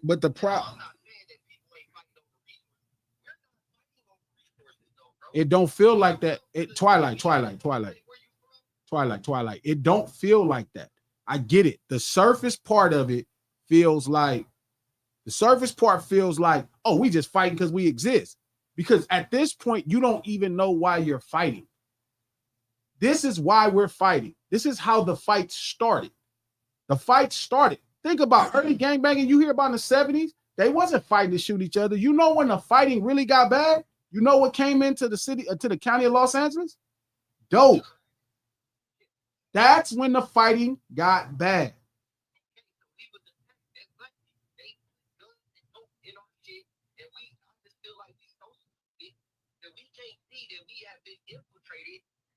But the problem, it don't feel like that. Twilight. It don't feel like that. I get it. The surface part of it feels like oh, we just fighting because we exist. Because at this point, you don't even know why you're fighting. This is why we're fighting. This is how the fight started. The fight started. Think about early gangbanging you hear about in the 70s. They wasn't fighting to shoot each other. You know when the fighting really got bad? You know what came into the city, to the county of Los Angeles? Dope. That's when the fighting got bad.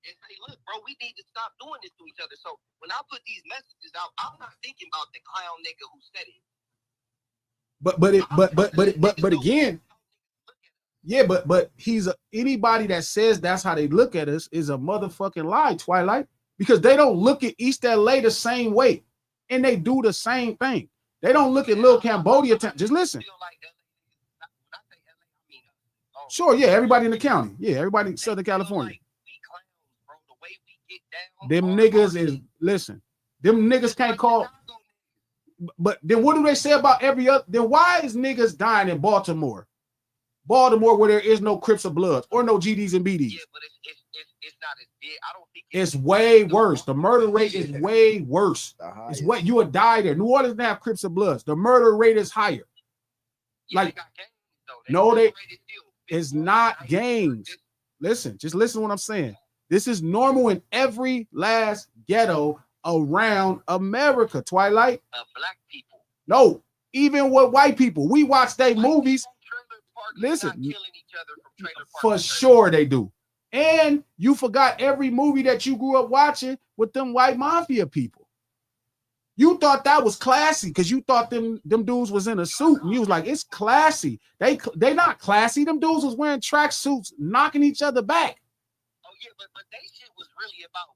And say, look, bro, we need to stop doing this to each other. So when I put these messages out, I'm not thinking about the clown nigga who said it. But again, yeah, but anybody that says that's how they look at us is a motherfucking lie, Twilight, because they don't look at East LA the same way, and they do the same thing. They don't look at Little Cambodia. Just listen. Sure, yeah, everybody in the county, yeah, everybody in Southern California. Them niggas is listen. Them niggas can't call. But then what do they say about every other? Then why is niggas dying in Baltimore? Baltimore, where there is no Crips or Bloods or no GDs and BDs. Yeah, but it's not as big. I don't think it's way worse. The murder rate is way worse. It's what you would die there. New Orleans doesn't have Crips or Bloods. The murder rate is higher. Like, no, it's not gangs. Listen, just listen to what I'm saying. This is normal in every last ghetto around America, Twilight. Black people. No, even with white people. We watch their movies. Listen, for sure they do. And you forgot every movie that you grew up watching with them white mafia people. You thought that was classy because you thought them dudes was in a suit. And you was like, it's classy. They not classy. Them dudes was wearing track suits, knocking each other back. Yeah, but they shit was really about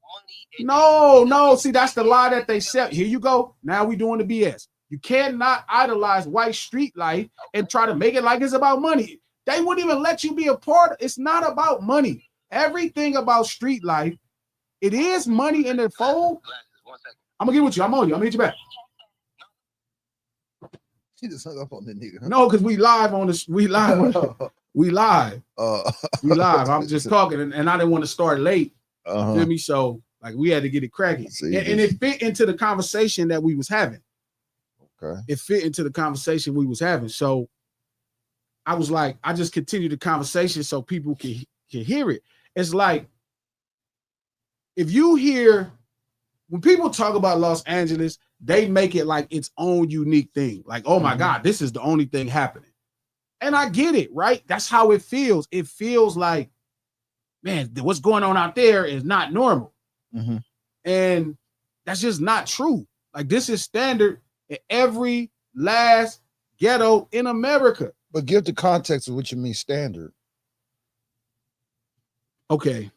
money. No. See, that's the lie that they sell. Here you go. Now we doing the BS. You cannot idolize white street life and try to make it like it's about money. They wouldn't even let you be a part of it. It's not about money. Everything about street life, it is money in the fold. I'm gonna get with you. I'm on you. I'm gonna hit you back. She just hung up on the nigga. No, because we live on this. We live. We live. We live. I'm just talking, and I didn't want to start late. Feel me? So like we had to get it cracking, and it fit into the conversation that we was having. Okay. It fit into the conversation we was having. So I was like, I just continued the conversation so people can hear it. It's like if you hear when people talk about Los Angeles, they make it like its own unique thing. Like, oh my God, this is the only thing happening. And I get it, right? That's how it feels. It feels like, man, what's going on out there is not normal. And that's just not true. Like, this is standard in every last ghetto in America. But give the context of what you mean standard. Okay.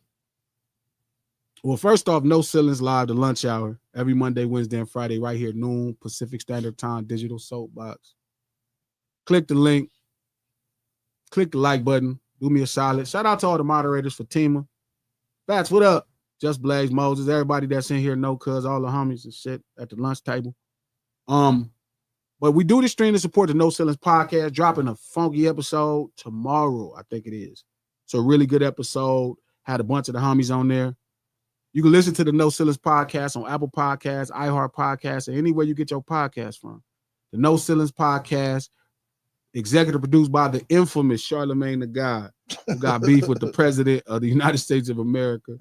Well, first off, No Ceilings Live, the lunch hour, every Monday, Wednesday, and Friday, right here, noon, Pacific Standard Time, digital soapbox. Click the link. Click the like button. Do me a solid. Shout out to all the moderators, Fatima. Bats, what up? Just Blaze, Moses, everybody that's in here, no cuz, all the homies and shit at the lunch table. But we do the stream to support the No Ceilings podcast, dropping a funky episode tomorrow, I think it is. So a really good episode. Had a bunch of the homies on there. You can listen to the No Ceilings podcast on Apple Podcasts, iHeart Podcasts, and anywhere you get your podcast from. The No Ceilings podcast, executive produced by the infamous Charlemagne the God, who got beef with the president of the United States of America,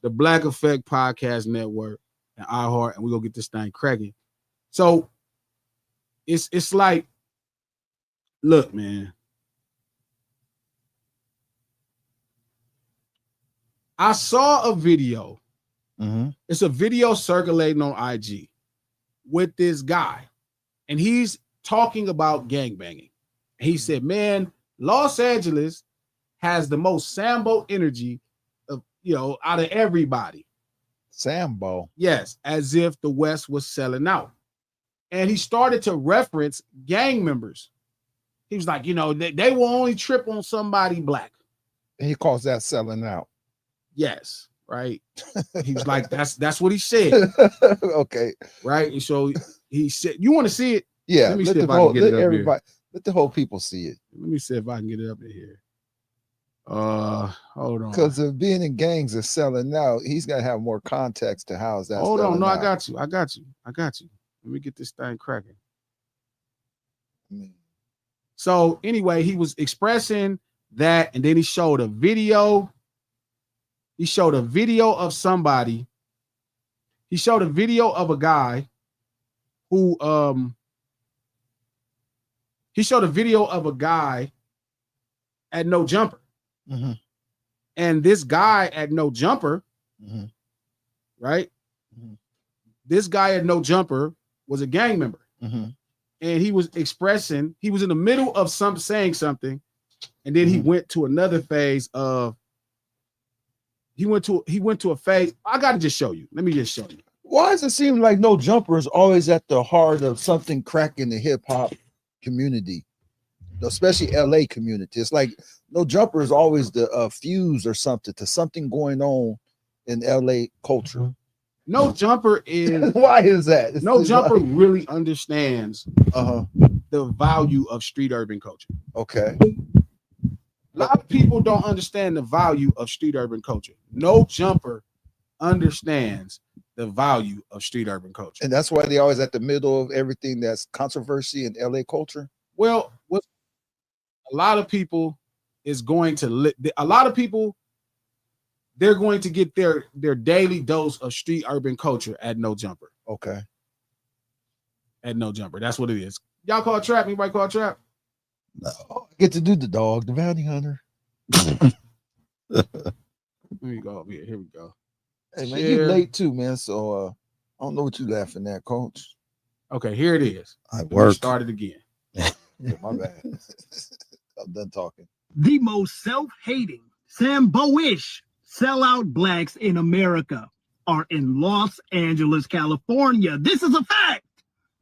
the Black Effect Podcast Network, and iHeart, and we're going to get this thing cracking. So it's like, look, man. I saw a video. It's a video circulating on IG with this guy, and he's talking about gangbanging. He said, man, Los Angeles has the most Sambo energy of, out of everybody. Sambo. Yes, as if the West was selling out. and he started to reference gang members. He was like, you know, they will only trip on somebody black. He calls that selling out. Yes, right. He was like, that's what he said. Okay. Right. And so he said, you want to see it? Yeah. Let me Let see the if I can whole, get let it up everybody, here. let the whole people see it. Let me see if I can get it up in here. Hold on. Because of being in gangs and selling out, he's got to have more context to how is that. Hold on. No, out. I got you. Let me get this thing cracking. So anyway, he was expressing that, and then he showed a video. He showed a video of somebody. He showed a video of a guy who he showed a video of a guy at No Jumper. Mm-hmm. And this guy at No Jumper, Mm-hmm. right? Mm-hmm. This guy at No Jumper was a gang member. Mm-hmm. And he was expressing, he was in the middle of saying something, and then he went to another phase of he went to a phase. I gotta just show you. Let me just show you. Why does it seem like No Jumper is always at the heart of something cracking the hip hop community, especially LA community? It's like No Jumper is always the fuse or something to something going on in LA culture. No Jumper is why is that? No Jumper really understands the value of street urban culture. Okay. A lot of people don't understand the value of street urban culture. No Jumper understands the value of street urban culture. And that's why they always at the middle of everything that's controversy in LA culture. Well, what a lot of people is going to they're going to get their daily dose of street urban culture at No Jumper. Okay. At No Jumper. That's what it is. Y'all call it trap? Anybody call it trap? No. I get to do the dog, the bounty hunter. Here we go. Here we go. Hey man, you late too, man. So I don't know what you laughing at, coach. Okay, here it is. I worked. Started again. My bad. I'm done talking. The most self-hating, Sambo-ish sellout blacks in America are in Los Angeles, California. This is a fact.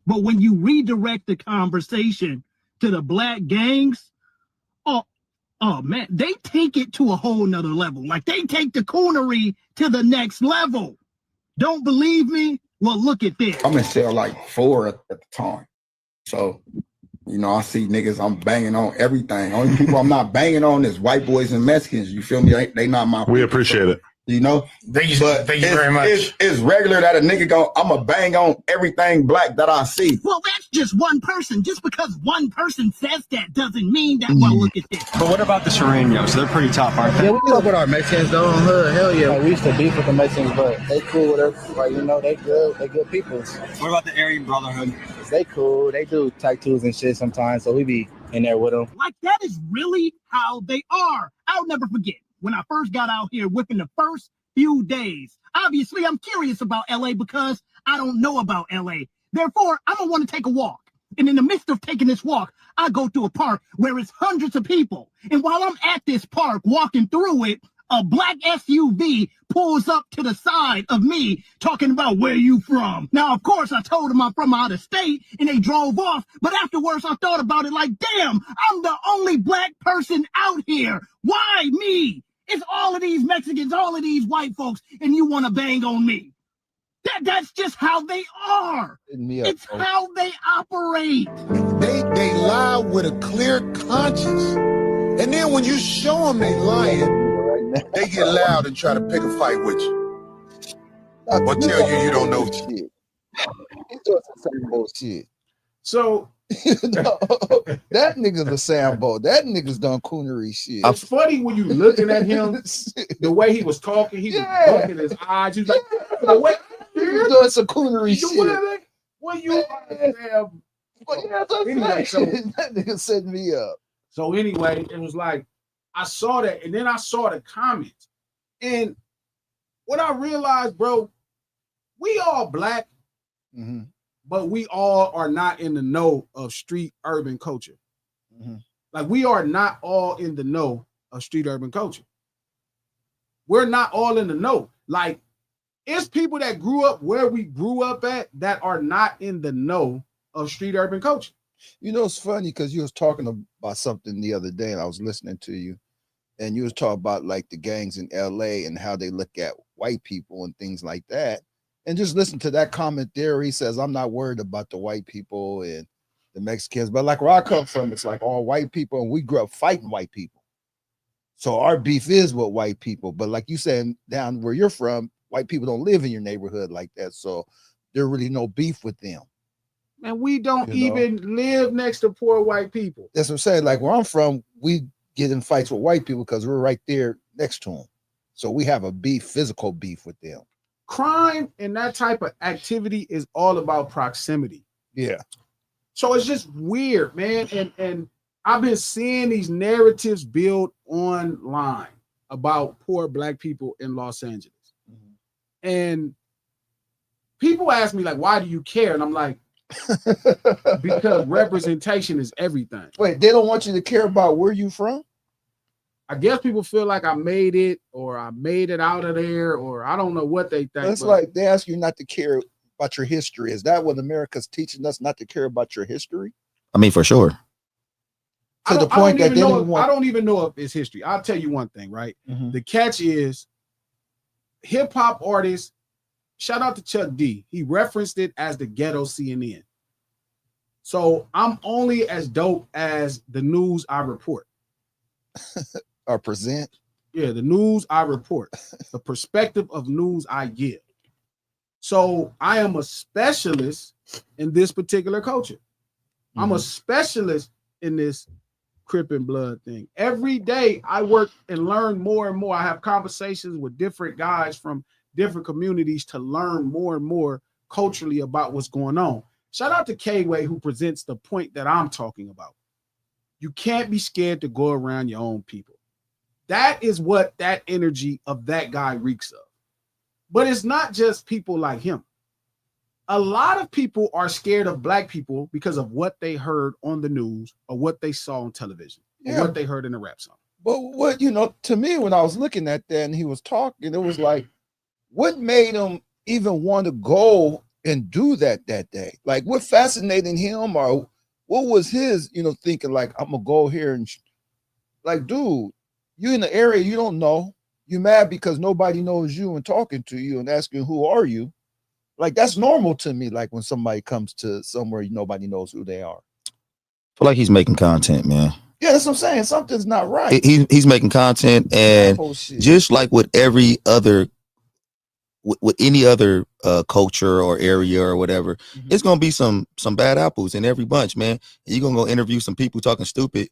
But when you redirect the conversation to the black gangs, oh man, they take it to a whole nother level. Like they take the coonery to the next level. Don't believe me? Well, look at this. I'm in cell like 4 at the time. So, you know, I see niggas, I'm banging on everything. Only people I'm not banging on is white boys and Mexicans. You feel me? They not my people. We appreciate it. You know? Thank you very much. It's regular that a nigga I'm a bang on everything black that I see. Well, that's just one person. Just because one person says that doesn't mean that, well, look at this. But what about the Serenos? They're pretty tough, aren't they? Yeah, we fuck with our Mexicans though on hood. Hell yeah. Like, we used to beef with the Mexicans, but they cool with us. Like, you know, they good people. What about the Aryan Brotherhood? They cool. They do tattoos and shit sometimes, so we be in there with them. Like, that is really how they are. I'll never forget when I first got out here within the first few days. Obviously, I'm curious about LA because I don't know about LA. Therefore, I'm gonna want to take a walk. And in the midst of taking this walk, I go to a park where it's hundreds of people. And while I'm at this park walking through it, a black SUV pulls up to the side of me talking about where you from. Now, of course, I told them I'm from out of state and they drove off. But afterwards, I thought about it like, damn, I'm the only black person out here. Why me? It's all of these Mexicans, all of these white folks, and you want to bang on me. That's just how they are. It's how they operate. They lie with a clear conscience. And then when you show them they lying, they get loud and try to pick a fight with you. Or tell you don't know shit. It's just the same bullshit. So no, that nigga's a Sambo. That nigga's done coonery shit. It's funny when you looking at him, the way he was talking, he was bumping his eyes. He was like, what? He's doing some coonery shit. What you anyway, so that nigga set me up. So anyway, it was like I saw that, and then I saw the comments, and what I realized, bro, we all black, but we all are not in the know of street urban culture. Like we are not all in the know of street urban culture. We're not all in the know. Like it's people that grew up where we grew up at that are not in the know of street urban culture. You know, it's funny because you was talking about something the other day, and I was listening to you, and you was talking about like the gangs in LA and how they look at white people and things like that. And just listen to that comment there. He says, I'm not worried about the white people and the Mexicans, but like where I come from, it's like all white people, and we grew up fighting white people. So our beef is with white people. But like you said, down where you're from, white people don't live in your neighborhood like that. So there really no beef with them. And we don't even live next to poor white people. That's what I'm saying. Like where I'm from, we get in fights with white people because we're right there next to them. So we have a physical beef with them. Crime and that type of activity is all about proximity. Yeah. So it's just weird, man. And I've been seeing these narratives build online about poor black people in Los Angeles. Mm-hmm. And people ask me, like, why do you care? And I'm like, because representation is everything. Wait, they don't want you to care about where you from? I guess people feel like I made it, or I made it out of there, or I don't know what they think. It's like they ask you not to care about your history. Is that what America's teaching us, not to care about your history? I mean, for sure. To the point that they don't want. I don't even know if it's history. I'll tell you one thing, right? Mm-hmm. The catch is hip hop artists. Shout out to Chuck D. He referenced it as the ghetto CNN. So I'm only as dope as the news I report. Or present. Yeah, the news I report, the perspective of news I give. So I am a specialist in this particular culture. Mm-hmm. I'm a specialist in this Crip and Blood thing. Every day I work and learn more and more. I have conversations with different guys from different communities to learn more and more culturally about what's going on. Shout out to K-Way, who presents the point that I'm talking about. You can't be scared to go around your own people. That is what that energy of that guy reeks of. But it's not just people like him. A lot of people are scared of black people because of what they heard on the news or what they saw on television, or what they heard in a rap song. But what, to me, when I was looking at that and he was talking, it was like, what made him even want to go and do that day? Like, what fascinated him, or what was his, thinking like, I'm gonna go here and like, dude, you in the area you don't know. You mad because nobody knows you and talking to you and asking who are you? Like, that's normal to me. Like when somebody comes to somewhere nobody knows who they are. I feel like he's making content, man. Yeah, that's what I'm saying. Something's not right. He's making content, and just like with every other, with any other culture or area or whatever, it's gonna be some bad apples in every bunch, man. And you're gonna go interview some people talking stupid.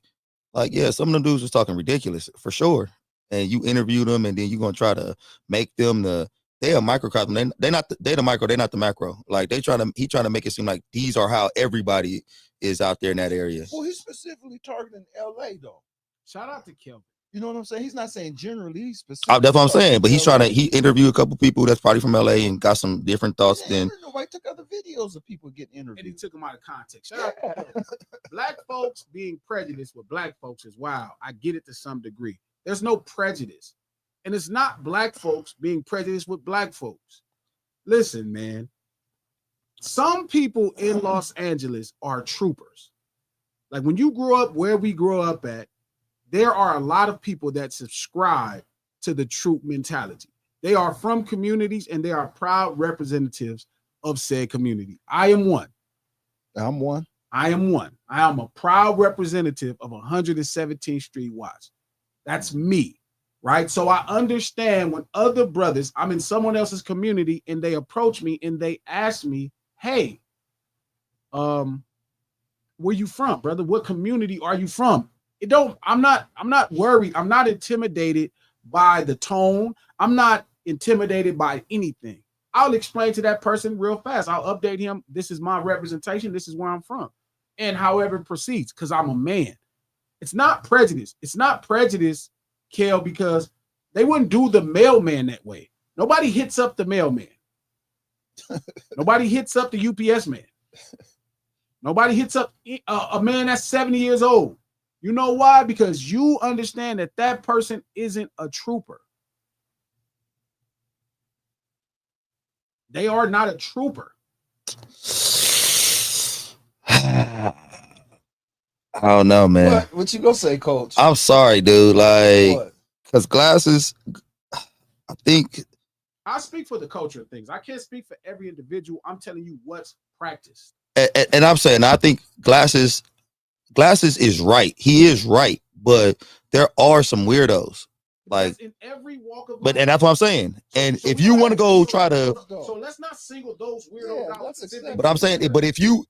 Like, yeah, some of them dudes was talking ridiculous for sure. And you interview them, and then you're gonna try to make them they a microcosm. They the micro, they're not the macro. Like he trying to make it seem like these are how everybody is out there in that area. Well, he's specifically targeting LA though. Shout out to Kelvin. You know what I'm saying? He's not saying generally. He's specifically. That's what I'm saying. But he's he interviewed a couple people that's probably from LA and got some different thoughts. Then nobody took other videos of people getting interviewed. And he took them out of context. Shout out to black folks being prejudiced with black folks is wild. I get it to some degree. There's no prejudice. And it's not black folks being prejudiced with black folks. Listen, man. Some people in Los Angeles are troopers. Like when you grow up where we grow up at, there are a lot of people that subscribe to the troop mentality. They are from communities and they are proud representatives of said community. I am one. I'm one. I am one. I am a proud representative of 117th Street Watch. That's me, right? So I understand when other brothers, I'm in someone else's community and they approach me and they ask me, hey, where you from, brother? What community are you from? I'm not worried. I'm not intimidated by the tone. I'm not intimidated by anything. I'll explain to that person real fast. I'll update him. This is my representation. This is where I'm from. And however it proceeds, because I'm a man. It's not prejudice. It's not prejudice, Kel, because they wouldn't do the mailman that way. Nobody hits up the mailman. Nobody hits up the UPS man. Nobody hits up a man that's 70 years old. You know why? Because you understand that that person isn't a trooper. They are not a trooper. I don't know, man. What you gonna say, Coach? I'm sorry, dude. Like, What? because glasses, I think. I speak for the culture of things. I can't speak for every individual. I'm telling you what's practiced. And I'm saying, I think glasses is right. He is right, but there are some weirdos. Like, in every walk of but life. and that's what I'm saying. And if you want to go try to, so let's not single those weirdos out. but I'm saying, but if you,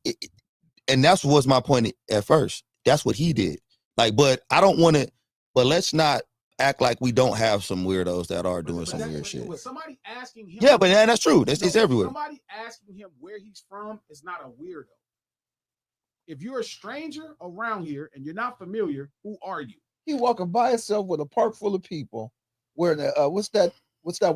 and that's was my point at first. That's what he did. Like, but I don't want to. But let's not act like we don't have some weirdos that are doing some weird shit. With somebody asking him, yeah, but that's true. It's everywhere. Somebody asking him where he's from is not a weirdo. If you're a stranger around here and you're not familiar, who are you? He walking by himself with a park full of people wearing a what's that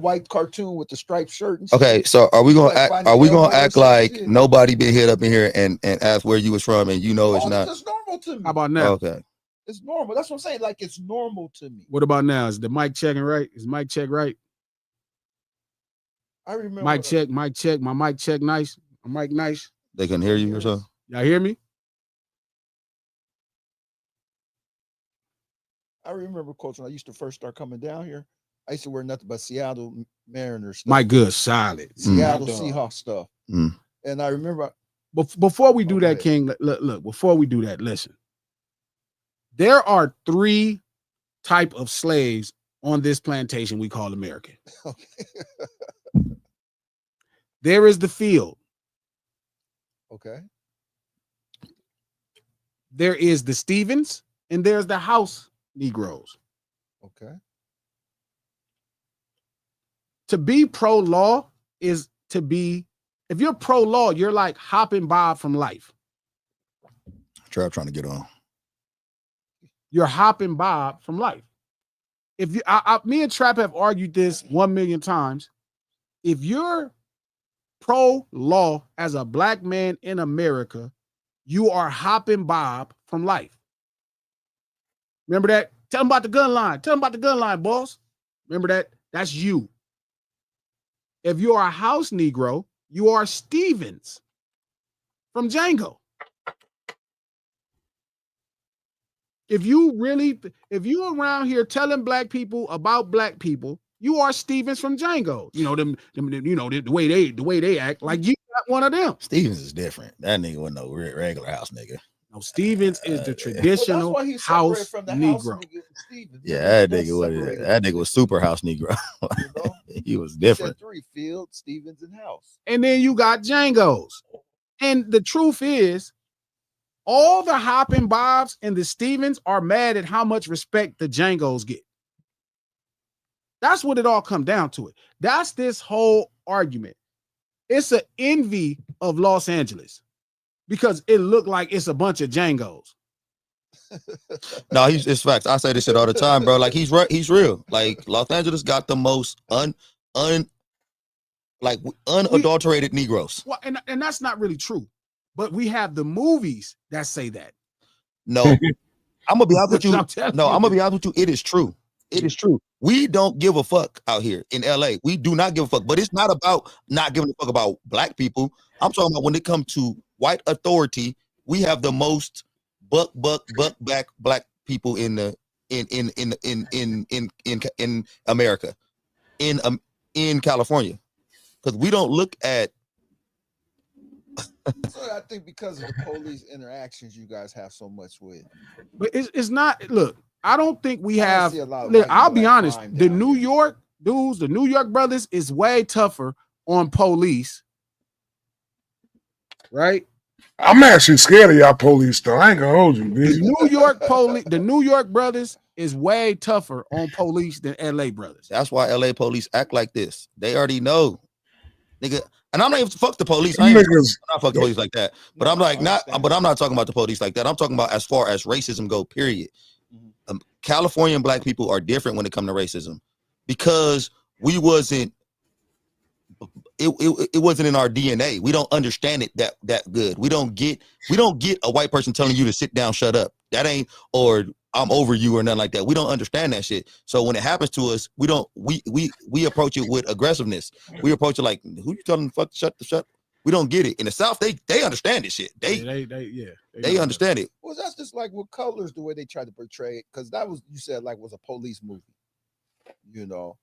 white cartoon with the striped shirt and shit? Okay, so are we gonna act like shit? nobody been hit up in here and ask where you was from and you know it's not? It's normal to me. How about now? Okay, it's normal. That's what I'm saying. Like, it's normal to me. What about now? Is the mic checking right? Is mic check right? I remember mic check. My mic check nice. My mic nice. They can hear you or so. Y'all hear me? I remember, Coach, when I used to first start coming down here, I used to wear nothing but Seattle Mariners stuff. My good, solid. Seattle Seahawks stuff. And I remember. Before we do that, King, look, before we do that, listen. There are 3 type of slaves on this plantation we call America. Okay. There is the field. Okay. There is the Stevens, and there's the house Negroes. Okay. To be pro-law is to be, if you're pro-law, you're like hopping Bob from life. Trap trying to get on. You're hopping Bob from life. If you, me and Trap have argued this 1 million times. If you're pro-law as a black man in America, you are hopping Bob from life. Remember that? Tell them about the gun line. Tell them about the gun line, boss. Remember that? That's you. If you are a house Negro, you are Stevens from Django. If you around here telling black people about black people, you are Stevens from Django. You know them you know the way they act like you got one of them. Stevens is different. That nigga wasn't no regular house nigga. No, Stevens is the traditional house Negro. Yeah, that nigga was super house Negro. He was different. 3 field, Stevens, and house. And then you got Django's. And the truth is, all the hopping Bobs and the Stevens are mad at how much respect the Django's get. That's what it all comes down to. It. That's this whole argument. It's an envy of Los Angeles because it looked like it's a bunch of Django's. No, it's facts. I say this shit all the time, bro. Like, he's right. He's real. Like, Los Angeles got the most unadulterated Negroes. Well, and that's not really true. But we have the movies that say that. No, I'm gonna be honest with you. I'm gonna be honest with you. It is true. It is true. We don't give a fuck out here in LA. We do not give a fuck. But it's not about not giving a fuck about black people. I'm talking about when it comes to white authority, we have the most buck back black people in America, in California, because we don't look at. So I think because of the police interactions you guys have so much with. But it's not. Look, I don't think we have. Look, I'll be honest. The New York dudes, the New York brothers, is way tougher on police. Right? I'm actually scared of y'all police though. I ain't gonna hold you, bitch. The New York brothers is way tougher on police than LA brothers. That's why LA police act like this. They already know, nigga. And I'm not even fuck the police. I ain't not fuck the police like that. But I'm like But I'm not talking about the police like that. I'm talking about as far as racism go. Period. Californian black people are different when it comes to racism because we wasn't. It wasn't in our DNA. We don't understand it that good. We don't get a white person telling you to sit down, shut up. That ain't, or I'm over you or nothing like that. We don't understand that shit. So when it happens to us, we approach it with aggressiveness. We approach it like, who you telling fuck shut? We don't get it. In the South, they understand this shit. They understand it. Well, that's just like with Colors, the way they tried to portray it, because that was, you said, like, was a police movie, you know,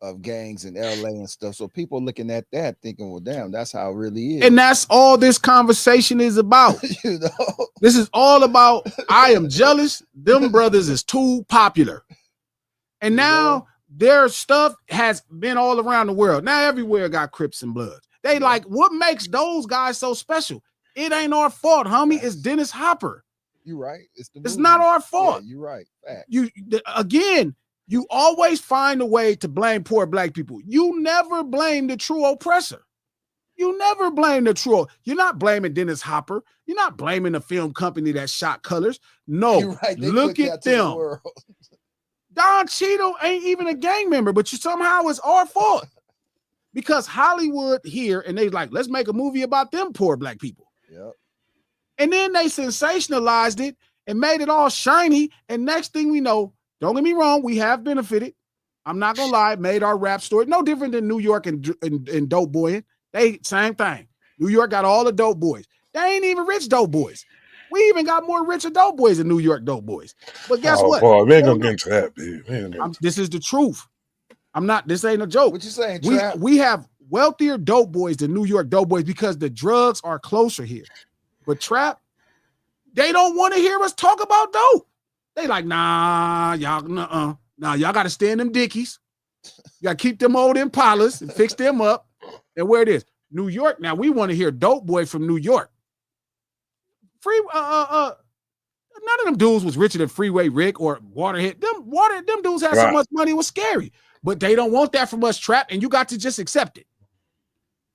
of gangs in LA and stuff. So people looking at that thinking, well, damn, that's how it really is. And that's all this conversation is about. You know, this is all about, I am jealous. Them brothers is too popular. And now their stuff has been all around the world. Now everywhere got Crips and Bloods. They like, what makes those guys so special? It ain't our fault, homie. It's Dennis Hopper. You're right. It's not our fault. Yeah, you're right. Fact. You always find a way to blame poor black people. You never blame the true oppressor. You never blame the true. You're not blaming Dennis Hopper. You're not blaming the film company that shot Colors. No, you're right. Look at them. Don Cheadle ain't even a gang member, but somehow it's our fault. Because Hollywood here, and they like, let's make a movie about them poor black people. Yep. And then they sensationalized it and made it all shiny. And next thing we know, don't get me wrong, we have benefited. I'm not gonna lie, made our rap story no different than New York and dope boying. They same thing. New York got all the dope boys. They ain't even rich dope boys. We even got more richer dope boys than New York dope boys. But guess what? Boy, we ain't gonna get into that, dude. This is the truth. This ain't a joke. What you saying, we have wealthier dope boys than New York dope boys because the drugs are closer here. But Trap, they don't want to hear us talk about dope. They like, nah, y'all, nah, y'all got to stay in them Dickies. You got to keep them old Impalas and fix them up. And where it is, New York. Now we want to hear dope boy from New York. None of them dudes was richer than Freeway Rick or Waterhead. Them dudes had so much money, it was scary. But they don't want that from us, Trap, and you got to just accept it.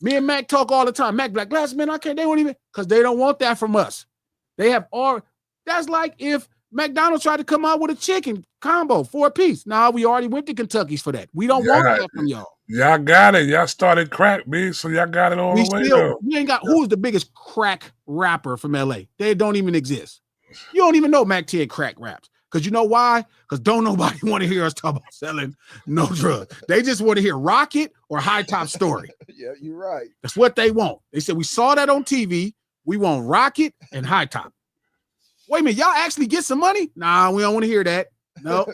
Me and Mac talk all the time. Mac Black Glass, man, I can't, they won't even, because they don't want that from us. They have all, that's like if McDonald's tried to come out with a chicken combo, 4-piece. Now we already went to Kentucky's for that. We don't want that from y'all. Y'all got it. Y'all started crack, B, so y'all got it all the way up. We ain't got, who's the biggest crack rapper from LA? They don't even exist. You don't even know Mac 10 crack raps. Because you know why? Because don't nobody want to hear us talk about selling no drugs. They just want to hear Rocket or High Top Story. Yeah, you're right. That's what they want. They said, we saw that on TV. We want Rocket and High Top. Wait a minute, y'all actually get some money? Nah, we don't want to hear that. No.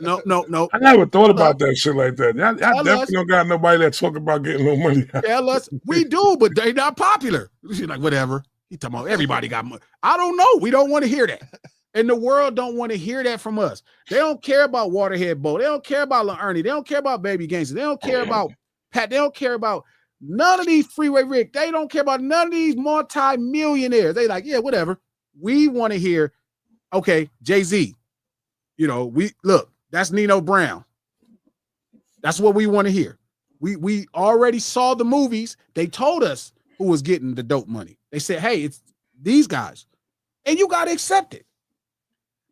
I never thought about that shit like that. Y'all definitely don't got nobody that talk about getting no money. Tell us. We do, but they not popular. She's like, whatever. He talking about everybody got money. I don't know. We don't want to hear that. And the world don't want to hear that from us. They don't care about Waterhead Bo. They don't care about Lil Ernie. They don't care about Baby Gangster. They don't care about Pat. They don't care about none of these Freeway Rick. They don't care about none of these multi-millionaires. They like, yeah, whatever. We want to hear, okay, Jay-Z. You know, that's Nino Brown. That's what we want to hear. We already saw the movies. They told us who was getting the dope money. They said, hey, it's these guys. And you got to accept it.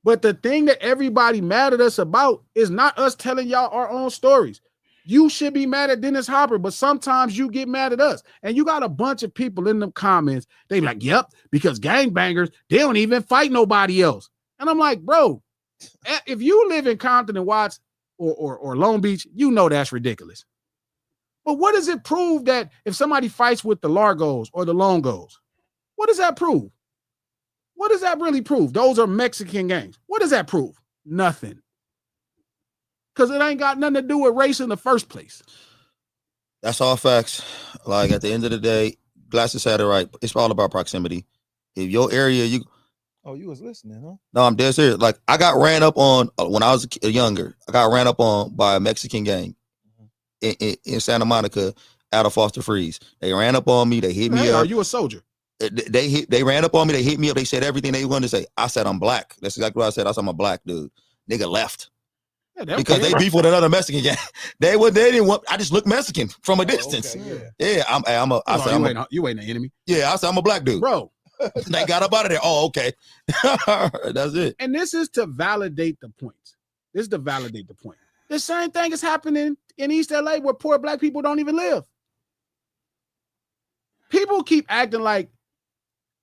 But the thing that everybody mad at us about is not us telling y'all our own stories. You should be mad at Dennis Hopper, but sometimes you get mad at us. And you got a bunch of people in them comments. They be like, yep, because gangbangers, they don't even fight nobody else. And I'm like, bro, if you live in Compton and Watts or Long Beach, you know that's ridiculous. But what does it prove that if somebody fights with the Largos or the Longos? What does that prove? What does that really prove? Those are Mexican gangs. What does that prove? Nothing. Because it ain't got nothing to do with race in the first place. That's all facts. Like at the end of the day, Glasses had it right. It's all about proximity. If your area, you was listening, huh? No, I'm dead serious. Like I got ran up on when I was younger. I got ran up on by a Mexican gang in Santa Monica out of Foster Freeze. They ran up on me. They hit me up. Are you a soldier? They ran up on me. They hit me up. They said everything they wanted to say. I said I'm black. That's exactly what I said. I said I'm a black dude. Nigga left. Yeah, because they beef with another Mexican gang. They didn't want. I just look Mexican from a distance. Okay, Yeah, you ain't an enemy. Yeah, I said I'm a black dude, bro. They got up out of there. Oh, okay. That's it. And this is to validate the point. This is to validate the point. The same thing is happening in East LA where poor black people don't even live. People keep acting like.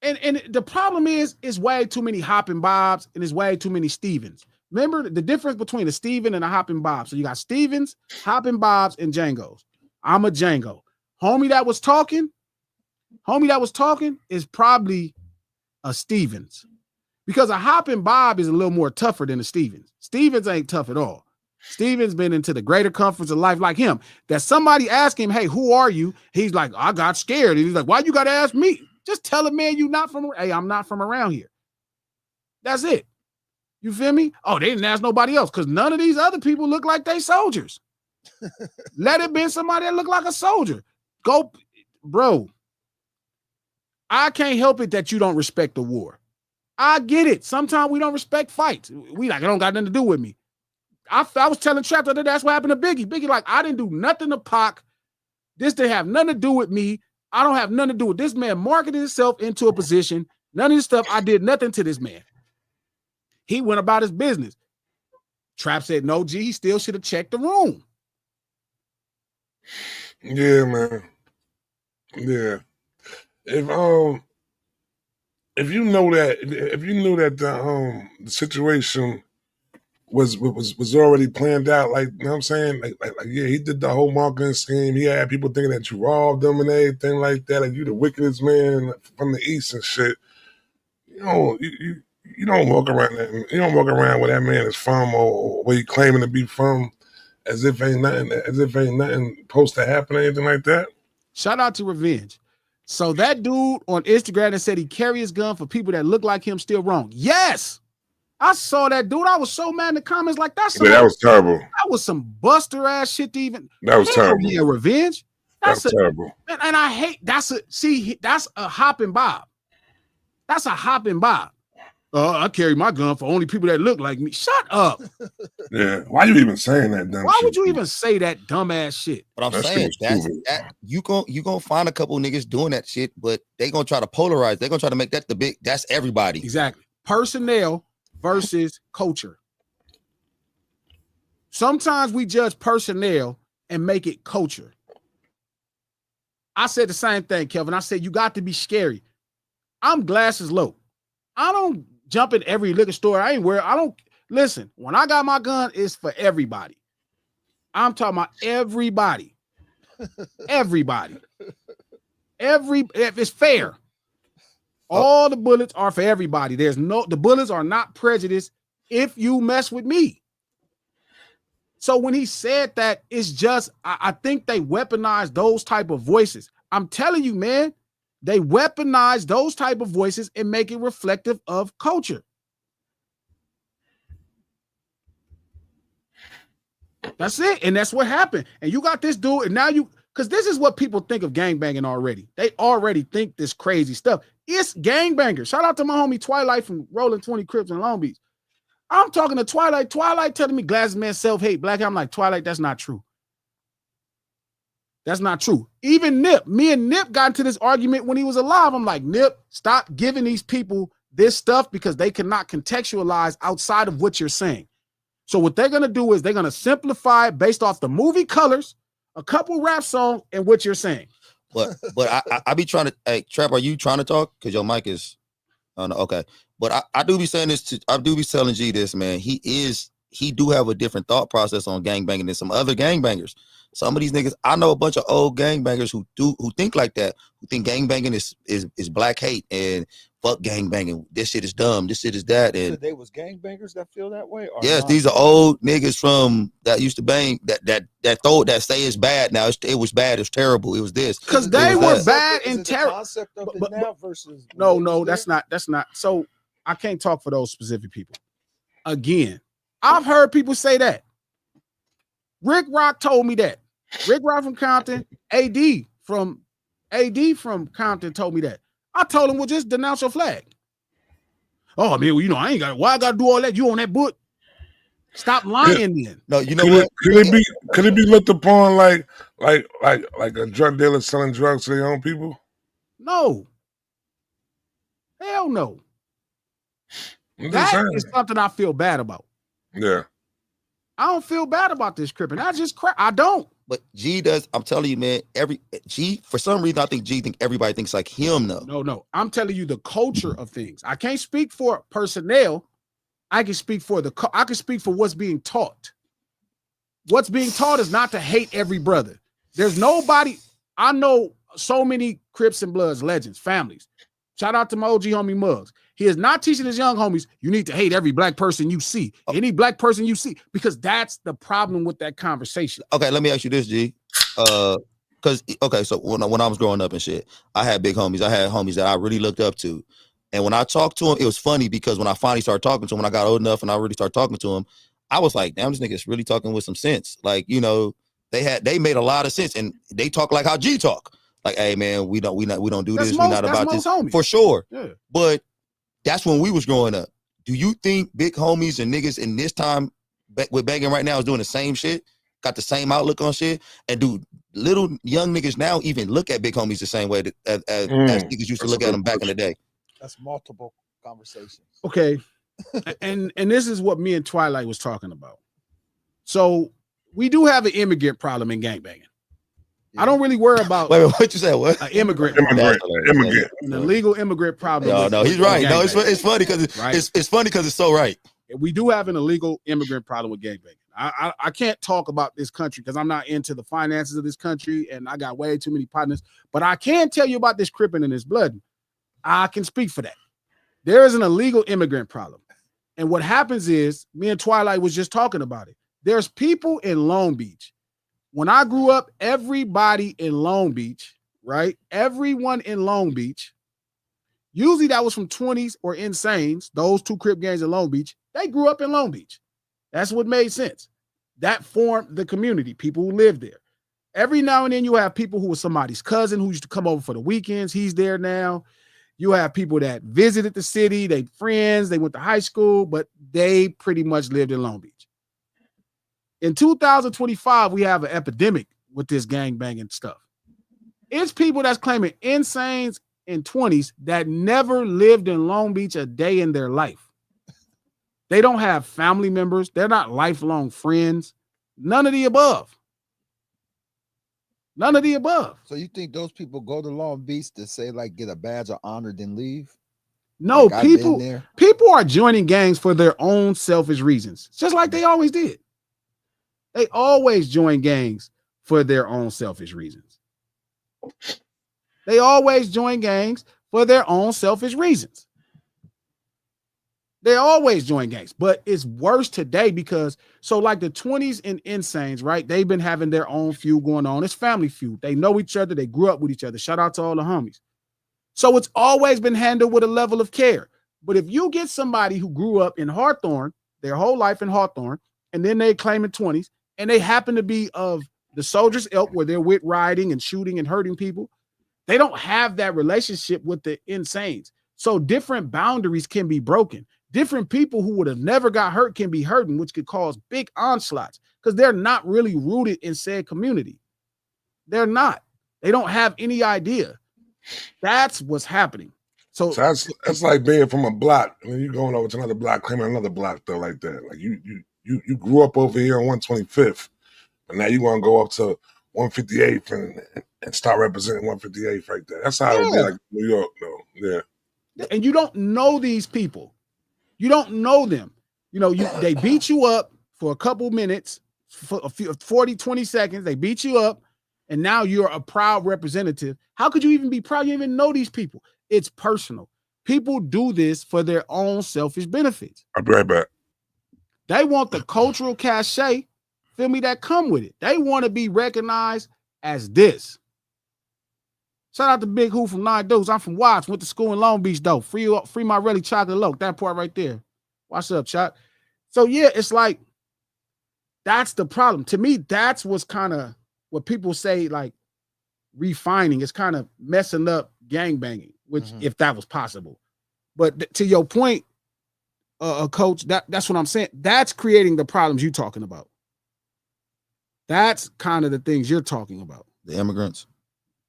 And the problem is way too many Hoppin' Bobs and it's way too many Stevens. Remember the difference between a Steven and a Hoppin' Bob. So you got Stevens, Hoppin' Bobs, and Django's. I'm a Django. Homie that was talking, Homie that was talking is probably a Stevens. Because a Hoppin' Bob is a little more tougher than a Stevens. Stevens ain't tough at all. Stevens been into the greater comforts of life like him. That somebody asked him, hey, who are you? He's like, I got scared. And he's like, why you got to ask me? Just tell a man you not from, hey, I'm not from around here. That's it. You feel me? Oh, they didn't ask nobody else because none of these other people look like they soldiers. Let it be somebody that look like a soldier. Go, bro. I can't help it that you don't respect the war. I get it. Sometimes we don't respect fights. We like, it don't got nothing to do with me. I was telling Trap that that's what happened to Biggie. Biggie like, I didn't do nothing to Pac. This didn't have nothing to do with me. I don't have nothing to do with this man marketed himself into a position. None of this stuff, I did nothing to this man. He went about his business. Trap said, no, G, he still should have checked the room. Yeah, man. Yeah. If you knew that the situation was already planned out, like, you know what I'm saying? Like yeah, he did the whole marketing scheme. He had people thinking that you robbed them and everything like that, like you the wickedest man from the East and shit. You know, you don't walk around where that man is from or where you claiming to be from as if ain't nothing supposed to happen or anything like that. Shout out to Revenge. So that dude on Instagram that said he carry his gun for people that look like him still wrong. Yes. I saw that dude. I was so mad in the comments like that was terrible. That was some buster ass shit to even. That was terrible. Yeah, Revenge. That's terrible. And I hate that's a Hoppin' Bob. That's a Hoppin' Bob. I carry my gun for only people that look like me. Shut up. Yeah. Why you even saying that dumb Why shit? would you even say that dumbass shit? But I'm saying that you gonna find a couple niggas doing that shit, but they gonna try to polarize. They gonna try to make that that's everybody. Exactly. Personnel versus culture. Sometimes we judge personnel and make it culture. I said the same thing, Kelvin. I said you got to be scary. I'm glasses low. I don't jump in every liquor store. I don't listen. When I got my gun, it's for everybody. I'm talking about everybody. Everybody. If it's fair. All the bullets are for everybody. The bullets are not prejudiced if you mess with me. So when he said that, it's just, I think they weaponize those type of voices. I'm telling you, man, they weaponize those type of voices and make it reflective of culture. That's it. And that's what happened. And you got this dude, and now because this is what people think of gangbanging already. They already think this crazy stuff. It's gangbangers. Shout out to my homie Twilight from Rolling 20 Crips in Long Beach. I'm talking to Twilight. Twilight telling me glasses man self-hate black. I'm like, Twilight, that's not true. That's not true. Even Nip, me and Nip got into this argument when he was alive. I'm like, Nip, stop giving these people this stuff because they cannot contextualize outside of what you're saying. So what they're going to do is they're going to simplify it based off the movie colors, a couple rap songs, and what you're saying. But I be trying to, hey, Trap, are you trying to talk? Because your mic is, okay. But I do be saying this, I do be telling G this, man. He do have a different thought process on gangbanging than some other gangbangers. Some of these niggas, I know a bunch of old gangbangers who think like that, who think gangbanging is black hate and fuck gangbanging. This shit is dumb. This shit is that. And they was gangbangers that feel that way. Or yes, not? these are old niggas from that used to bang that say it's bad. Now it was bad. It's terrible. It was this because they were bad and terrible. Concept of it now versus no, that's not. So I can't talk for those specific people. Again, I've heard people say that. Rick Rock told me that. Rick Rock from Compton, AD from Compton told me that. I told him, well, just denounce your flag. Oh, I mean, well, I ain't got why I gotta do all that. You on that book? Stop lying then. No, you know what? Could it be looked upon like a drug dealer selling drugs to their own people? No. Hell no. That is something I feel bad about. Yeah. I don't feel bad about this cripping. I just crap. I don't. But G does. I'm telling you, man. G for some reason I think G think everybody thinks like him. No. I'm telling you the culture of things. I can't speak for personnel. I can speak for what's being taught. What's being taught is not to hate every brother. There's nobody. I know so many Crips and Bloods, legends, families. Shout out to my OG homie Muggs. He is not teaching his young homies, you need to hate every black person you see. Any black person you see, because that's the problem with that conversation. Okay, let me ask you this, G. Because so when I was growing up and shit, I had big homies. I had homies that I really looked up to. And when I talked to him, it was funny because when I finally started talking to him, when I got old enough and I really started talking to him, I was like, damn, this nigga's really talking with some sense. Like, you know, they made a lot of sense, and they talk like how G talk. Like, hey man, we don't do this. We're not about this homies. For sure. Yeah. But that's when we was growing up. Do you think big homies and niggas in this time with banging right now is doing the same shit? Got the same outlook on shit? And do little young niggas now even look at big homies the same way as niggas used to look at them back in the day? That's multiple conversations. Okay. and this is what me and Twilight was talking about. So we do have an immigrant problem in gangbanging. I don't really worry about. Wait, what you said? What? An immigrant. An illegal immigrant problem. No, he's right. No, it's funny because it's funny because it's so right. We do have an illegal immigrant problem with gangbanging. I can't talk about this country because I'm not into the finances of this country and I got way too many partners. But I can tell you about this cripping and this blood. I can speak for that. There is an illegal immigrant problem. And what happens is, me and Twilight was just talking about it. There's people in Long Beach. When I grew up, everybody in Long Beach, right? Everyone in Long Beach, usually that was from 20s or Insanes, those two Crip gangs in Long Beach, they grew up in Long Beach. That's what made sense. That formed the community, people who lived there. Every now and then you have people who were somebody's cousin who used to come over for the weekends. He's there now. You have people that visited the city, they friends, they went to high school, but they pretty much lived in Long Beach. In 2025, we have an epidemic with this gangbanging stuff. It's people that's claiming Insanes in 20s that never lived in Long Beach a day in their life. They don't have family members. They're not lifelong friends. None of the above. None of the above. So you think those people go to Long Beach to say like get a badge of honor then leave? No, like people are joining gangs for their own selfish reasons, just like they always did. They always join gangs for their own selfish reasons. They always join gangs for their own selfish reasons. They always join gangs, but it's worse today because like the 20s and Insanes, right? They've been having their own feud going on. It's family feud. They know each other. They grew up with each other. Shout out to all the homies. So it's always been handled with a level of care. But if you get somebody who grew up in Hawthorne, their whole life in Hawthorne, and then they claim in 20s, and they happen to be of the soldiers' ilk where they're with rioting and shooting and hurting people, they don't have that relationship with the Insanes. So different boundaries can be broken. Different people who would have never got hurt can be hurting, which could cause big onslaughts because they're not really rooted in said community. They're not. They don't have any idea. That's what's happening. So that's like being from a block and then you going over to another block, claiming another block though, like that. Like you grew up over here on 125th, but now you want to go up to 158th and start representing 158th right there. That's how it would be like New York, though. Yeah. And you don't know these people. You don't know them. You know, they beat you up for a couple minutes, for a few 40, 20 seconds. They beat you up, and now you're a proud representative. How could you even be proud? You don't even know these people. It's personal. People do this for their own selfish benefits. I'll be right back. They want the cultural cachet, feel me, that come with it. They want to be recognized as this. Shout out to Big Who from 9 Deuce. I'm from Watts. Went to school in Long Beach, though. Free my really chocolate loaf. That part right there. What's up, Chuck? So, yeah, it's like, that's the problem. To me, that's what's kind of what people say, like, refining. It's kind of messing up gangbanging, which, if that was possible. But to your point, Coach, that's what I'm saying. That's creating the problems you're talking about. That's kind of the things you're talking about. The immigrants.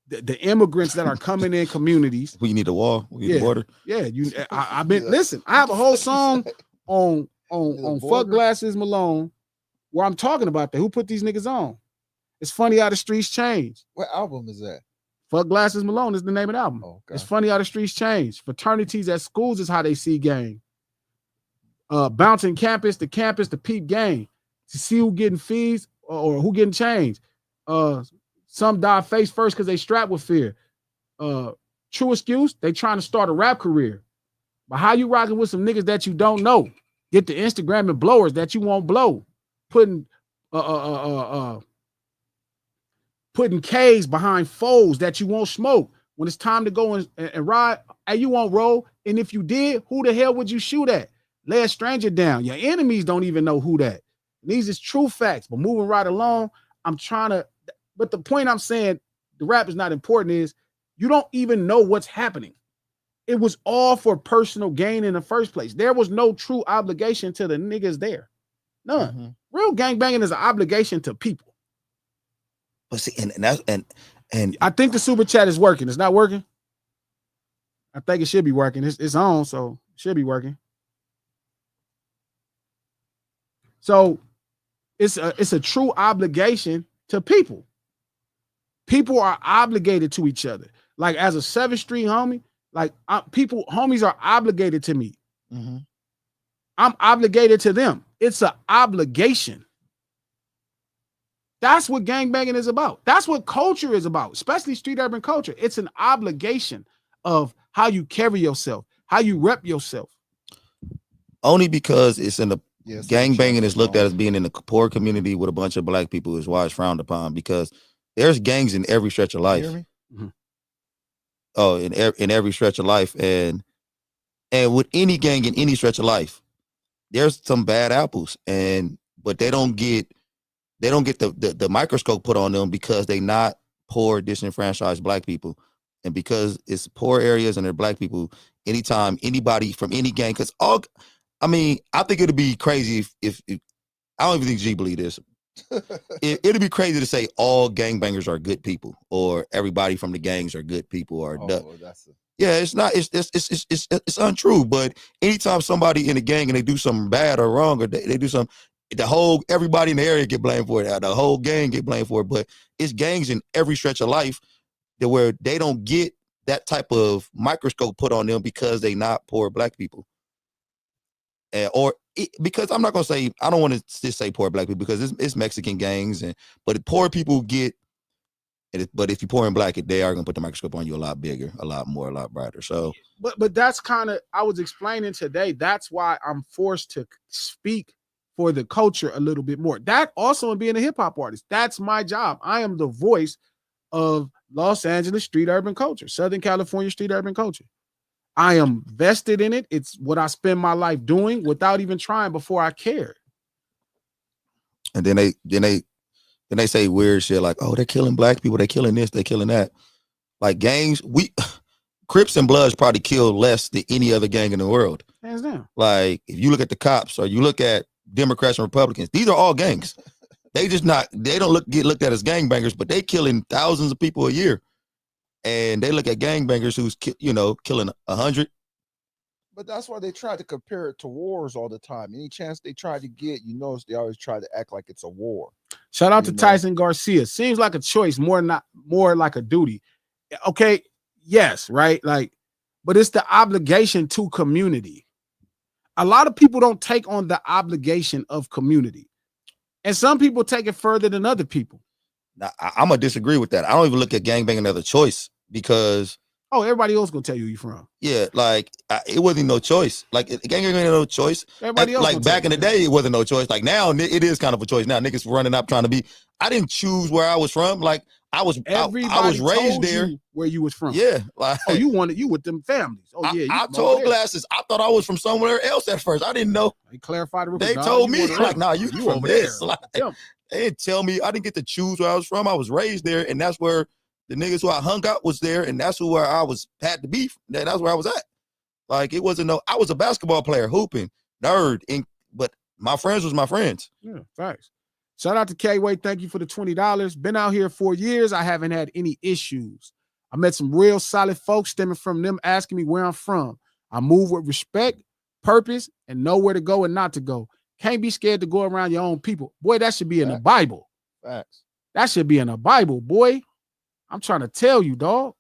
The immigrants that are coming in communities. We need a wall. We need water. Yeah, I've been listen. I have a whole song on Fuck Glasses Malone where I'm talking about that. Who put these niggas on? It's funny how the streets change. What album is that? Fuck Glasses Malone is the name of the album. Okay. It's funny how the streets change. Fraternities at schools is how they see gang. Bouncing campus to campus to peep gang to see who getting fees or who getting changed. Some die face first because they strapped with fear. True excuse, they trying to start a rap career. But how you rocking with some niggas that you don't know? Get the Instagram and blowers that you won't blow. Putting putting K's behind foes that you won't smoke. When it's time to go and ride, and you won't roll. And if you did, who the hell would you shoot at? Lay a stranger down. Your enemies don't even know who that. These is true facts. But moving right along, I'm trying to, but the point I'm saying, the rap is not important, is you don't even know what's happening. It was all for personal gain in the first place. There was no true obligation to the niggas there. None. Mm-hmm. Real gangbanging is an obligation to people. But see, and I think the super chat is working. It's not working. I think it should be working. It's on, so it should be working. So it's a true obligation to people. People are obligated to each other. Like as a 7th Street homie, like homies are obligated to me. Mm-hmm. I'm obligated to them. It's an obligation. That's what gangbanging is about. That's what culture is about, especially street urban culture. It's an obligation of how you carry yourself, how you rep yourself. Only because it's in the gangbanging is looked at as as being in the poor community with a bunch of black people is why it's frowned upon, because there's gangs in every stretch of life. Mm-hmm. Oh, in every stretch of life, and with any gang in any stretch of life, there's some bad apples, but they don't get the microscope put on them because they not poor, disenfranchised black people, and because it's poor areas and they're black people. Anytime anybody from any gang, because I think it'd be crazy if I don't even think G believe this. It'd be crazy to say all gangbangers are good people or everybody from the gangs are good people or it's not. It's untrue. But anytime somebody in a gang and they do something bad or wrong or they do something, everybody in the area get blamed for it. The whole gang get blamed for it. But it's gangs in every stretch of life where they don't get that type of microscope put on them because they not poor black people. Because I'm not gonna say, I don't want to just say poor black people because it's Mexican gangs but poor people get it. But if you're poor and black, they are gonna put the microscope on you a lot bigger, a lot more, a lot brighter. So, but that's kind of, I was explaining today. That's why I'm forced to speak for the culture a little bit more. That also in being a hip hop artist, that's my job. I am the voice of Los Angeles street urban culture, Southern California street urban culture. I am vested in it. It's what I spend my life doing without even trying before I cared. And then they say weird shit like, oh, they're killing black people, they're killing this, they're killing that. Like gangs, Crips and Bloods probably kill less than any other gang in the world. Hands down. Like if you look at the cops or you look at Democrats and Republicans, these are all gangs. They don't get looked at as gangbangers, but they killing thousands of people a year. And they look at gangbangers who's killing 100. But that's why they try to compare it to wars all the time. Any chance they try to get, notice they always try to act like it's a war. Shout out to Tyson Garcia. Seems like a choice, more like a duty. Okay, yes, right? Like, but it's the obligation to community. A lot of people don't take on the obligation of community. And some people take it further than other people. Now, I'm gonna disagree with that. I don't even look at gangbanging as a choice because everybody else gonna tell you from. Yeah, like it wasn't no choice. Like gangbanging ain't no choice. Everybody else like back in the day, it wasn't no choice. Like now, it is kind of a choice. Now niggas running up trying to be. I didn't choose where I was from. Like I was raised there. Where you was from? Yeah. Like you with them families. Oh yeah. I told Glasses. I thought I was from somewhere else at first. I didn't know. They clarified it. They told me like, nah, you from over this. there. Like, they didn't tell me. I didn't get to choose where I was from. I was raised there, and that's where the niggas who I hung out was there, and that's where I had to be. That's where I was at. Like it wasn't I was a basketball player, hooping, nerd, but my friends was my friends. Yeah, facts. Shout out to K-Way. Thank you for the $20. Been out here 4 years. I haven't had any issues. I met some real solid folks stemming from them asking me where I'm from. I move with respect, purpose, and know where to go and not to go. Can't be scared to go around your own people. Boy, that should be in the Bible. Facts. That should be in the Bible, boy. I'm trying to tell you, dog.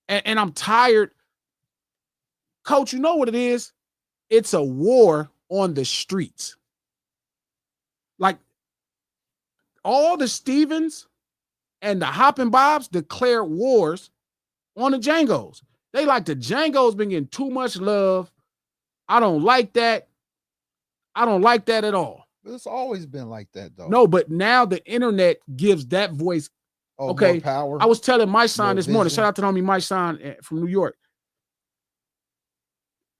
And I'm tired. Coach, you know what it is? It's a war on the streets. Like all the Stevens And the Hoppin' Bobs declared wars on the Django's. They like the Django's been getting too much love. I don't like that. I don't like that at all. It's always been like that, though. No, but now the internet gives that voice. More power. I was telling my son this morning. vision. Shout out to the homie my son from New York.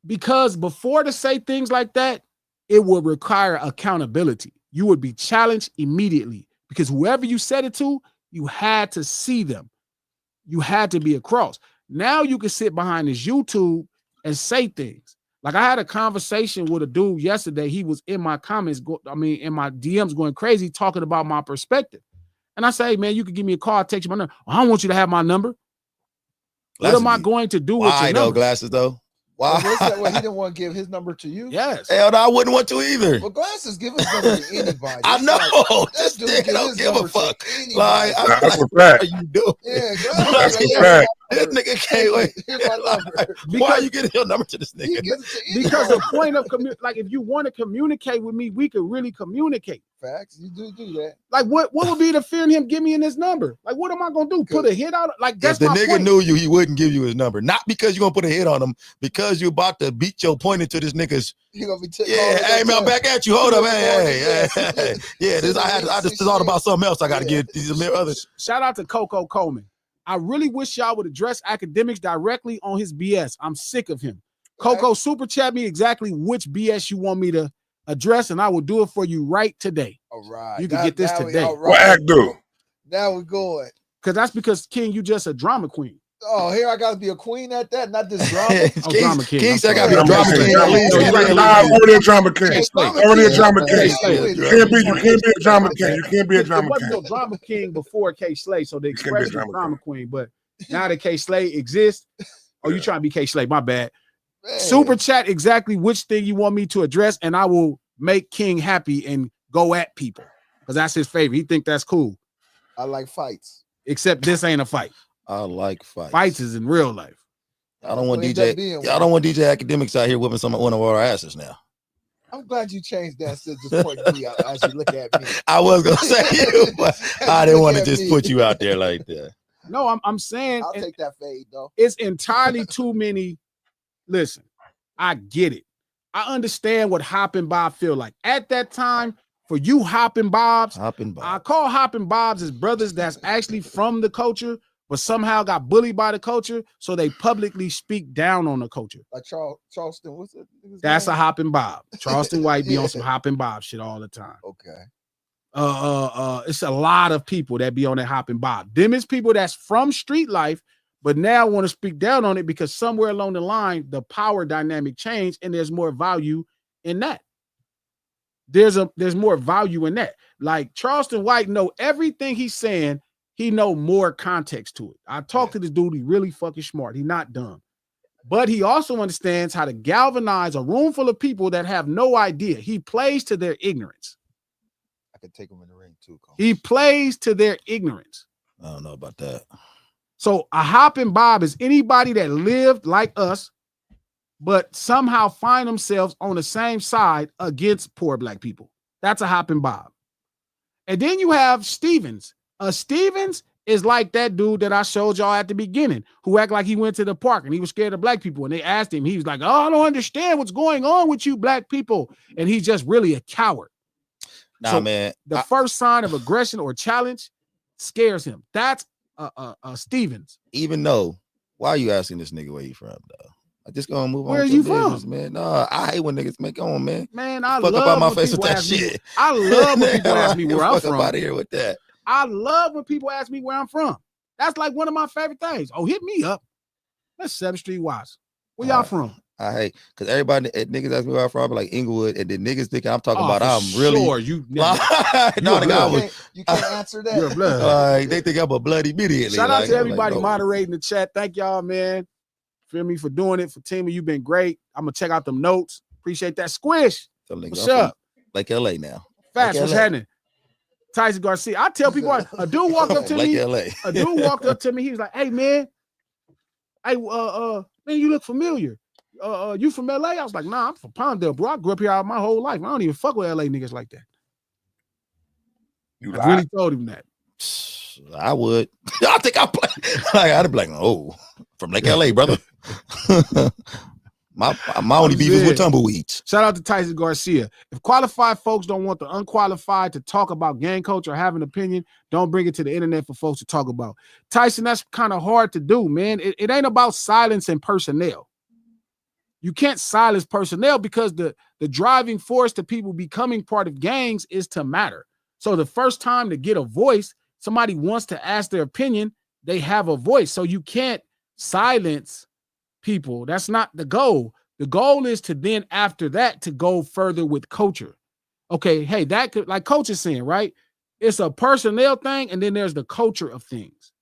Because before to say things like that, it would require accountability. You would be challenged immediately because whoever you said it to, you had to see them. You had to be across. Now you can sit behind this YouTube and say things. Like I had a conversation with a dude yesterday. He was in my comments, in my DMs going crazy, talking about my perspective. And I say, hey, man, you can give me a call, I'll text you my number. I don't want you to have my number. What am I going to do with your Why number? though, Glasses though? Why? Well, he didn't want to give his number to you? Yes. Hell no, I wouldn't want to either. Well, Glasses give his number to anybody. I It's know. like, This dude nigga give don't his give a number to fuck. anybody. Like, That's a what fact. are you doing? Yeah, That's Glasses. a fact. This nigga can't wait. Here's my number. Why are you getting your number to this He nigga? gives it to Because the anybody. point of like if you want to communicate with me, we could really communicate. Facts, you do that. Like what would be the fear in him give me in his number? Like what am I gonna do? Put a hit out? Like If that's the my nigga point. knew you, he wouldn't give you his number. Not because you're gonna put a hit on him, because you're about to beat your point into this nigga's. He gonna be Hey man, I'm back at you. Hold up, hey. Yeah, I just thought about something else. I gotta get these others. Shout out to Coco Coleman. I really wish y'all would address academics directly on his BS. I'm sick of him. Coco, super chat me exactly which BS you want me to address, and I will do it for you right today. All right. You can get this today. What act do? Now we're going. That's because King, you just a drama queen. Oh, here I gotta be a queen at that, not this drama. Drama king. King I'm said I sorry. gotta be a drama king. At least. Already a drama king. Already a drama king. You can't be a drama king. You can't be a It drama wasn't no king. drama king before K Slay, so the can't be a expression drama drama queen. But now that K Slay exists, you trying to be K Slay? My bad. Man. Super chat exactly which thing you want me to address, and I will make King happy and go at people because that's his favorite. He think that's cool. I like fights. Except this ain't a fight. I like fights. Fights is in real life. I don't want Well, it does DJ. be in Y'all don't want DJ Academics out here whipping one of our asses now. I'm glad you changed that to just point me out as you look at me. I was gonna say you, but I didn't want to just put you out there like that. No, I'm saying I'll take that fade though. it's entirely too many. Listen, I get it. I understand what Hoppin' Bob feel like. At that time, for you Hoppin' Bobs, I call Hoppin' Bobs as brothers that's actually from the culture, but somehow got bullied by the culture, so they publicly speak down on the culture. Like Charleston, what's it? That's a Hoppin' Bob. Charleston White be on some Hoppin' Bob shit all the time. Okay. It's a lot of people that be on that Hoppin' Bob. Them is people that's from street life, but now want to speak down on it because somewhere along the line, the power dynamic changed and there's more value in that. There's more value in that. Like Charleston White know everything he's saying, he know more context to it. I talked to this dude, he really fucking smart. He not dumb. But he also understands how to galvanize a room full of people that have no idea. He plays to their ignorance. I could take him in the ring too. He plays to their ignorance. I don't know about that. So a Hoppin' Bob is anybody that lived like us, but somehow find themselves on the same side against poor black people. That's a Hoppin' Bob. And then you have Stevens. Stevens is like that dude that I showed y'all at the beginning, who act like he went to the park and he was scared of black people. And they asked him, he was like, oh, I don't understand what's going on with you black people. And he's just really a coward. Nah, man. The first sign of aggression or challenge scares him. That's Stevens. Even though, why are you asking this nigga where you from, though? I just gonna move on. Where are you from, man? No, I hate when niggas make on, man. Man, I fuck love up out my when face with people that ask me- shit. I love when people ask me where I'm Fuck from. up out of here with that. I love when people ask me where I'm from. That's like one of my favorite things. Oh, hit me up. That's 7th Street Watts. Where y'all from? I hate because everybody niggas ask me where I'm from, like Inglewood, and then niggas think I'm talking Oh, about for I'm really sure, you no, nigga, I was, You can't answer that. You're a blood. they think I'm a blood immediately. Shout out like, to I'm everybody like, no. moderating the chat. Thank y'all, man. Feel me for doing it. For Tima, you've been great. I'm gonna check out them notes. Appreciate that. Squish. So, nigga, What's I'm from, up? Like LA now. Fast. Like What's LA. happening? Tyson Garcia. I tell people, a dude walked up to Like me. LA. A dude walked up to me. He was like, "Hey, man, man, you look familiar. You from LA?" I was like, "Nah, I'm from Palmdale, bro. I grew up here my whole life. I don't even fuck with LA niggas like that." You I really told him that. I would. I think I'd be like, oh, from Lake LA, brother. my only beef is with tumbleweeds. Shout out to Tyson Garcia. If qualified folks don't want the unqualified to talk about gang culture or have an opinion, don't bring it to the internet for folks to talk about. Tyson, that's kind of hard to do, man. It ain't about silencing personnel. You can't silence personnel because the driving force to people becoming part of gangs is to matter. So the first time to get a voice, somebody wants to ask their opinion, they have a voice. So you can't silence people. That's not the goal. The goal is to then after that to go further with culture. Okay, hey, that could, like Coach is saying, right? It's a personnel thing, and then there's the culture of things.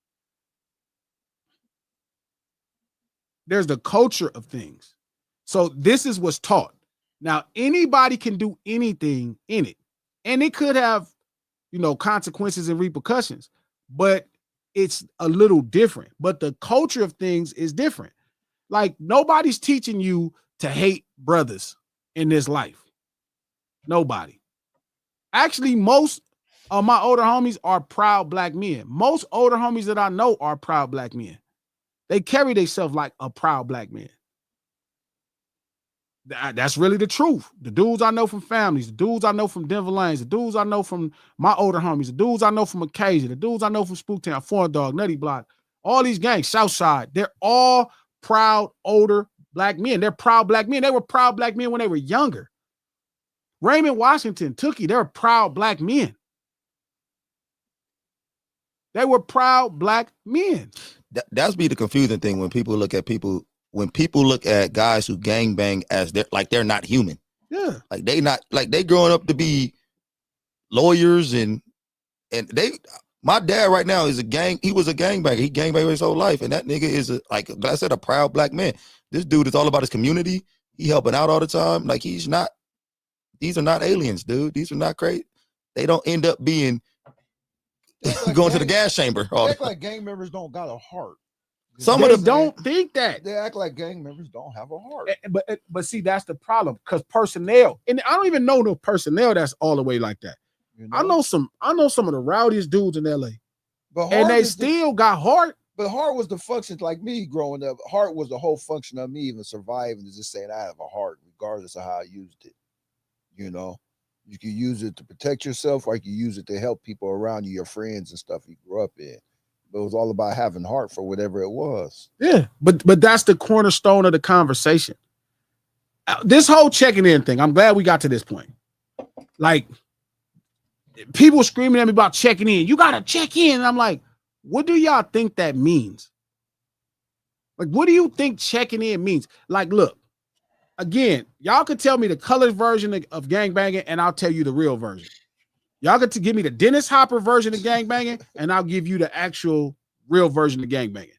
There's the culture of things. So this is what's taught. Now, anybody can do anything in it, and it could have, consequences and repercussions, but it's a little different. But the culture of things is different. Like, nobody's teaching you to hate brothers in this life. Nobody. Actually, most of my older homies are proud black men. Most older homies that I know are proud black men. They carry themselves like a proud black man. That's really the truth. The dudes I know from families, the dudes I know from Denver Lanes, the dudes I know from my older homies, the dudes I know from Acacia, the dudes I know from Spooktown, Foreign Dog, Nutty Block, all these gangs, Southside, they're all proud older black men. They're proud black men. They were proud black men when they were younger. Raymond Washington, Tookie, they're proud black men. They were proud black men. That's be the confusing thing when people look at guys who gangbang as they're not human. Yeah. Like they growing up to be lawyers and my dad right now is he was a gangbanger. He gangbanged his whole life. And that nigga is like I said, a proud black man. This dude is all about his community. He helping out all the time. Like these are not aliens, dude. These are not crazy. They don't end up being going to the gas chamber. They act like gang members don't got a heart. Some of them don't think that. They act like gang members don't have a heart. But see, that's the problem, because personnel, and I don't even know no personnel that's all the way like that. I know some of the rowdiest dudes in LA, and they still got heart. But heart was the function, like me growing up. Heart was the whole function of me even surviving, is just saying I have a heart, regardless of how I used it. You can use it to protect yourself, or you can use it to help people around you, your friends and stuff you grew up in. But it was all about having heart for whatever it was. Yeah, but that's the cornerstone of the conversation. This whole checking in thing, I'm glad we got to this point. Like, people screaming at me about checking in. You got to check in. And I'm like, what do y'all think that means? Like, what do you think checking in means? Like, look, again, y'all could tell me the colored version of gangbanging, and I'll tell you the real version. Y'all get to give me the Dennis Hopper version of gangbanging, and I'll give you the actual real version of gangbanging.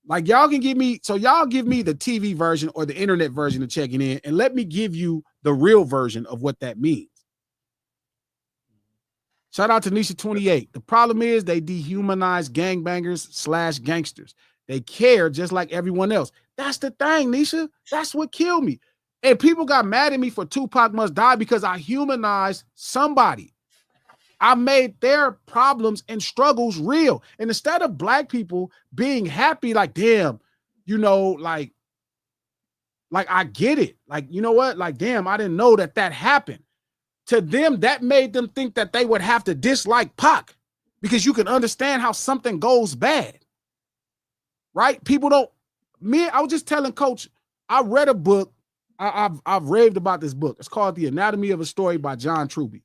Like, y'all give me the TV version or the internet version of checking in, and let me give you the real version of what that means. Shout out to Nisha28. The problem is they dehumanize gangbangers / gangsters. They care just like everyone else. That's the thing, Nisha. That's what killed me. And people got mad at me for Tupac Must Die because I humanized somebody. I made their problems and struggles real. And instead of black people being happy, like, damn, like I get it. Like, you know what? Like, damn, I didn't know that happened. To them, that made them think that they would have to dislike Pac, because you can understand how something goes bad. Right? People don't. I was just telling Coach, I read a book. I've raved about this book. It's called The Anatomy of a Story by John Truby.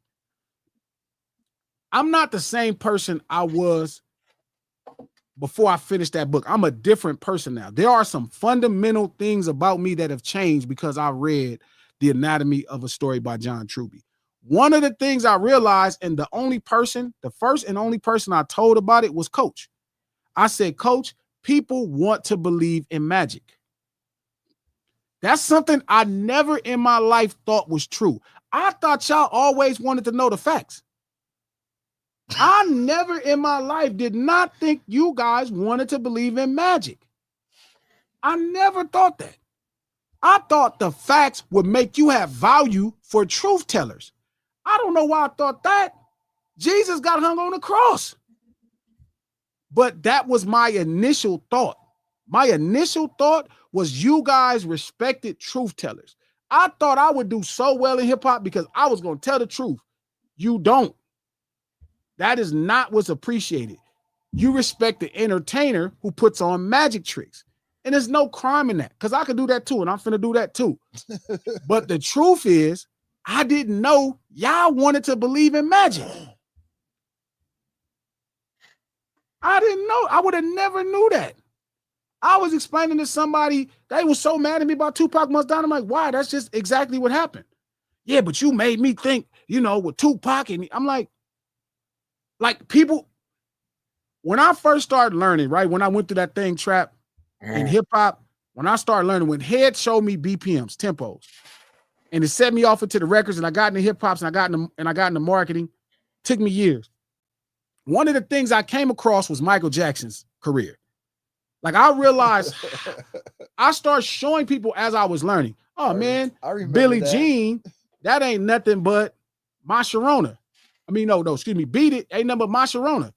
I'm not the same person I was before I finished that book. I'm a different person now. There are some fundamental things about me that have changed because I read The Anatomy of a Story by John Truby. One of the things I realized, and the first and only person I told about it was Coach. I said, Coach, people want to believe in magic. That's something I never in my life thought was true. I thought y'all always wanted to know the facts. I never in my life did not think you guys wanted to believe in magic. I never thought that. I thought the facts would make you have value for truth tellers. I don't know why I thought that. Jesus got hung on the cross. But that was my initial thought. My initial thought was you guys respected truth tellers. I thought I would do so well in hip hop because I was going to tell the truth. You don't. That is not what's appreciated. You respect the entertainer who puts on magic tricks. And there's no crime in that because I could do that too. And I'm finna do that too. But the truth is, I didn't know y'all wanted to believe in magic. I didn't know. I would have never knew that. I was explaining to somebody, they was so mad at me about Tupac Must Die. I'm like, why? That's just exactly what happened. Yeah, but you made me think, with Tupac. And I'm like people, when I first started learning, right, when I went through that thing trap in hip hop, when I started learning, when Head showed me BPMs, tempos, and it set me off into the records, and I got into hip hops, and I got into marketing, took me years. One of the things I came across was Michael Jackson's career. Like I realized, I started showing people as I was learning. Oh man, Billie Jean, that ain't nothing but my Sharona. I mean, no, excuse me, Beat It ain't nothing but my Sharona.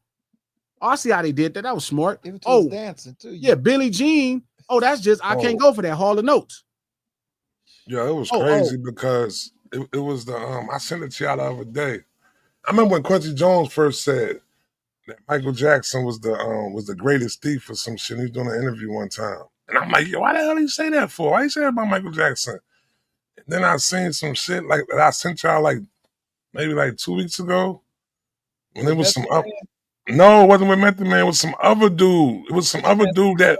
Oh, I see how they did that. That was smart. Oh, dancing too. Yeah, Billie Jean. Oh, that's just I can't go for that Hall of Notes. Yeah, it was crazy because it was the I sent it to y'all the other day. I remember when Quincy Jones first said that Michael Jackson was the greatest thief or some shit. He was doing an interview one time. And I'm like, yo, why the hell did he say that for? Why he say that about Michael Jackson? And then I seen some shit like that I sent y'all maybe 2 weeks ago. When it was some no, it wasn't with Method Man. It was some other dude. It was some other dude that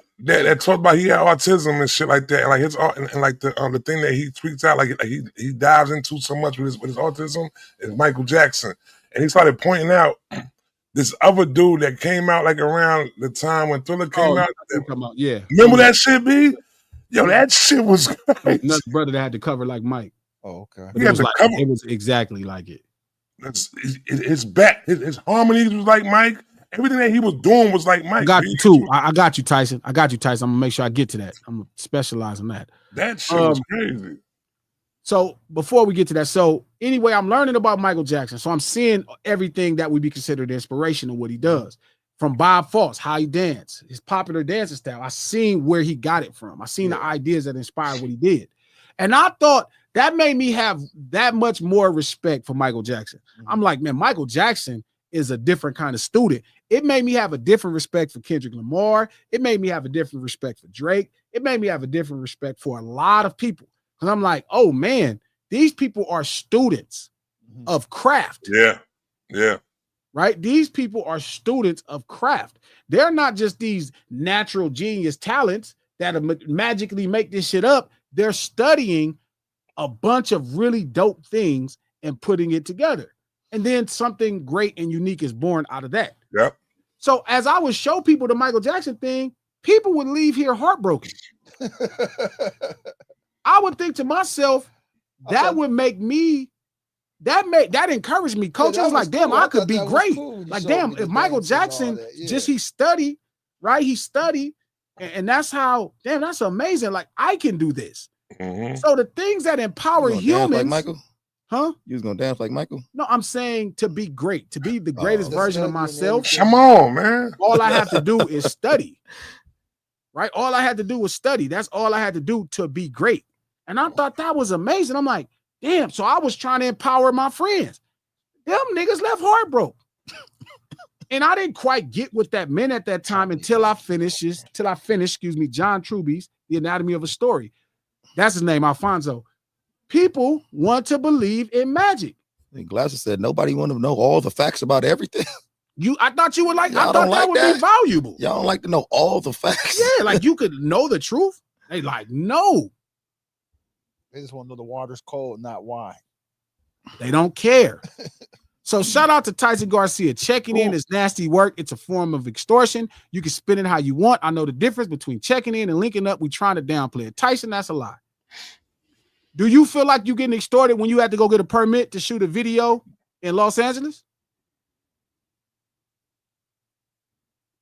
talked about he had autism and shit like that. And like his and like the thing that he tweets out, like he dives into so much with his autism is Michael Jackson. And he started pointing out this other dude that came out like around the time when Thriller came out. Yeah. Remember that shit, B? Yo, that shit was crazy. Another brother that had to cover like Mike. Oh, okay. But it was exactly like it. His back, his harmonies was like Mike. Everything that he was doing was like Mike. I got you too. I got you, Tyson. I'm gonna make sure I get to that. I'm gonna specialize in that. That shit was crazy. So before we get to that, so anyway, I'm learning about Michael Jackson. So I'm seeing everything that would be considered inspirational, what he does. From Bob Fosse, how he danced, his popular dancing style. I seen where he got it from. I seen the ideas that inspired what he did. And I thought that made me have that much more respect for Michael Jackson. I'm like, man, Michael Jackson is a different kind of student. It made me have a different respect for Kendrick Lamar. It made me have a different respect for Drake. It made me have a different respect for a lot of people. Because I'm like, oh man, these people are students of craft. Yeah. Yeah. Right? These people are students of craft. They're not just these natural genius talents that magically make this shit up. They're studying a bunch of really dope things and putting it together. And then something great and unique is born out of that. Yep. So as I would show people the Michael Jackson thing, people would leave here heartbroken. I would think to myself, that would make me, that encouraged me. Coach, I was like, damn, I could be great. Like, damn, if Michael Jackson he studied, right? He studied, and that's how, damn, that's amazing. Like, I can do this. So the things that empower humans, like Michael? Huh? You was gonna dance like Michael? No, I'm saying to be great, to be the greatest version of myself. Come on, man. All I have to do is study. Right? All I had to do was study. That's all I had to do to be great. And I thought that was amazing. I'm like, damn. So I was trying to empower my friends. Them niggas left heartbroken. And I didn't quite get what that meant at that time until I finished, John Truby's The Anatomy of a Story. That's his name, Alfonso. People want to believe in magic. I think Glasser said nobody want to know all the facts about everything. I thought you would like. I thought that would be valuable. Y'all don't like to know all the facts. Yeah, like you could know the truth. They like no. They just want to know the water's cold, not wine. They don't care. So shout out to Tyson Garcia. Checking in is nasty work. It's a form of extortion. You can spin it how you want. I know the difference between checking in and linking up. We trying to downplay it. Tyson, that's a lie. Do you feel like you getting extorted when you had to go get a permit to shoot a video in Los Angeles?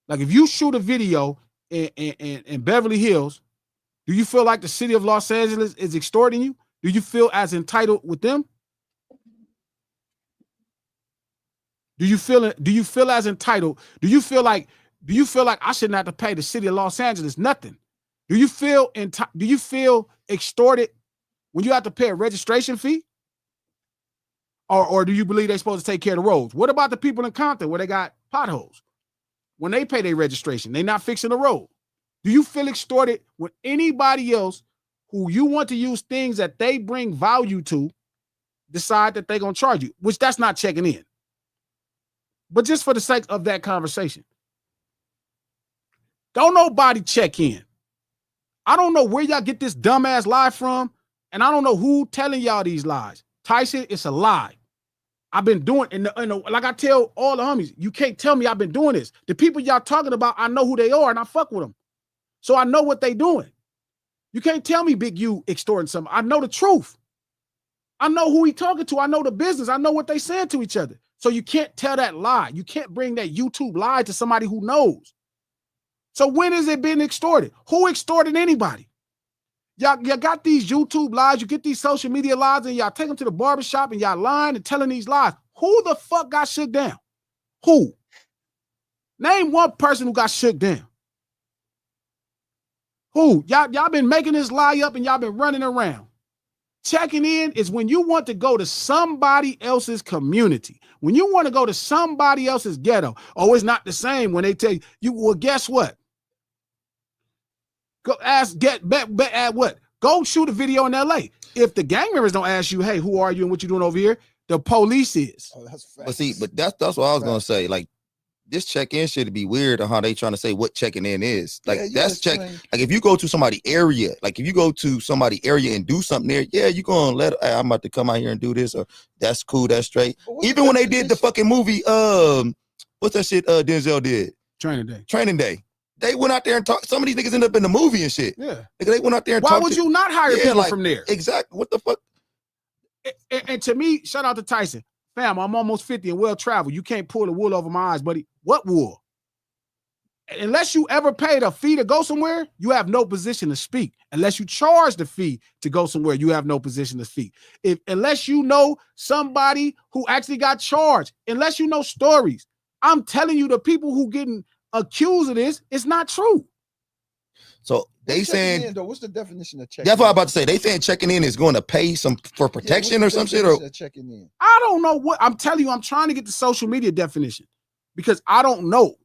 Like if you shoot a video in Beverly Hills, do you feel like the city of Los Angeles is extorting you? Do you feel as entitled with them? Do you feel as entitled? Do you feel like Do you feel like I shouldn't have to pay the city of Los Angeles nothing? Do you feel extorted when you have to pay a registration fee? Or do you believe they're supposed to take care of the roads? What about the people in Compton where they got potholes? When they pay their registration, they're not fixing the road. Do you feel extorted when anybody else who you want to use things that they bring value to decide that they're going to charge you, which that's not checking in. But just for the sake of that conversation, don't nobody check in. I don't know where y'all get this dumbass lie from, and I don't know who telling y'all these lies. Tyson, it's a lie. I've been doing it, like I tell all the homies, you can't tell me I've been doing this. The people y'all talking about, I know who they are, and I fuck with them. So I know what they doing. You can't tell me Big U extorting something. I know the truth. I know who he talking to. I know the business. I know what they saying to each other. So you can't tell that lie. You can't bring that YouTube lie to somebody who knows. So when has it been extorted? Who extorted anybody? Y'all got these YouTube lies. You get these social media lies, and y'all take them to the barbershop, and y'all lying and telling these lies. Who the fuck got shook down? Who? Name one person who got shook down. Who? Y'all been making this lie up, and y'all been running around. Checking in is when you want to go to somebody else's community. When you want to go to somebody else's ghetto. Oh, it's not the same when they tell you, well, guess what? Go ask, at what? Go shoot a video in LA. If the gang members don't ask you, hey, who are you and what you doing over here? The police is. Oh, that's facts. But see, that's what I was gonna say. Like, this check-in should be weird on how they trying to say what checking in is. Like, that's check. Like, if you go to somebody area, and do something there, yeah, you gonna let, hey, I'm about to come out here and do this, or that's cool, that's straight. Even when they did the fucking movie, what's that shit Denzel did? Training Day. They went out there and talked. Some of these niggas end up in the movie and shit. Yeah. They went out there and why talked. Would you not hire people like, from there? Exactly. What the fuck? And to me, shout out to Tyson. Fam, I'm almost 50 and well-traveled. You can't pull the wool over my eyes, buddy. What wool? Unless you ever paid a fee to go somewhere, you have no position to speak. Unless you charge the fee to go somewhere, you have no position to speak. Unless you know somebody who actually got charged, unless you know stories, I'm telling you, the people who getting accused of this, it's not true. So they saying, what's the definition of checking? That's what I'm about to say. They saying checking in is going to pay some for protection or some shit. Or checking in. I don't know what I'm telling you. I'm trying to get the social media definition because I don't know.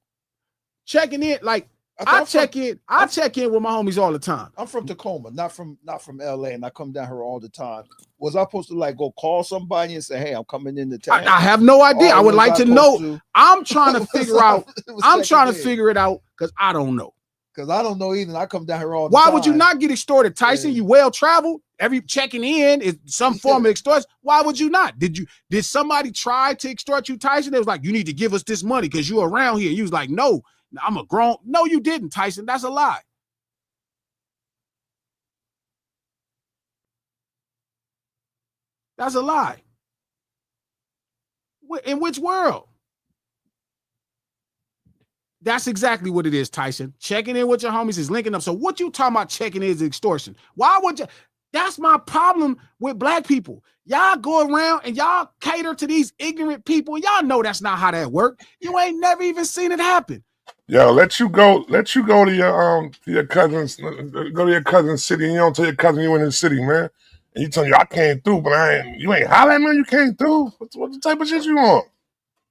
Checking in, like I check in with my homies all the time. I'm from Tacoma, not from LA, and I come down here all the time. Was I supposed to like go call somebody and say, hey, I'm coming into town? I have no idea. I would like to know. I'm trying to figure out. I'm trying to figure it out because I don't know. Because I don't know either. I come down here all the time. Why would you not get extorted, Tyson? Yeah. You well-traveled. Every checking in is some form of extortion. Why would you not? Did somebody try to extort you, Tyson? It was like, you need to give us this money because you're around here. You was like, no, I'm a grown. No, you didn't, Tyson. That's a lie. That's a lie. In which world? That's exactly what it is, Tyson. Checking in with your homies is linking up. So what you talking about checking in is extortion. Why would you? That's my problem with black people. Y'all go around and y'all cater to these ignorant people. Y'all know that's not how that works. You ain't never even seen it happen. Yo, let you go to your cousin's, go to your cousin's city, and you don't tell your cousin you in his city, man. And you tell you I came through, but you ain't holler at me, you came through. What the type of shit you want?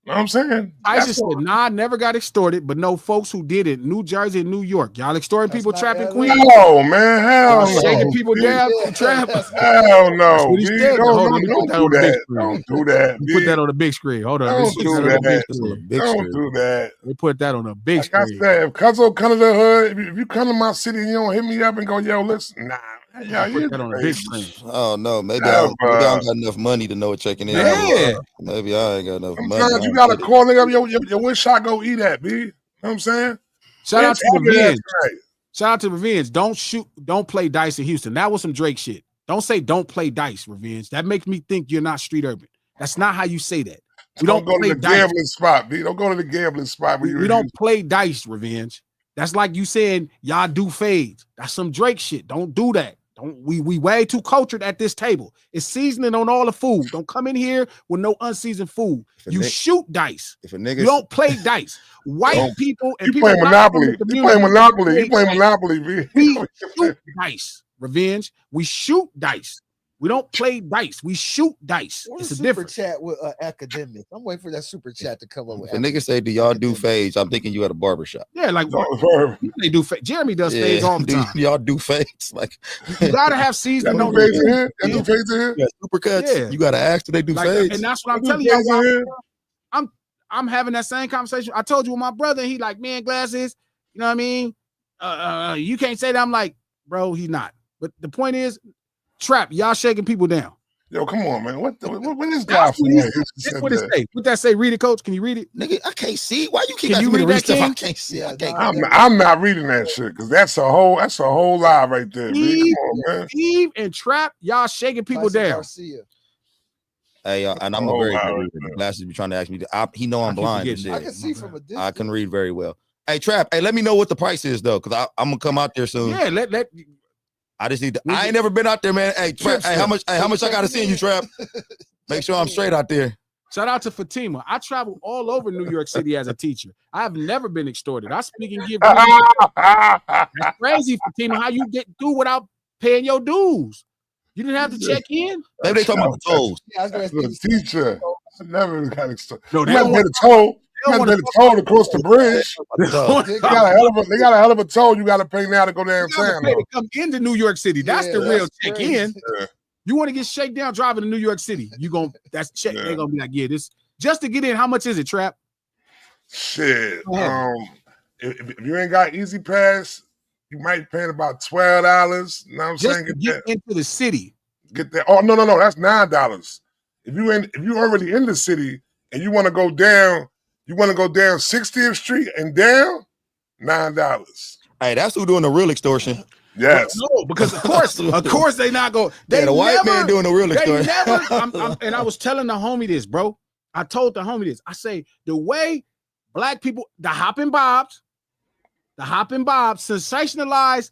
Know what I'm saying? I just said, nah, I never got extorted, but no folks who did it, New Jersey and New York. Y'all extorting people, trapping Queens? Oh, man, hell no. Shaking people down, trapping. Hell no. That's what he said. Don't do that. Don't do that. Put that on the big screen. Hold on. Don't do that. Don't do that. They put that on the big screen. Like I said, if Cuzzo come to the hood, if you come to my city and you don't hit me up and go, yo, listen, nah. Yeah, put that on the big screen. Oh no, maybe I don't got enough money to know what checking in. Yeah. Maybe I ain't got enough money. Sometimes you gotta call nigga up. Yo, where should I go eat at, B? You know what I'm saying? Shout out to Revenge. Shout out to Revenge. Don't play dice in Houston. That was some Drake shit. Don't say don't play dice, Revenge. That makes me think you're not street urban. That's not how you say that. We don't go to the gambling spot, B. Don't go to the gambling spot. We don't play dice, Revenge. That's like you saying y'all do fades. That's some Drake shit. Don't do that. We way too cultured at this table. It's seasoning on all the food. Don't come in here with no unseasoned food. You shoot dice. If a nigga, you don't play dice. White people and You people playing not from the Monopoly. You community, playing Monopoly. You play playing dice. Monopoly, B. We shoot dice. Revenge. We shoot dice. We don't play dice. We shoot dice. Where's It's a super difference. chat with academics? I'm waiting for that super chat to come up with. if a nigga say, "Do y'all do fades?" I'm thinking you at a barbershop. Yeah, like they do. Jeremy does fades all the time. Y'all do fades? Like you gotta have seasoning. Y'all do fades in here? Y'all do fades in here? Yeah, supercuts. Yeah. You gotta ask, do they do Like, fades? and that's what I'm Y'all do telling fades in here? y'all. I'm having that same conversation. I told you with my brother. He like, man, glasses. You know what I mean? You can't say that. I'm like, bro, he's not. But the point is, Trap, y'all shaking people down. Yo, come on, man. What is guy That's for? what it say. What that say? Read it, coach. Can you read it? Nigga, I can't see. Why you keep Can you asking me to read read that, stuff I King? can't see? I can't. I'm not reading that shit because that's a whole lie right there, B. Come on, man. Steve and Trap, y'all shaking people Tyson down. Garcia. Hey, and I'm a very good reader. The glasses be trying to ask me. He know I'm blind. And shit. I can see from a distance. I can read very well. Hey, Trap. Hey, let me know what the price is though, because I'm gonna come out there soon. Yeah, let. I just need. I ain't never been out there, man. Hey, Trap. Hey, how much I gotta send you, Trap? Make sure I'm straight out there. Shout out to Fatima. I travel all over New York City as a teacher. I have never been extorted. I speak and give. That's crazy, Fatima. How you get through without paying your dues? You didn't have to check in. Maybe they talking about the tolls. Yeah, I was gonna The teacher. I never got extorted. No, You they had to don't pay the toll. You had to pay the toll to cross the bridge. They got a hell of a toll you got to pay now to go downtown. to come into New York City. That's the real check in. Yeah. You want to get shaken down driving to New York City? That's check. Yeah. They're gonna be like, yeah, this just to get in. How much is it, Trap? Shit. If you ain't got Easy Pass, you might pay about $12. You know what I'm Just saying? to get into the city. Get there. Oh no, that's $9. If you already in the city and you want to go down 60th Street and down, $9. Hey, that's who doing the real extortion. Yes. No, because of course they not go. They the white man doing the real extortion. And I was telling the homie this, bro. I told the homie this. I say the way black people, the hopping bobs sensationalize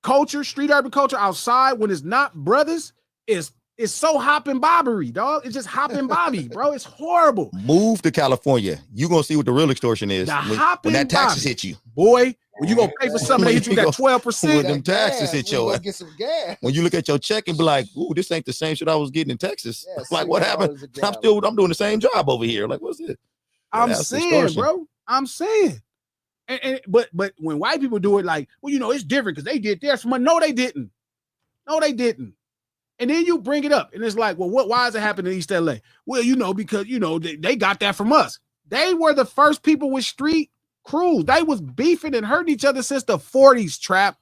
culture, street urban culture outside when it's not brothers, is so hopping bobbery, dog. It's just hopping bobby, bro. It's horrible. Move to California. You gonna see what the real extortion is when that taxes hit you. Boy, when you gonna pay for something that hit you that 12%. When them taxes hit your get some gas. When you look at your check and be like, ooh, this ain't the same shit I was getting in Texas. Yeah, like, what happened? I'm doing the same job over here. Like, what's it? I'm saying, bro. I'm saying. But when white people do it, like, well, it's different because they did theirs. No, they didn't. And then you bring it up, and it's like, well, why is it happening in East LA? Well, because they got that from us. They were the first people with street crews. They was beefing and hurting each other since the 40s, Trap.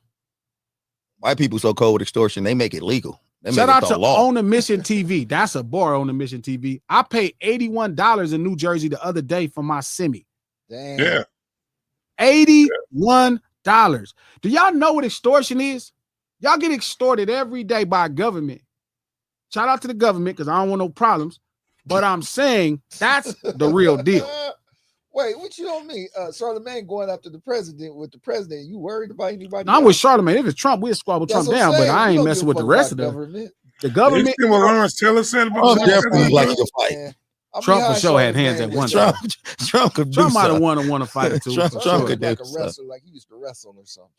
White people so cold with extortion, they make it legal. Shout out to On a Mission TV. That's a bar, On a Mission TV. I paid $81 in New Jersey the other day for my semi. Damn. Yeah. $81. Do y'all know what extortion is? Y'all get extorted every day by government. Shout out to the government because I don't want no problems. But I'm saying that's the real deal. Wait, what you don't mean? Charlemagne going after the president with the president. You worried about anybody? I'm with Charlemagne. If it's Trump, we'll squabble Trump down, but I ain't messing with the rest of them. The government. You see what Lawrence Taylor said about definitely like to fight. Trump for sure had hands at one time. Trump might have won a fight or two. Trump could like a wrestler, like he used to wrestle or something.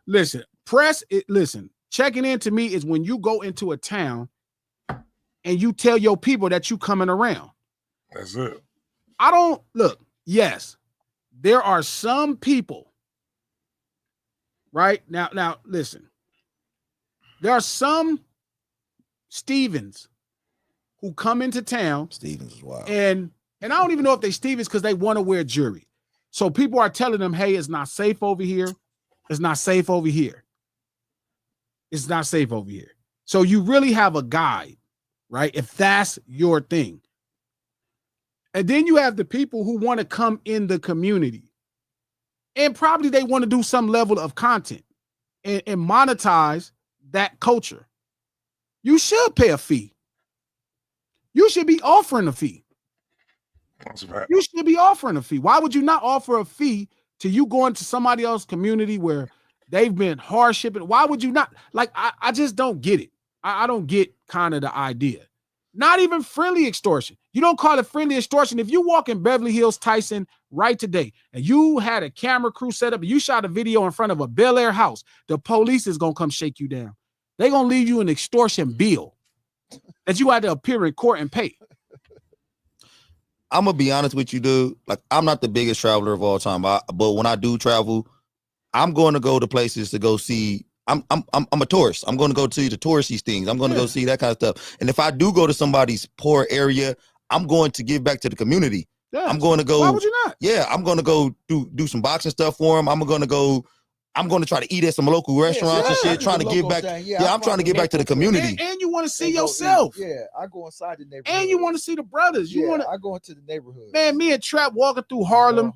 Listen, checking in to me is when you go into a town and you tell your people that you coming around. That's it. I don't look. Yes, there are some people. Right now, listen. There are some Stevens who come into town. Stevens is wild. And I don't even know if they Stevens because they want to wear jewelry. So people are telling them, hey, it's not safe over here. It's not safe over here. It's not safe over here. So you really have a guide, right? If that's your thing. And then you have the people who want to come in the community. And probably they want to do some level of content and monetize that culture. You should pay a fee. You should be offering a fee. That's right. You should be offering a fee. Why would you not offer a fee to you going to somebody else's community where They've been hardshipping. Why would you not? Like, I just don't get it. I don't get kind of the idea. Not even friendly extortion. You don't call it friendly extortion. If you walk in Beverly Hills, Tyson, right today, and you had a camera crew set up and you shot a video in front of a Bel Air house, the police is going to come shake you down. They're going to leave you an extortion bill that you had to appear in court and pay. I'm gonna be honest with you, dude. Like, I'm not the biggest traveler of all time, but when I do travel, I'm going to go to places to go see. I'm a tourist. I'm going to go to the touristy things. I'm going to go see that kind of stuff. And if I do go to somebody's poor area, I'm going to give back to the community. Yes. I'm going to go. Why would you not? Yeah, I'm going to go do some boxing stuff for them. I'm going to try to eat at some local restaurants and shit, trying to give back. Yeah, I'm trying to give back to the community. And you want to see yourself. Yeah, I go inside the neighborhood. And you want to see the brothers. I go into the neighborhood. Man, me and Trap walking through Harlem.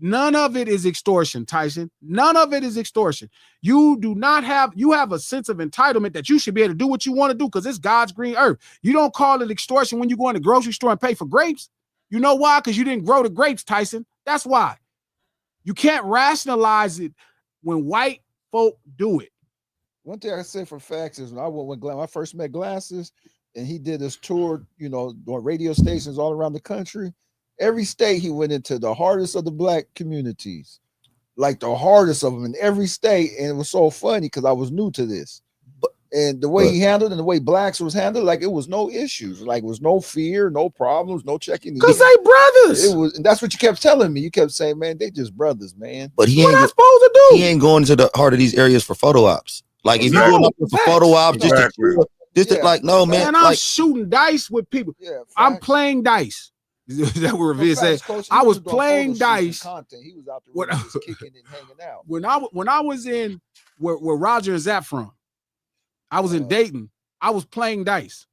None of it is extortion, Tyson. None of it is extortion. You have a sense of entitlement that you should be able to do what you want to do because it's God's green earth. You don't call it extortion when you go in the grocery store and pay for grapes. You know why? Because you didn't grow the grapes, Tyson. That's why. You can't rationalize it when white folk do it. One thing I can say for facts is when I first met Glasses and he did his tour, on radio stations all around the country. Every state he went into, the hardest of the black communities, like the hardest of them in every state. And it was so funny because I was new to this. And the way he handled and the way blacks was handled, like it was no issues. Like it was no fear, no problems, no checking. Because they brothers. It was, and that's what you kept telling me. You kept saying, man, they just brothers, man. But what I supposed to do? He ain't going to the heart of these areas for photo ops. Like if you're going up for photo ops, like, no, man. And I'm shooting dice with people. Yeah, I'm playing dice. That what Revere said. I was playing dice. He was out there just kicking and hanging out. When I was in where Roger is at from, I was in Dayton. I was playing dice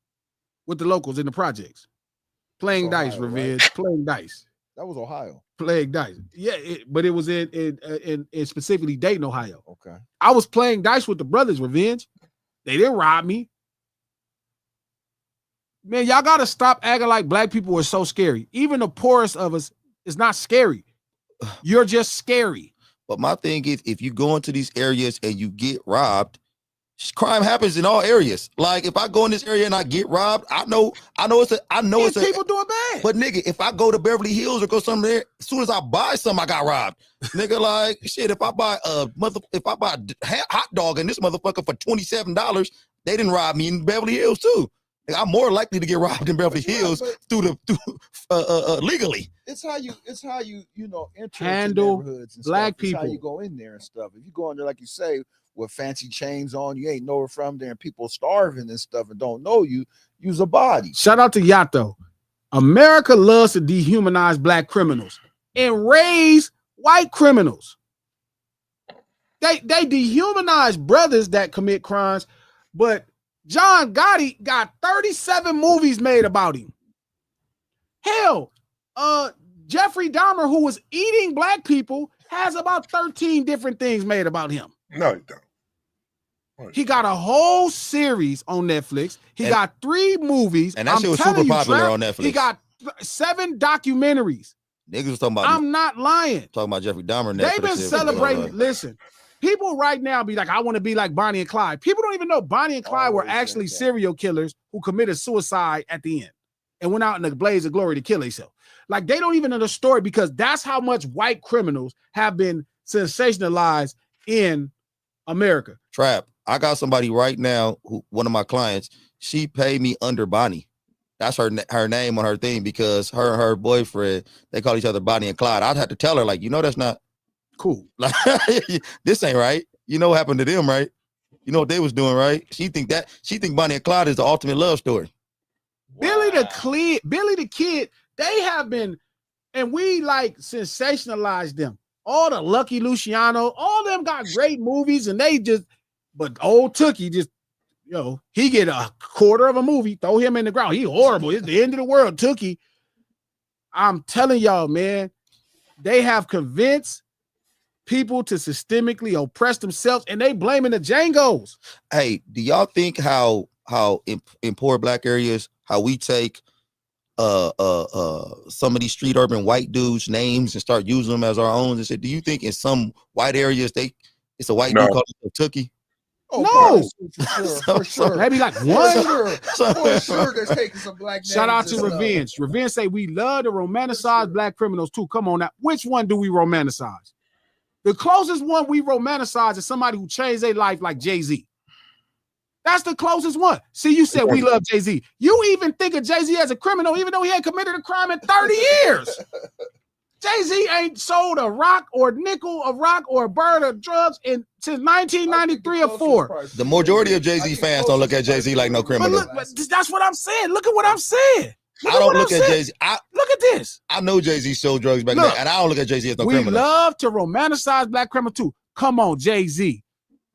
with the locals in the projects. Playing dice, Revere. Right? Playing dice. That was Ohio. Playing dice. Yeah, but it was in specifically Dayton, Ohio. Okay. I was playing dice with the brothers, Revenge. They didn't rob me. Man, y'all got to stop acting like black people are so scary. Even the poorest of us is not scary. You're just scary. But my thing is, if you go into these areas and you get robbed, crime happens in all areas. Like if I go in this area and I get robbed, I know it's people doing bad. But nigga, if I go to Beverly Hills or go somewhere, as soon as I buy something, I got robbed. Nigga, like shit. If I buy a hot dog and this motherfucker for $27, they didn't rob me in Beverly Hills too. I'm more likely to get robbed in Beverly Hills legally. It's how you enter handle neighborhoods and black stuff. It's people. how you go in there and stuff. If you go in there like you say with fancy chains on, you ain't nowhere from there, and people starving and stuff and don't know you. Use a body. Shout out to Yato. America loves to dehumanize black criminals and raise white criminals. They dehumanize brothers that commit crimes, but John Gotti got 37 movies made about him. Hell, Jeffrey Dahmer, who was eating black people, has about 13 different things made about him. No, he don't. He got a whole series on Netflix. He got 3 movies. And that shit was super popular on Netflix. He got 7 documentaries. Niggas was talking about. I'm not lying. Talking about Jeffrey Dahmer. They've been celebrating. Listen. People right now be like, I want to be like Bonnie and Clyde. People don't even know Bonnie and Clyde were actually serial killers who committed suicide at the end and went out in a blaze of glory to kill themselves. Like, they don't even know the story because that's how much white criminals have been sensationalized in America. Trap. I got somebody right now, one of my clients, she paid me under Bonnie. That's her name on her thing because her and her boyfriend, they call each other Bonnie and Clyde. I'd have to tell her, like, that's not cool. Like, this ain't right. You know what happened to them, right? You know what they was doing, right? She think Bonnie and Clyde is the ultimate love story. Billy the Kid, they have been, and we like sensationalized them. All the Lucky Luciano, all them got great movies, and but old Tookie just, he get a quarter of a movie, throw him in the ground. He horrible. It's the end of the world, Tookie. I'm telling y'all, man, they have convinced people to systemically oppress themselves, and they blaming the Jangos. Hey, do y'all think how in poor black areas, how we take some of these street urban white dudes' names and start using them as our own and shit? Do you think in some white areas they It's a white No. dude called Tookie. Oh, No. for sure. Maybe like For one. sure. For sure. They're taking some black Shout out names to and stuff. Revenge. Revenge say we love to romanticize black criminals too. Come on now. Which one do we romanticize? The closest one we romanticize is somebody who changed their life like Jay-Z. That's the closest one. See, you said we love Jay-Z. You even think of Jay-Z as a criminal, even though he ain't committed a crime in 30 years. Jay-Z ain't sold a rock or nickel of rock or a bird of drugs since 1993 or 4. The majority of Jay-Z fans don't look at Jay-Z like no criminal. But that's what I'm saying. Look at what I'm saying. I don't look at Jay-Z. Look at this. I know Jay-Z sold drugs back then, and I don't look at Jay-Z as no we criminal. We love to romanticize black criminal too. Come on, Jay-Z.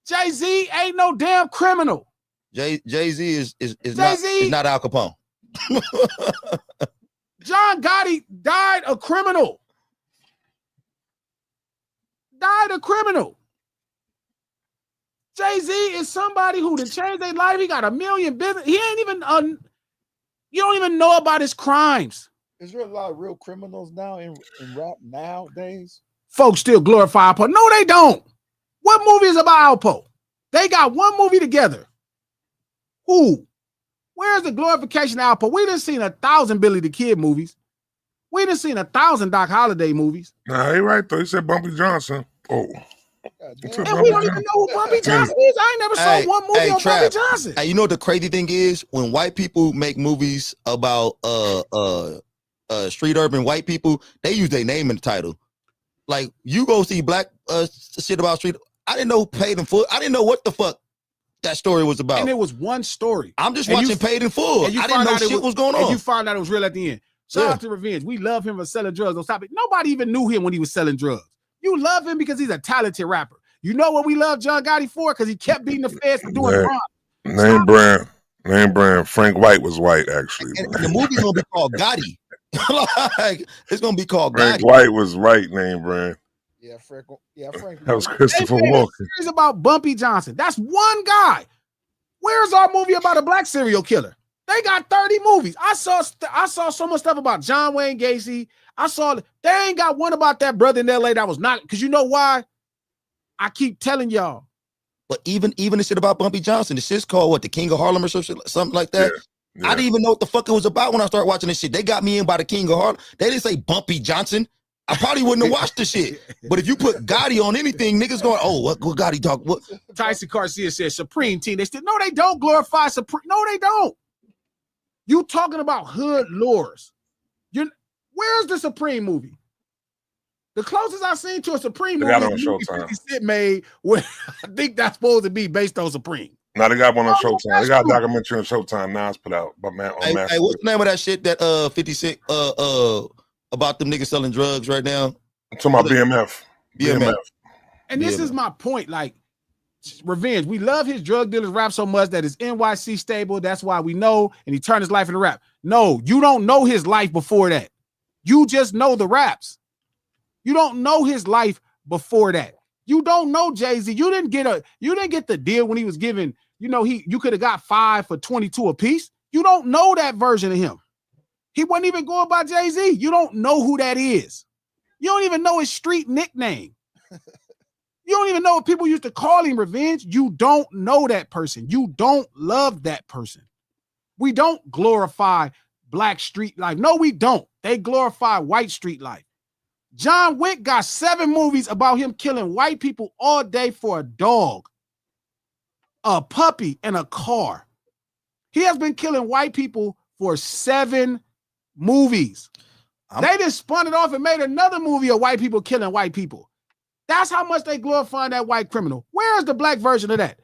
Jay-Z ain't no damn criminal. Jay-Z is not Al Capone. John Gotti died a criminal. Jay-Z is somebody who done changed their life. He got a million business. He ain't even you don't even know about his crimes. Is there a lot of real criminals now in rap nowadays? Folks still glorify Alpo. No, they don't. What movie is about Alpo? They got one movie together. Who? Where's the glorification of Alpo? We done seen 1,000 Billy the Kid movies. We done seen 1,000 Doc Holliday movies. Nah, he right though. He said Bumpy Johnson. Oh. And we don't even know who Bumpy Johnson is. I ain't never saw one movie on Bumpy Johnson. Hey, you know what the crazy thing is? When white people make movies about street urban white people, they use their name in the title. Like, you go see black shit about street. I didn't know Paid in Full. I didn't know what the fuck that story was about. And it was one story. I'm just watching Paid in Full. I didn't know shit was going on. And you found out it was real at the end. Shout out to Revenge. We love him for selling drugs on topic. Nobody even knew him when he was selling drugs. You love him because he's a talented rapper. You know what we love John Gotti for? Because he kept beating the feds for doing crime. Name brand. Frank White was white, actually. And the movie's gonna be called Gotti. Like, it's gonna be called Frank Gotti. White was right, name brand. Yeah, Frank. That was Christopher Walken. Series about Bumpy Johnson. That's one guy. Where's our movie about a black serial killer? They got 30 movies. I saw so much stuff about John Wayne Gacy. They ain't got one about that brother in LA that was not, because you know why? I keep telling y'all. But even the shit about Bumpy Johnson, the shit's called what, the King of Harlem or something like that. Yeah. I didn't even know what the fuck it was about when I started watching this shit. They got me in by the King of Harlem. They didn't say Bumpy Johnson. I probably wouldn't have watched the shit. But if you put Gotti on anything, niggas going, oh, what Gotti talk? What? Tyson Garcia says Supreme Team. They still no, they don't glorify Supreme. No, they don't. You talking about hood lures. Where's the Supreme movie? The closest I've seen to a Supreme movie is the movie 50 Cent made, where I think that's supposed to be based on Supreme. No, they got one on Showtime. They got a documentary on Showtime now. It's put out. But man, hey, what's the name of that shit that 50 Cent about them niggas selling drugs right now? I'm talking about BMF. And this is my point. Like, Revenge. We love his drug dealers rap so much that his NYC stable. That's why we know, and he turned his life into rap. No, you don't know his life before that. You just know the raps. You don't know his life before that. You don't know Jay-Z. You didn't get the deal when he was giving, you could have got 5 for 22 a piece. You don't know that version of him. He wasn't even going by Jay-Z. You don't know who that is. You don't even know his street nickname. You don't even know what people used to call him. Revenge. You don't know that person. You don't love that person. We don't glorify black street life. No, we don't. They glorify white street life. John Wick got 7 movies about him killing white people all day for a dog, a puppy, and a car. He has been killing white people for 7 movies. They just spun it off and made another movie of white people killing white people. That's how much they glorify that white criminal. Where is the black version of that?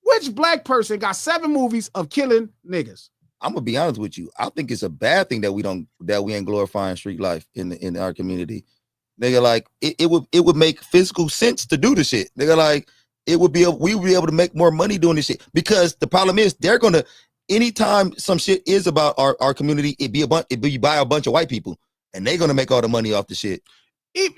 Which black person got 7 movies of killing niggas? I'm gonna be honest with you. I think it's a bad thing that we ain't glorifying street life in our community. Nigga, like it would make physical sense to do the shit. Nigga, like we would be able to make more money doing this shit, because the problem is they're gonna, anytime some shit is about our community, it be by a bunch of white people, and they're gonna make all the money off the shit.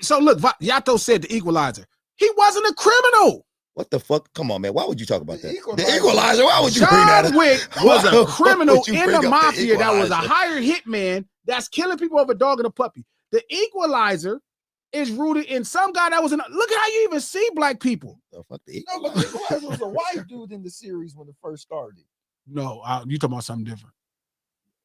So look, Yato said The Equalizer. He wasn't a criminal. What the fuck? Come on, man. Why would you talk about that? The Equalizer. Why would you bring that up? John Wick was a criminal in the mafia that was a hired hitman that's killing people over a dog and a puppy. The Equalizer is rooted in some guy that was in. Look at how you even see black people. The fuck the No, but Equalizer was a white dude in the series when it first started. No, you talking about something different.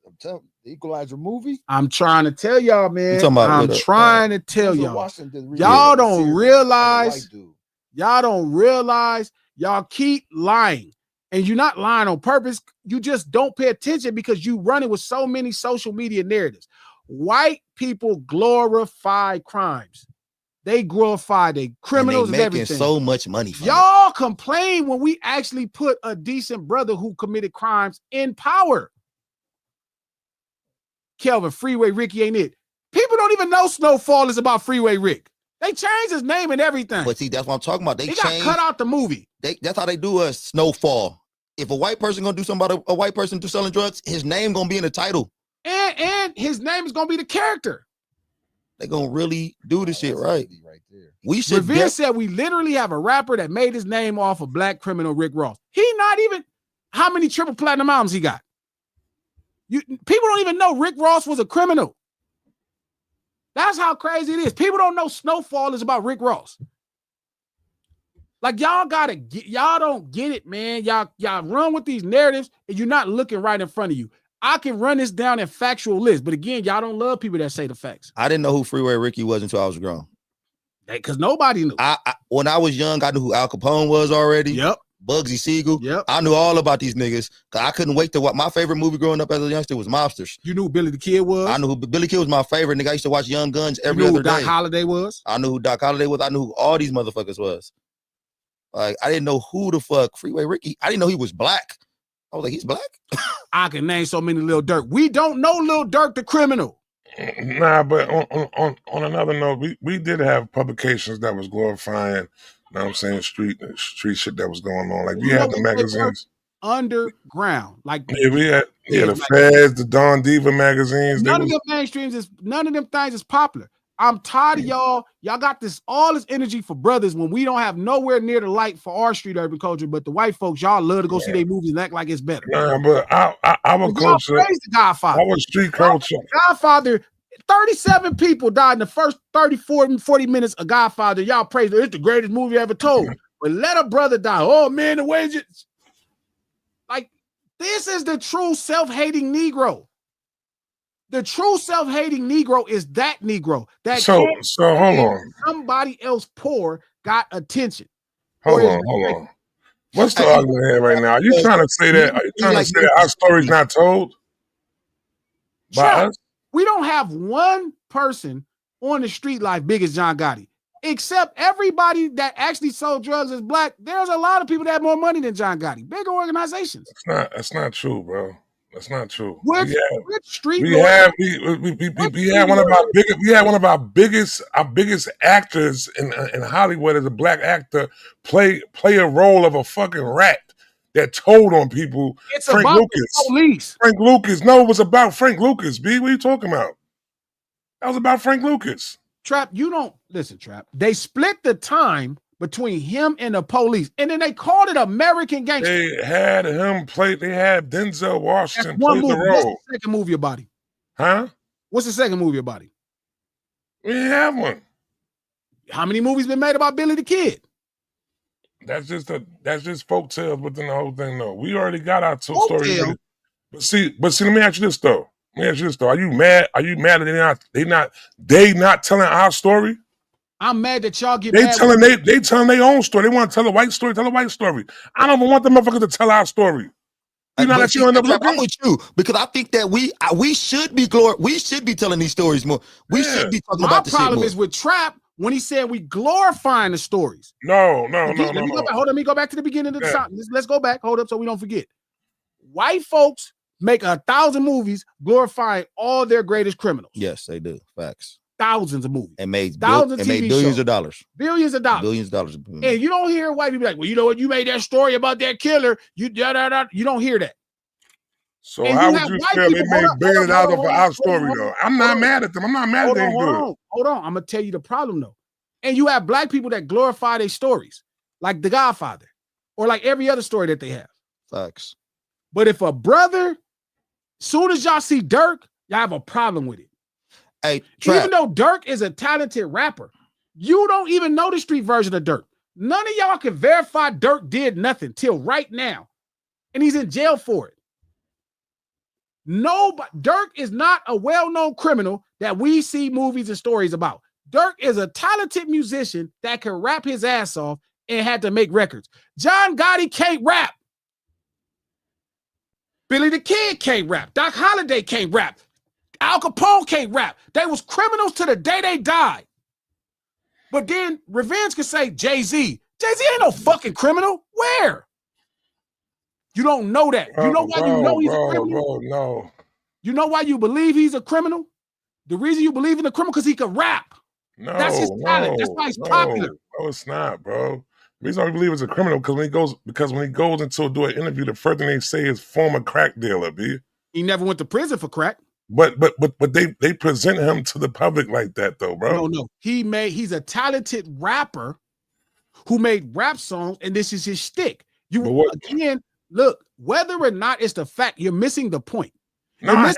I'm telling the Equalizer movie. I'm trying to tell y'all, man. talking about I'm with a, trying to tell Denzel y'all. Washington really Y'all did the don't series as a realize. white dude. Y'all don't realize. Y'all keep lying, and you're not lying on purpose. You just don't pay attention because you running with so many social media narratives. White people glorify crimes. They glorify the criminals and and they making everything. so much money from Y'all complain when we actually put a decent brother who committed crimes in power. Kelvin, Freeway Ricky ain't it. People don't even know Snowfall is about Freeway Rick. They changed his name and everything. But see, that's what I'm talking about. They got changed, cut out the movie. That's how they do a Snowfall. If a white person gonna do something about a white person do selling drugs, his name gonna be in the title. And his name is gonna be the character. They gonna really do this shit right. Right there. We should. Revere said we literally have a rapper that made his name off of black criminal Rick Ross. He not even how many triple platinum albums he got. People don't even know Rick Ross was a criminal. That's how crazy it is. People don't know Snowfall is about Rick Ross. Like y'all gotta get, y'all don't get it, man. Y'all run with these narratives and you're not looking right in front of you. I can run this down in factual lists, but again, y'all don't love people that say the facts. I didn't know who Freeway Ricky was until I was grown. Because nobody knew. When I was young, I knew who Al Capone was already. Yep. Bugsy Siegel. Yep. I knew all about these niggas. Cause I couldn't wait to watch. My favorite movie growing up as a youngster was Mobsters. You knew who Billy the Kid was? I knew who Billy the Kid was my favorite nigga. I used to watch Young Guns every you knew other who Doc day. Holliday was? I knew who Doc Holliday was. I knew who all these motherfuckers was. Like, I didn't know who the fuck Freeway Ricky. I didn't know he was black. I was like, he's black? I can name so many Lil Durk. We don't know Lil Durk the criminal. Nah, but on another note, we did have publications that was glorifying, you know what I'm saying, street shit that was going on. Like we had the magazines. Underground. Like we had the Feds, the Don Diva magazines. None of them mainstreams none of them things is popular. I'm tired of y'all. Y'all got all this energy for brothers when we don't have nowhere near the light for our street urban culture. But the white folks, y'all love to go see their movies and act like it's better. Nah, but our culture, praise the Godfather. Our street culture. Godfather, 37 people died in the first 30, 40 minutes of Godfather. Y'all praise it. It's the greatest movie ever told. But let a brother die. Oh man, the wages. Like, this is the true self-hating Negro. The true self-hating Negro is that Negro. That so hold on. Somebody else poor got attention. Hold on. What's the argument here right now? Are you trying to say that? Are you trying to say that our story's not told by us? We don't have one person on the street life big as John Gotti, except everybody that actually sold drugs is black. There's a lot of people that have more money than John Gotti. Bigger organizations. That's not true, bro. That's not true. We had one of our biggest actors in Hollywood as a black actor play a role of a fucking rat that told on people. It's Frank about Lucas. the police. Frank Lucas. No, it was about Frank Lucas. B, what are you talking about? That was about Frank Lucas. Trap, you don't listen, Trap. They split the time between him and the police, and then they called it American Gangster. They had him play. They had Denzel Washington play the role. What's the second movie about him? Huh? What's the second movie about him? We didn't have one. How many movies been made about Billy the Kid? That's just folk tales within the whole thing. No, we already got our story. But see, let me ask you this though. Are you mad? Are you mad that they not telling our story? I'm mad that y'all get they mad. They telling their own story. They want to tell a white story. Tell a white story. I don't even want the motherfuckers to tell our story. You know that you end up I'm with you because I think that we should be telling these stories more. We should be talking about the shit more. My problem is with Trap when he said we glorifying the stories. No. Let me go back to the beginning of the song. Let's go back. Hold up, so we don't forget. White folks make 1,000 movies glorifying all their greatest criminals. Yes, they do. Facts. Thousands of movies. And made thousands of TV billions shows. of dollars. Billions of dollars. And you don't hear white people like, well, you know what? You made that story about that killer. You don't hear that. So how would you feel they made billions of dollars for our story, though? I'm not mad at them. I'm not mad at them. Hold on. I'm going to tell you the problem, though. And you have black people that glorify their stories, like The Godfather, or like every other story that they have. Facts. But if a brother, soon as y'all see Dirk, y'all have a problem with it. Hey, even though Dirk is a talented rapper, you don't even know the street version of Dirk. None of y'all can verify Dirk did nothing till right now. And he's in jail for it. Nobody, Dirk is not a well-known criminal that we see movies and stories about. Dirk is a talented musician that can rap his ass off and had to make records. John Gotti can't rap. Billy the Kid can't rap. Doc Holliday can't rap. Al Capone can't rap. They was criminals to the day they died. But then Revenge could say Jay-Z. Jay-Z ain't no fucking criminal. Where? You don't know that. You know why you know he's a criminal? No. You know why you believe he's a criminal? The reason you believe in the criminal because he can rap. No, that's his talent. That's why he's popular. No, it's not, bro. The reason I believe it's a criminal because when he goes into do an interview, the first thing they say is former crack dealer, B. He never went to prison for crack. But they present him to the public like that though, bro. No. He's a talented rapper who made rap songs, and this is his shtick. Again, look, whether or not it's the fact, you're missing the point. No, I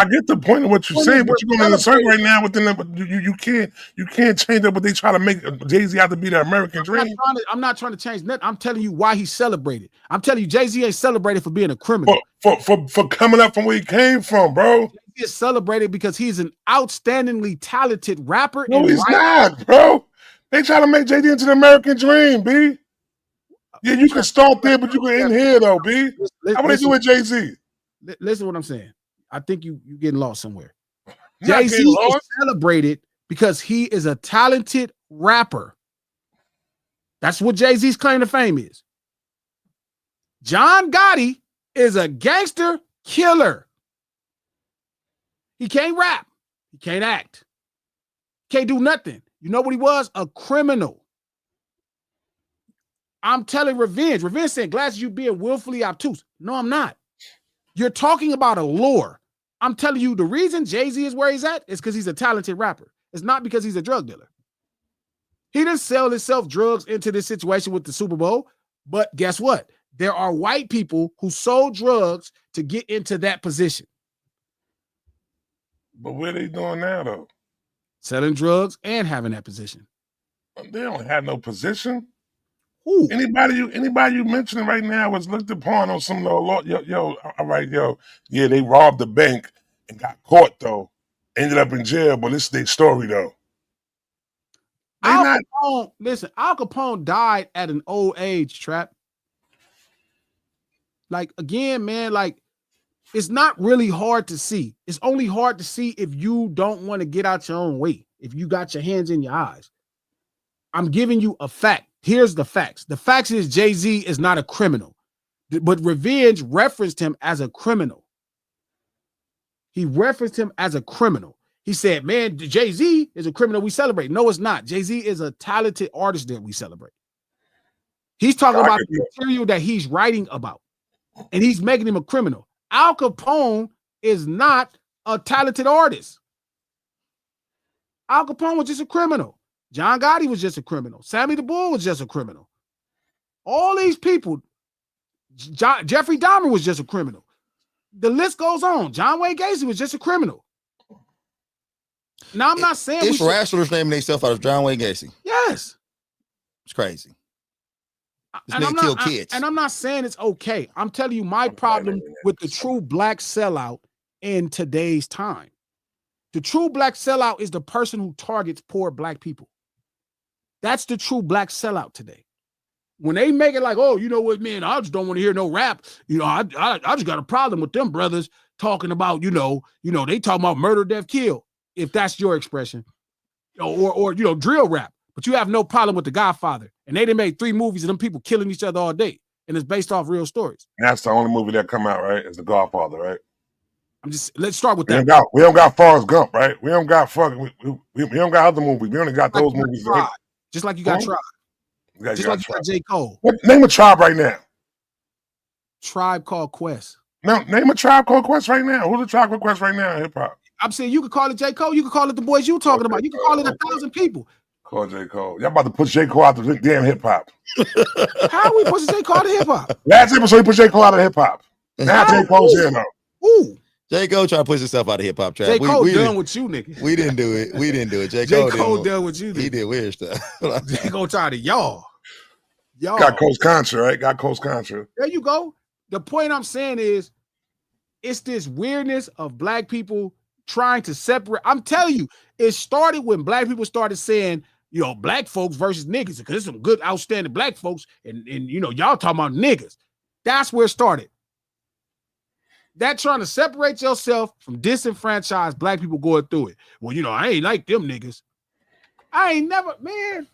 get the point of what you're saying, but you're going to insert right now within the, you can't change that, but they try to make Jay-Z out to be the American dream. I'm not trying to change nothing. I'm telling you why he's celebrated. I'm telling you, Jay-Z ain't celebrated for being a criminal. For coming up from where he came from, bro. Jay-Z is celebrated because he's an outstandingly talented rapper. No, he's not, bro. They try to make Jay-Z into the American dream, B. Yeah, you can start there, but you can end here, though, B. How would they do with Jay-Z? Listen to what I'm saying. I think you're getting lost somewhere. Jay-Z is celebrated because he is a talented rapper. That's what Jay-Z's claim to fame is. John Gotti is a gangster killer. He can't rap. He can't act. Can't do nothing. You know what he was? A criminal. I'm telling Revenge. Revenge saying, Glass, you being willfully obtuse. No, I'm not. You're talking about a lore. I'm telling you, the reason Jay-Z is where he's at is because he's a talented rapper. It's not because he's a drug dealer. He didn't sell himself drugs into this situation with the Super Bowl, but guess what? There are white people who sold drugs to get into that position. But what are they doing now, though? Selling drugs and having that position. They don't have no position. Who? Anybody you mentioning right now was looked upon on some law. All right, yeah, they robbed the bank and got caught though. Ended up in jail, but this is their story though. Al Capone died at an old age, Trap. Like again, man, like it's not really hard to see. It's only hard to see if you don't want to get out your own way. If you got your hands in your eyes. I'm giving you a fact. Here's the facts. The facts is Jay-Z is not a criminal, but Revenge referenced him as a criminal. He referenced him as a criminal. He said, man, Jay-Z is a criminal we celebrate. No, it's not. Jay-Z is a talented artist that we celebrate. He's talking about the material that he's writing about, and he's making him a criminal. Al Capone is not a talented artist. Al Capone was just a criminal. John Gotti was just a criminal. Sammy the Bull was just a criminal. All these people, Jeffrey Dahmer was just a criminal. The list goes on. John Wayne Gacy was just a criminal. Now, I'm not saying it's wrestlers naming themselves out of John Wayne Gacy. Yes. It's crazy. This nigga killed kids. And I'm not saying it's okay. I'm telling you my problem with the true black sellout in today's time. The true black sellout is the person who targets poor black people. That's the true black sellout today. When they make it like, oh, you know what, man, I just don't want to hear no rap. You know, I just got a problem with them brothers talking about, you know, they talking about murder, death, kill, if that's your expression, or drill rap. But you have no problem with The Godfather. And they done made 3 movies of them people killing each other all day. And it's based off real stories. That's the only movie that come out, right? It's The Godfather, right? Let's start with that. We don't got Forrest Gump, right? We don't got we don't got other movies. We only got those movies. Right? Just like you got Tribe. Just like you got J. Cole. Name a tribe right now. Tribe Called Quest. No, name a Tribe Called Quest right now. Who's the Tribe Called Quest right now in hip hop? I'm saying you could call it J. Cole. You could call it the boys you talking about. You could call it 1,000 people. Call J. Cole. Y'all about to push J. Cole out the damn hip hop. How are we pushing J. Cole out of hip hop? Last episode, you pushed J. Cole out of hip hop. Now J. Cole's here now. Ooh. J. Cole trying to push himself out of hip hop. J. Cole done with you, nigga. We didn't do it. J. Cole done with you. He did weird stuff. J. Cole tired of y'all. Y'all. Got Coast Contra, right? Got Coast Contra. There you go. The point I'm saying is, it's this weirdness of black people trying to separate. I'm telling you, it started when black people started saying, you know, black folks versus niggas, because there's some good, outstanding black folks, and you know, y'all talking about niggas. That's where it started. That trying to separate yourself from disenfranchised black people going through it. Well, you know, I ain't like them niggas. I ain't never, man.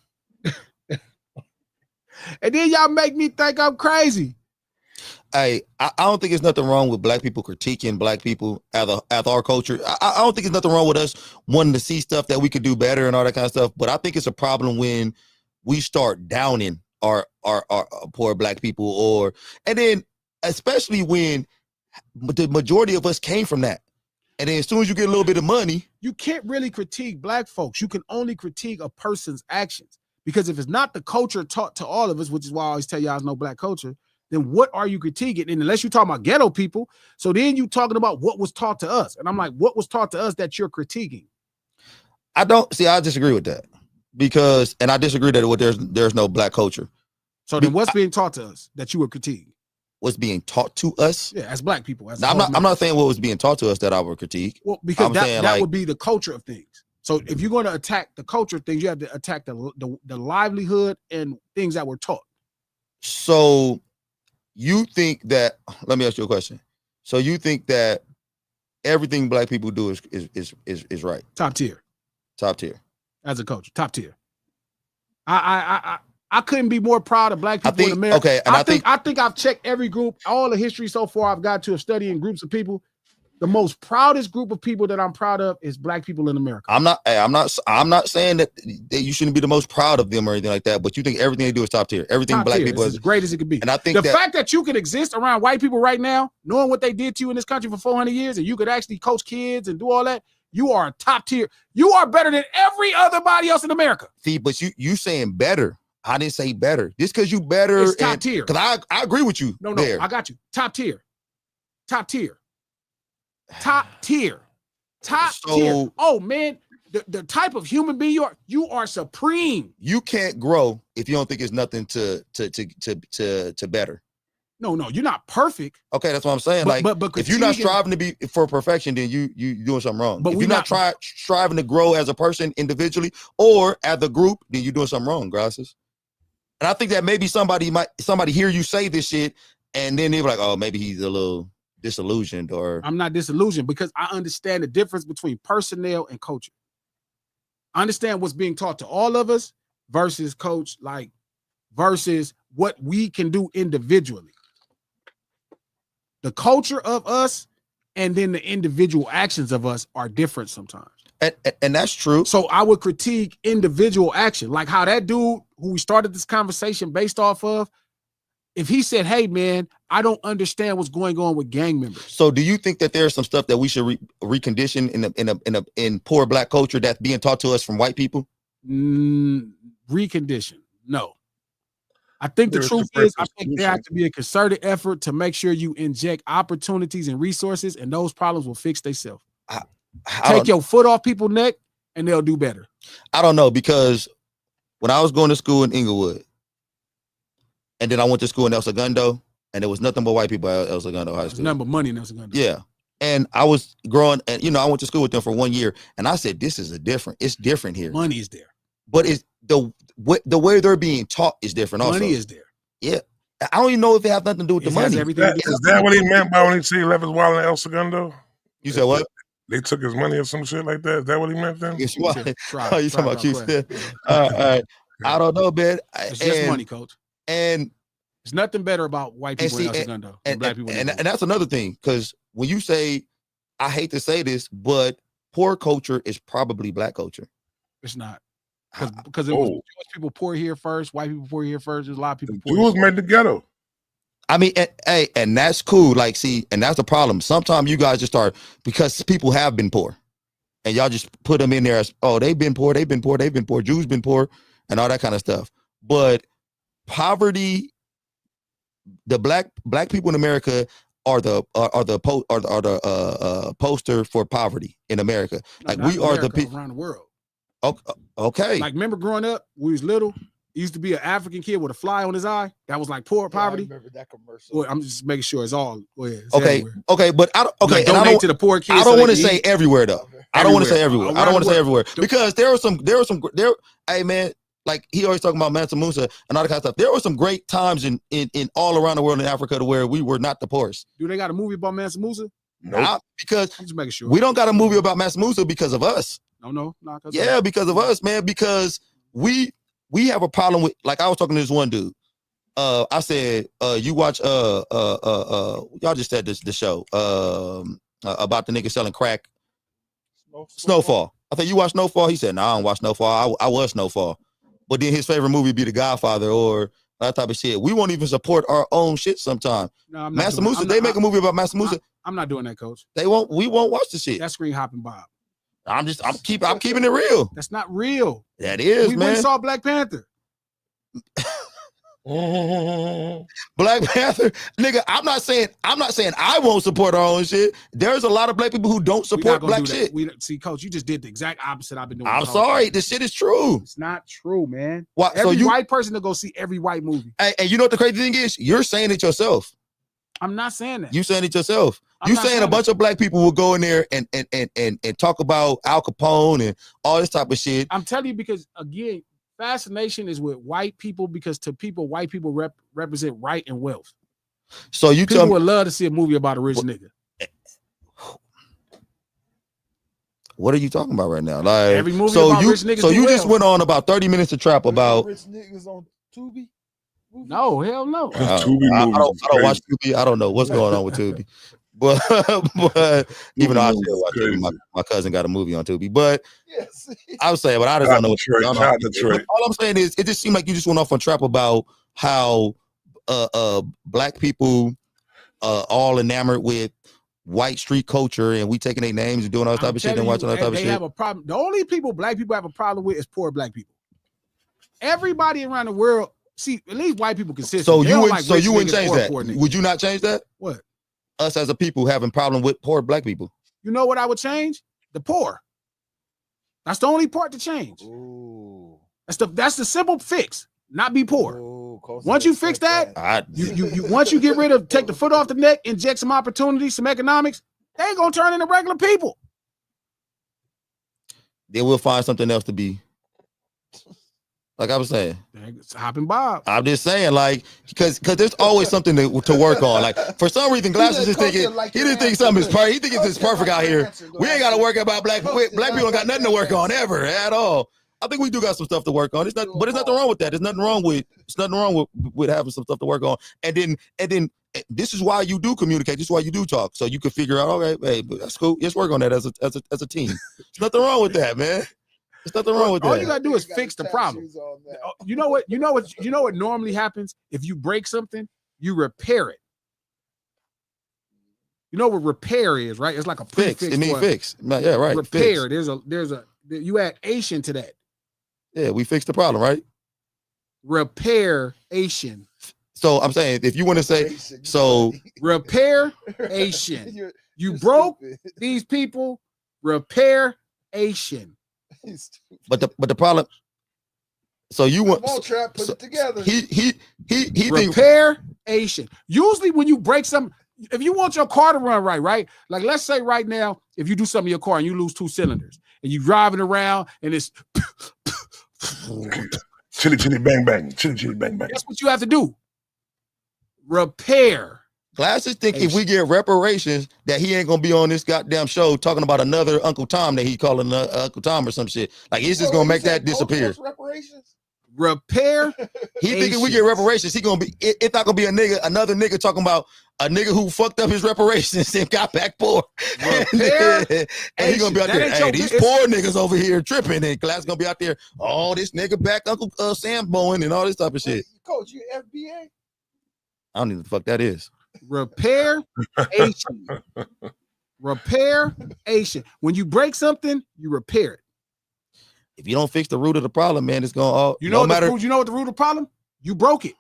And then y'all make me think I'm crazy. I don't think there's nothing wrong with black people critiquing black people as our culture. I don't think there's nothing wrong with us wanting to see stuff that we could do better and all that kind of stuff. But I think it's a problem when we start downing our poor black people, and then especially when the majority of us came from that. And then as soon as you get a little bit of money, you can't really critique black folks. You can only critique a person's actions, because if it's not the culture taught to all of us, which is why I always tell y'all there's no black culture, then what are you critiquing? And unless you're talking about ghetto people, so then you talking about what was taught to us. And I'm like, what was taught to us that you're critiquing? I disagree with that, and I disagree that there's no black culture. So then what's being taught to us that you were critiquing? What's being taught to us? Yeah, as black people. I'm not saying what was being taught to us that I would critique. Well, because that would be the culture of things. So if you're going to attack the culture of things, you have to attack the livelihood and things that were taught. So you think that, let me ask you a question. So you think that everything black people do is right? Top tier. Top tier. As a culture, top tier. I couldn't be more proud of black people in America. Okay, and I think I've checked every group, all the history so far I've got to of studying groups of people. The most proudest group of people that I'm proud of is black people in America. I'm not saying that you shouldn't be the most proud of them or anything like that, but you think everything they do is top tier. Everything top black tier. people is as great as it could be. And I think the fact that you could exist around white people right now, knowing what they did to you in this country for 400 years, and you could actually coach kids and do all that, you are top tier. You are better than every other body else in America. See, but you saying better. I didn't say better. Just because you better. It's top tier. Because I agree with you. No, there. I got you. Top tier. Top tier. Top tier. Top tier. Oh man, the type of human being you are supreme. You can't grow if you don't think it's nothing to better. No, you're not perfect. Okay, that's what I'm saying. But if you're not striving to be for perfection, then you doing something wrong. But if you're not striving to grow as a person individually or as a group, then you're doing something wrong, Gracias. And I think that maybe somebody hear you say this shit, and then they're like, oh, maybe he's a little disillusioned. Or I'm not disillusioned, because I understand the difference between personnel and culture. I understand what's being taught to all of us versus versus what we can do individually. The culture of us and then the individual actions of us are different sometimes. And that's true. So I would critique individual action, like how that dude who we started this conversation based off of, if he said, hey man, I don't understand what's going on with gang members. So do you think that there's some stuff that we should recondition in poor black culture that's being taught to us from white people? Recondition? No. I think the truth is, I think there has to be a concerted effort to make sure you inject opportunities and resources, and those problems will fix themselves. Take your foot off people's neck and they'll do better. I don't know, because when I was going to school in Inglewood, and then I went to school in El Segundo, and there was nothing but white people at El Segundo High School. Nothing but money in El Segundo. Yeah. And I was growing, and I went to school with them for 1 year, and I said, it's different here. Money is there. But it's the way they're being taught is different also. Money is there. Yeah. I don't even know if it has nothing to do with the money. Is that what he meant by when he said he left his wallet in El Segundo? You said what? They took his money or some shit like that. Is that what he meant then? Guess what? Oh, you talking about you? I don't know, man. It's just money, coach. And there's nothing better about white people in El Segundo than black people. And that's another thing, because when you say, I hate to say this, but poor culture is probably black culture. It's not. Because it was Jewish people poor here first, white people poor here first. There's a lot of people poor. Jews made the ghetto. I mean, and that's cool. Like, see, and that's the problem. Sometimes you guys just start, because people have been poor, and y'all just put them in there as, oh, they've been poor, Jews been poor, and all that kind of stuff. But poverty, the black people in America are the poster for poverty in America. Like, we are the people around the world. Okay. Like, remember growing up, we was little, It used to be an African kid with a fly on his eye. That was like poor poverty. I remember that commercial. Well, I'm just making sure it's all. Well, yeah, it's Okay, everywhere. okay, but I don't. Okay, Like, and I donate don't. to the poor kids. I so don't they want to can say eat. everywhere though. I don't want to say everywhere. I don't want to say everywhere The- because there were some. Hey man, he always talking about Mansa Musa and all that kind of stuff. There were some great times in all around the world in Africa to where we were not the poorest. Do they got a movie about Mansa Musa? Nope. Because I'm just making sure. we don't got a movie about Mansa Musa because of us. No. Yeah, because of us, man. Because we have a problem with, like I was talking to this one dude. I said, you watch y'all just said the show about the nigga selling crack. Snowfall. I said, you watch Snowfall? He said, no, I don't watch Snowfall. I was Snowfall. But then his favorite movie be The Godfather or that type of shit. We won't even support our own shit sometimes. No, Mansa Musa, they make a movie about Mansa Musa. I'm not doing that, coach. We won't watch the shit. That's screen hopping Bob. I'm keeping it real. That's not real. That is, we man. went and saw Black Panther. Black Panther, nigga. I'm not saying I won't support our own shit. There's a lot of black people who don't support black shit. See, coach, you just did the exact opposite I've been doing. I'm sorry, this shit is true. It's not true, man. Why? Every white person to go see every white movie. And you know what the crazy thing is? You're saying it yourself. I'm not saying that. You saying it yourself. I'm You not saying a bunch of black people will go in there and talk about Al Capone and all this type of shit. I'm telling you because again, fascination is with white people because to people, white people represent right and wealth. So you people would love to see a movie about a rich nigga. What are you talking about right now? Like every movie about rich niggas. So you just went on about 30 minutes to trap about rich niggas on Tubi. No, hell no. I don't watch Tubi. I don't know what's going on with Tubi. But even though I still watch Tubi, my cousin got a movie on Tubi. But yes. I was saying, but I just don't know. All I'm saying is it just seemed like you just went off on trap about how black people all enamored with white street culture and we taking their names and doing all that type of shit and watching all that type of shit. They have a problem. The only people black people have a problem with is poor black people. Everybody around the world. See, at least white people consistent. So you wouldn't change that? Would you not change that? What? Us as a people having problem with poor black people. You know what I would change? The poor. That's the only part to change. Ooh. That's the simple fix. Not be poor. Ooh, once you fix that, you once you get rid of take the foot off the neck, inject some opportunities, some economics, they ain't gonna turn into regular people. They will find something else to be. Like I was saying, it's hopping Bob. I'm just saying, like, because there's always something to work on. Like for some reason, Glasses is thinking he didn't think something is perfect. He thinks it's perfect out here. We ain't got to work about black people. Don't got nothing to work on ever at all. I think we do got some stuff to work on. It's not, but there's nothing wrong with that. There's nothing wrong with having some stuff to work on. And then this is why you do communicate. This is why you do talk, so you can figure out. Okay, hey, that's cool. Let's work on that as a team. There's nothing wrong with that, man. There's nothing wrong with that. All you gotta do is fix the problem. You know what normally happens? If you break something, you repair it. You know what repair is, right? It's like a fix. It means fix. Yeah, right. Repair. Fix. You add Asian to that. Yeah, we fixed the problem, right? Reparation. So I'm saying if you want to say so reparation. You broke these people. Reparation. But the problem. So you want trap, put it together. He reparation. Usually when you break something, if you want your car to run right, like let's say right now, if you do something in your car and you lose 2 cylinders and you driving around and it's chitty bang bang, chitty bang bang. That's what you have to do. Repair. Glasses think if we get reparations, that he ain't gonna be on this goddamn show talking about another Uncle Tom that he calling Uncle Tom or some shit. Like he's just gonna make that disappear. Reparations? Repair. He think if we get reparations, he gonna be. It's not gonna be another nigga talking about a nigga who fucked up his reparations and got back poor. Repair. And he gonna be out there. Hey, these poor niggas over here tripping, and Glass gonna be out there. Oh, this nigga back Uncle Sam Bowen and all this type of shit. Coach, you FBA? I don't know what the fuck that is. Reparation. Reparation. When you break something, you repair it. If you don't fix the root of the problem, man, it's gonna all. You know what the root of the problem? You broke it.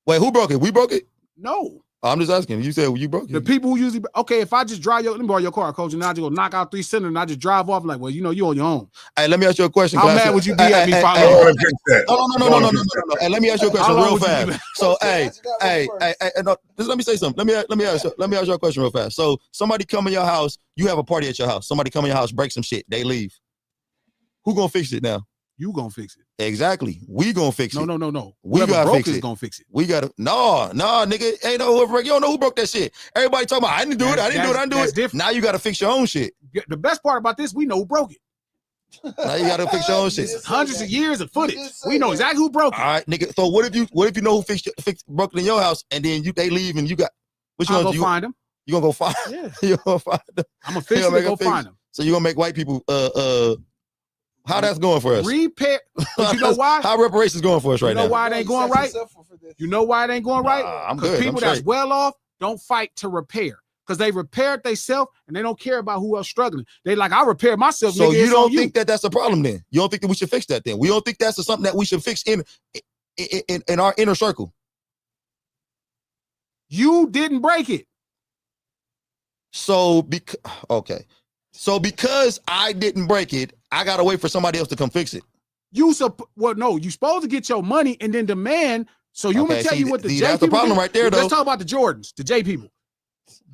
Wait, who broke it? We broke it? No. I'm just asking. You said you broke it. The people who usually, okay, if I just drive let me borrow your car, coach, and I just go knock out 3 cylinders and I just drive off, like, well, you know, you on your own. Hey, let me ask you a question. How mad would you be at me if I I don't lost? want to fix that. No. Hey, let me ask you a question How long real would you fast. be mad? So, no, just let me say something. Let me ask you a question real fast. So, somebody come in your house, you have a party at your house. Somebody come in your house, break some shit, they leave. Who gonna fix it now? You gonna fix it. Exactly. We gonna fix it. No. We Whoever gotta broke fix is it. gonna fix it. We gotta nigga. Ain't no whoever. You don't know who broke that shit. Everybody talking about I didn't do it. I didn't do it. Different. Now you gotta fix your own shit. The best part about this, we know who broke it. Now you gotta fix your own shit. Hundreds of years of footage. We know exactly who broke it. All right, nigga. So what if you know who broke it in your house and then they leave and you got what you I'll gonna go do? find them. You gonna go find? Yeah. You gonna find them? I'm officially go find them. So you gonna make white people how that's going for us? Repair. But you know why? How reparations going for us right now? You know why it ain't going right? You know why it ain't going right? I'm good. Because people that's well off don't fight to repair. Because they repaired themselves and they don't care about who else struggling. They like, I repaired myself. So nigga, you it's don't on think that that's a problem then? You don't think that we should fix that then? We don't think that's something that we should fix in our inner circle? You didn't break it. So because I didn't break it, I gotta wait for somebody else to come fix it. You supposed to get your money and then demand. So you gonna tell you what the J that's people the problem did? right there, though. Let's talk about the Jordans, the J people.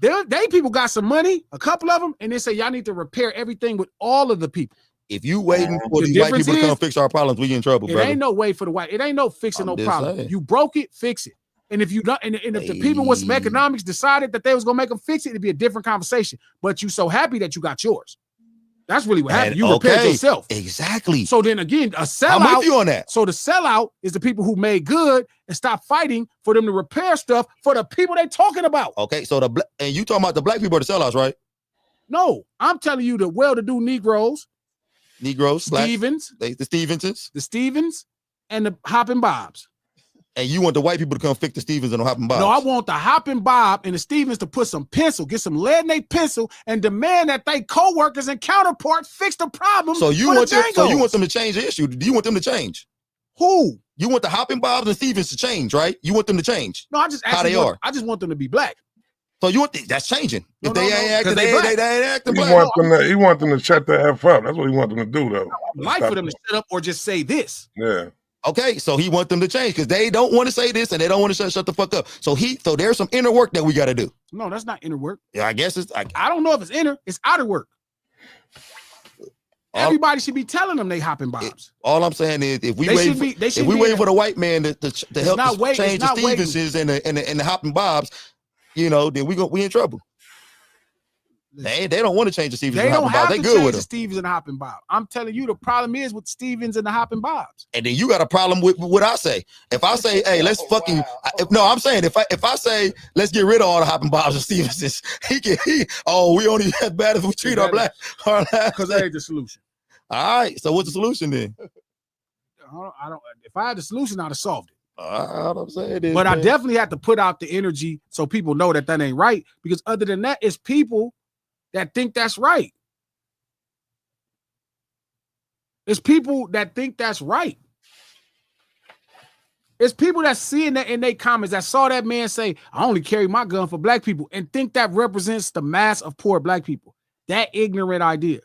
They people got some money, a couple of them, and they say y'all need to repair everything with all of the people. If you waiting for The these white difference people to come is, fix our problems, we in trouble, It brother. ain't no way for the white. It ain't no fixing I'm no just problem. saying. You broke it, fix it. And if you don't, and if the people with some economics decided that they was gonna make them fix it, it'd be a different conversation. But you so happy that you got yours. That's really what happened. You repaired yourself. Exactly. So then again, a sellout. I'm with you on that. So the sellout is the people who made good and stop fighting for them to repair stuff for the people they talking about. Okay, so and you talking about the black people are the sellouts, right? No, I'm telling you the well-to-do Negroes, Stevens, the Stevens, and the Hoppin' Bobs. And you want the white people to come fix the Stevens and the Hoppin' Bobs? No, I want the Hoppin' Bob and the Stevens to put some pencil, get some lead in their pencil, and demand that they co-workers and counterparts fix the problem. So you want them to change the issue? Do you want them to change? Who? You want the Hoppin' Bobs and Stevens to change, right? You want them to change? No, I just how they are. I just want them to be black. So you want that's changing? No, if they ain't acting, they ain't acting He black. He want them to shut the F up. That's what he want them to do, though. Like for them to shut up or just say this. Yeah. Okay, so he want them to change because they don't want to say this and they don't want to shut the fuck up. So there's some inner work that we got to do. No, that's not inner work. Yeah, I guess it's. I don't know if it's inner. It's outer work. Everybody should be telling them they Hoppin' Bobs. All I'm saying is, if we wait for the white man to help us change the Stevenses and the Hoppin' Bobs, then we in trouble. They don't want to change the Stevens and the Hoppin' Bobs. They good with them. The Stevens and the Hoppin' Bob. I'm telling you, the problem is with Stevens and the Hoppin' Bobs. And then you got a problem with what I say. If I say, hey, let's fucking I'm saying if I say let's get rid of all the Hoppin' Bobs and Stevensons, we only as bad as we treat our black. Because that ain't the solution. All right. So what's the solution then? I don't. If I had the solution, I'd have solved it. All I'm saying is, I definitely have to put out the energy so people know that ain't right. Because other than that, it's people that think that's right. It's people that think that's right. It's people that seeing that in their comments that saw that man say, I only carry my gun for black people and think that represents the mass of poor black people. That ignorant idea.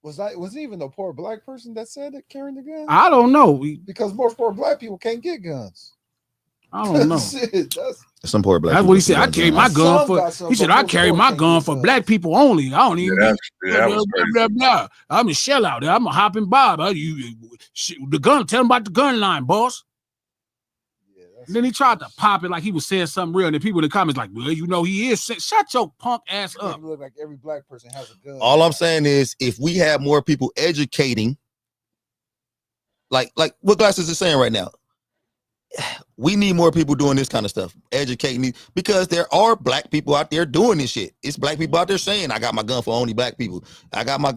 Was it even a poor black person that said it carrying the gun? I don't know. Because most poor black people can't get guns. I don't know. Some poor black. That's what he said. I carry my gun for. He said I carry my gun for black people only. I don't even. Blah, blah. I'm a shell out there. I'm a Hoppin' Bob. The gun. Tell him about the gun line, boss. And then he tried to pop it like he was saying something real, and then people in the comments like, well, he is. Shut your punk ass up. Look like every black person has a gun. All I'm saying is, if we have more people educating, like what Glasses is saying right now, we need more people doing this kind of stuff, educating, because there are black people out there doing this shit. It's black people out there saying, I got my gun for only black people. I got my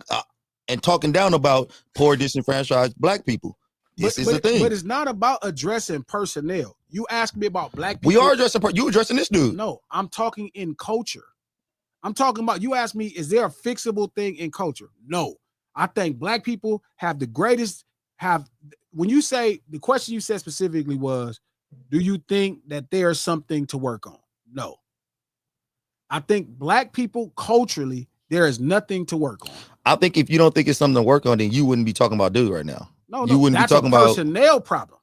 and talking down about poor, disenfranchised black people. This is the thing. But it's not about addressing personnel. You ask me about black people. We are addressing. You addressing this dude? No, I'm talking in culture. I'm talking about. You ask me, is there a fixable thing in culture? No, I think black people have the greatest. When you say the question you said specifically was, do you think that there's something to work on? No. I think black people culturally, there is nothing to work on. I think if you don't think it's something to work on, then you wouldn't be talking about dude right now. No, you wouldn't that's be talking a about personnel problem.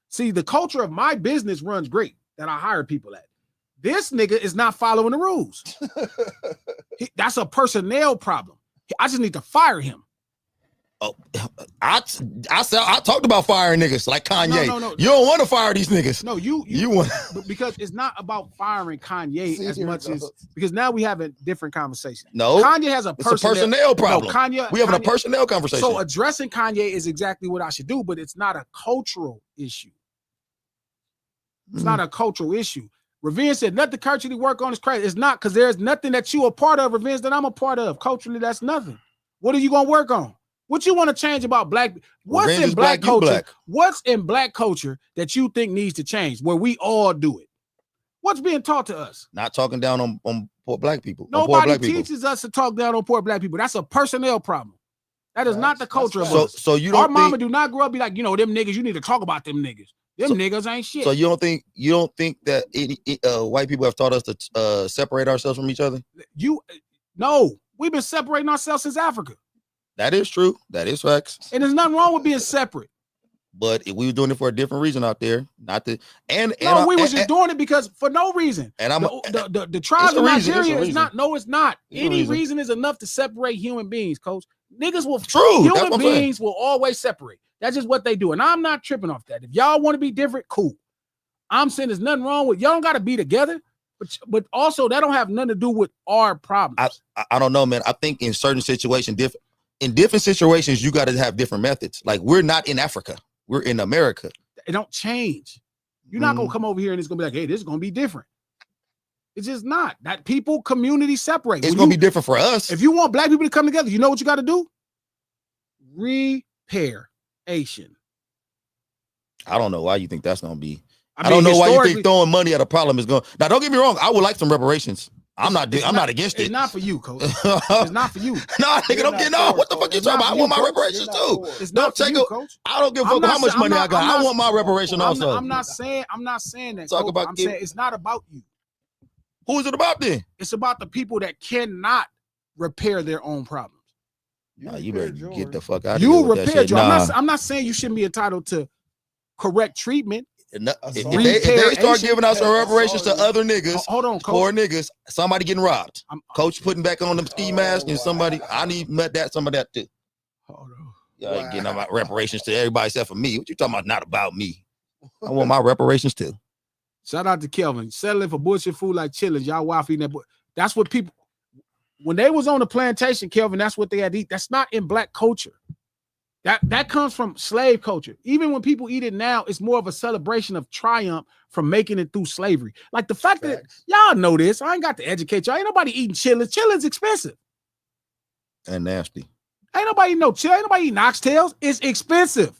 See, the culture of my business runs great that I hire people at. This nigga is not following the rules. That's a personnel problem. I just need to fire him. Oh, I talked about firing niggas like Kanye. No. You don't want to fire these niggas. No, you want because it's not about firing Kanye as much as because now we have a different conversation. No, Kanye has a personnel problem. No, Kanye, we having a personnel conversation. So addressing Kanye is exactly what I should do, but it's not a cultural issue. It's not a cultural issue. Ravine said nothing culturally work on is crazy. It's not because there's nothing that you a part of, Ravine, that I'm a part of. Culturally, that's nothing. What are you gonna work on? What you want to change about black? What's in black culture? What's in black culture that you think needs to change where we all do it? What's being taught to us? Not talking down on poor black people. Nobody teaches us to talk down on poor black people. That's a personnel problem. That is not the culture of us. So you don't Our mama do not grow up be like, them niggas, you need to talk about them niggas. Them niggas ain't shit. So you don't think that white people have taught us to separate ourselves from each other? No, we've been separating ourselves since Africa. That is true. That is facts. And there's nothing wrong with being separate. But we were doing it for a different reason out there. We was just doing it because for no reason. And the tribes in Nigeria is not. No, it's not. Any reason is enough to separate human beings, coach. Niggas will. True. Human beings will always separate. That's just what they do. And I'm not tripping off that. If y'all want to be different, cool. I'm saying there's nothing wrong with y'all don't got to be together. But also that don't have nothing to do with our problems. I don't know, man. I think in certain situations, in different situations, you got to have different methods. Like we're not in Africa. We're in America. It don't change. You're not going to come over here and it's going to be like, hey, this is going to be different. It's just not. That people, community separate. It's going to be different for us. If you want black people to come together, you know what you got to do? Reparation. I don't know why you think that's going to be. I don't know why you think throwing money at a problem is going. Now, don't get me wrong. I would like some reparations. I'm not against it. It's not for you, coach. It's not for you. No, nigga, don't get no. What the fuck you talking about? I want my reparations too. It's not for you, coach. I don't give a fuck how much money I got. I want my reparation also. I'm not saying that. I'm saying it's not about you. Who is it about then? It's about the people that cannot repair their own problems. Nah, you better get the fuck out of here. You repair yours. I'm not saying you shouldn't be entitled to correct treatment. If they start giving out some reparations to other niggas, hold on, coach. Poor niggas, somebody getting robbed. Coach putting back on them ski masks and somebody, I need some of that too. Hold on. Y'all ain't getting my reparations to everybody except for me. What you talking about? Not about me. I want my reparations too. Shout out to Kelvin. Settling for bullshit food like chillings. Y'all wife eating that. That's what people, when they was on the plantation, Kelvin, that's what they had to eat. That's not in black culture. That comes from slave culture. Even when people eat it now, it's more of a celebration of triumph from making it through slavery. Like the fact that y'all know this, I ain't got to educate y'all. Ain't nobody eating chillings. Chillings expensive and nasty. Ain't nobody eating oxtails. It's expensive.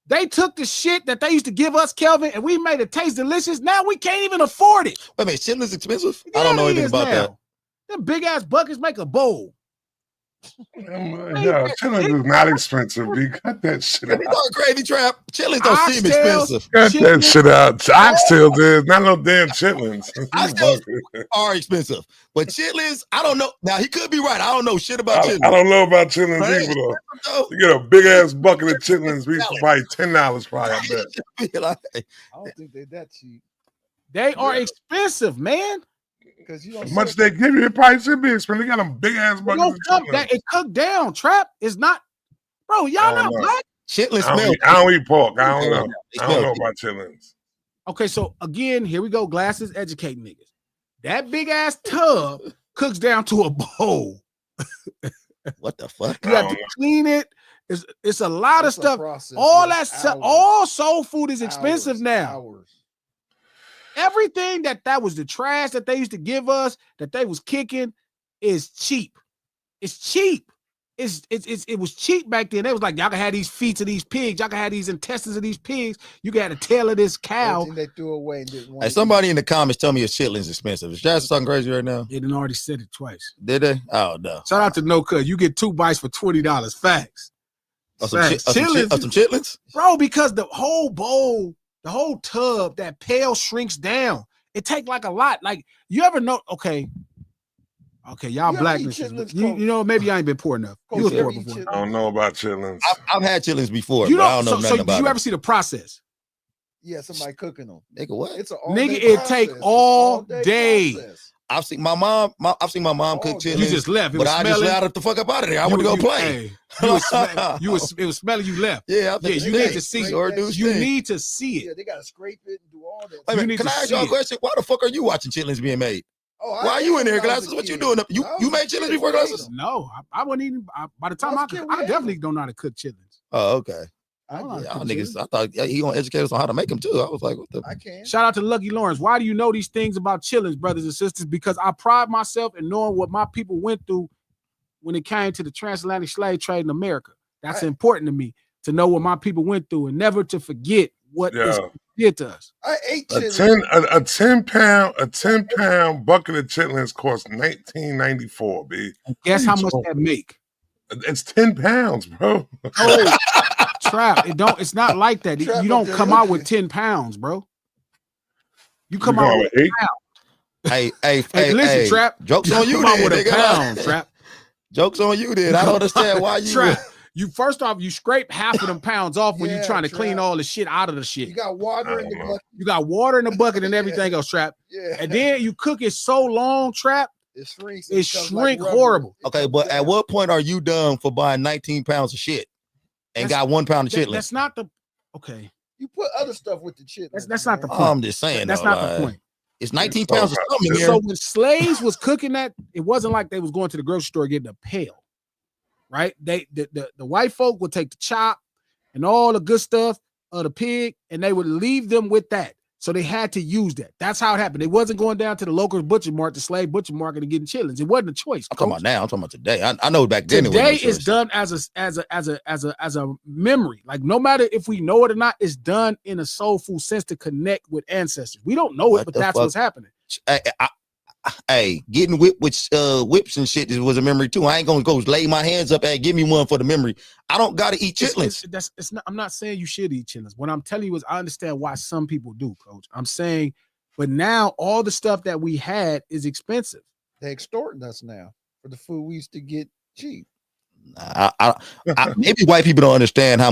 They took the shit that they used to give us, Kelvin, and we made it taste delicious. Now we can't even afford it. Wait a minute, chillings expensive? I don't know anything about that. Them big ass buckets make a bowl. Yeah, chillings is not expensive. We got that shit out. Gravy trap. Chillings don't seem expensive. Got that shit out. Oxtails is not no damn chitlins. Oxtails are expensive, but chitlins, I don't know. Now he could be right. I don't know shit about chitlins. I don't know about chitlins either though. You get a big ass bucket of chitlins, we probably $10 probably. I bet. I don't think they're that cheap. They are expensive, man. As much they give you, it probably should be expensive. They got them big ass buckets. It cooked down. Trap is not, bro. Y'all not black. Chitlins I don't eat pork. I don't know. I don't know about chitlins. Okay, so again, here we go. Glasses educating niggas. That big ass tub cooks down to a bowl. What the fuck? You have to clean it. It's a lot of stuff. All soul food is expensive now. Everything that was the trash that they used to give us, that they was kicking, is cheap. It's cheap. It was cheap back then. They was like, y'all can have these feet of these pigs, y'all can have these intestines of these pigs, you can have the tail of this cow. They threw away and didn't want. Hey, somebody in the comments tell me a chitlins expensive. Is Jazz talking crazy right now? They done already said it twice. Did they? Oh no. Shout out to No Cut. You get 2 bites for $20. Facts. Some chitlins? Bro, because the whole bowl, the whole tub, that pail shrinks down. It take like a lot. Like you ever know? Okay, y'all You ever black eat niggas. chitlins, You Coach? know maybe I ain't been poor enough. Coach, You was you ever poor eat before. chitlins? I don't know about chitlins. I've had chitlins before, You but I don't. don't know So nothing did about you it. ever see the process? Yeah, somebody cooking them. Nigga, what? It's an all Nigga, day it process. take It's all all-day day. process. I've seen my mom. I've seen my mom cook Oh, chitlins. You just left. It but was I just smelling. left the fuck up out of there. I You- want to go you- play. Hey, you was it was smelling. You left. Yeah, I think Yeah, you need to see Or do You stink. need to see Yeah, it. they gotta scrape it and do all that. Wait a You minute, need can to I ask see y'all a it. question? Why the fuck are you watching chitlins being made? Oh, Why are you in there, Glasses? Glasses? What you doing? You made chitlins before, Glasses? No, I wouldn't even. By the time Well, I that's could, good, we I had definitely them. don't know how to cook chitlins. Oh, okay. I Hold on. Y'all niggas, I thought he gonna educate us on how to make them too. I was like, what the? I can. Shout out to Lucky Lawrence. Why do you know these things about chitlins, brothers and sisters? Because I pride myself in knowing what my people went through when it came to the transatlantic slave trade in America. That's important to me to know what my people went through and never to forget what this did to us. I ate A chitlins. a 10 pound bucket of chitlins cost $19.94, B. Guess how much that make? It's 10 pounds, bro. Oh, Trap. It's not like that. Trap You don't up there come out looking. with 10 pounds, bro. You You come come out out with with 8? a pound. Hey, Listen, Trap. Jokes on you, come out then, with a nigga. pound, Trap. Jokes on you, then. I don't understand why you. Trap. You first off, you scrape half of them pounds off when you're Yeah, trying to Trap. clean all the shit out of the shit. You got water in the bucket. You got water in the bucket and everything else, Trap. Yeah. And then you cook it so long, Trap. It shrinks. It becomes shrink like rubber. horrible. Okay, but at what point are you done for buying 19 pounds of shit and got 1 pound of chitlins? That's not the okay. You put other stuff with the chitlins. That's not the point. I'm just saying. That's though, not like, the point. It's 19 pounds of something here. So when slaves was cooking that, it wasn't like they was going to the grocery store getting a pail, right? The white folk would take the chop and all the good stuff of the pig, and they would leave them with that. So they had to use that. That's how it happened. It wasn't going down to the local butcher market, the slave butcher market, and getting chitlins. It wasn't a choice. I'm talking about now. I'm talking about today. I know back then. Today it was no is done as a memory. Like no matter if we know it or not, it's done in a soulful sense to connect with ancestors. We don't know it, but that's what's happening. Hey, getting whipped with whips and shit was a memory too. I ain't gonna go lay my hands up and give me one for the memory. I don't gotta eat chitlins. It's not. I'm not saying you should eat chitlins. What I'm telling you is I understand why some people do, Coach. I'm saying, but now all the stuff that we had is expensive. They're extorting us now for the food we used to get cheap. Maybe white people don't understand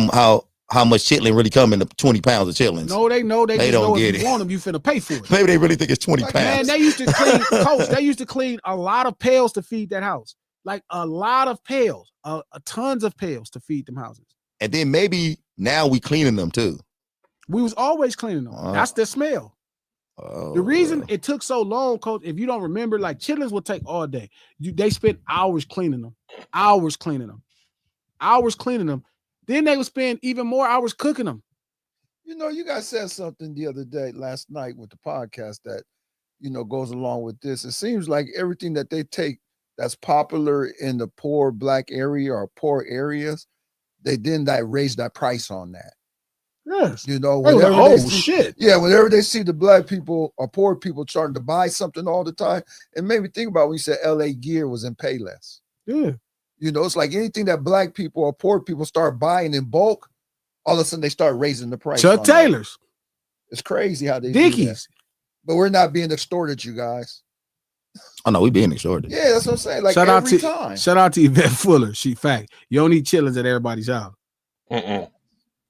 how much chitlin really come in the 20 pounds of chitlins. No, they know. They just don't know get if it. you want them, you finna pay for it. Maybe they really think it's 20 pounds. Man, they used to clean, Coach. They used to clean a lot of pails to feed that house. Like a lot of pails, tons of pails to feed them houses. And then maybe now we cleaning them too. We was always cleaning them. That's the smell. The reason it took so long, Coach, if you don't remember, like chitlins would take all day. They spent hours cleaning them, hours cleaning them. Then they would spend even more hours cooking them. You know, you guys said something the other day, last night with the podcast that, you know, goes along with this. It seems like everything that they take that's popular in the poor black area or poor areas, they then raise that price on that. Yes. You know, whenever they see, shit. Yeah, whenever they see the black people or poor people starting to buy something all the time, it made me think about when you said LA Gear was in Payless. Yeah. You know, it's like anything that black people or poor people start buying in bulk, all of a sudden they start raising the price. Chuck Taylor's. It's crazy how they Dickies. do that. But we're not being extorted, you guys. Oh no, we being extorted. Yeah, that's what I'm saying. Like shout every time. Shout out to Yvette Fuller. She fact. You don't eat chitlins at everybody's house.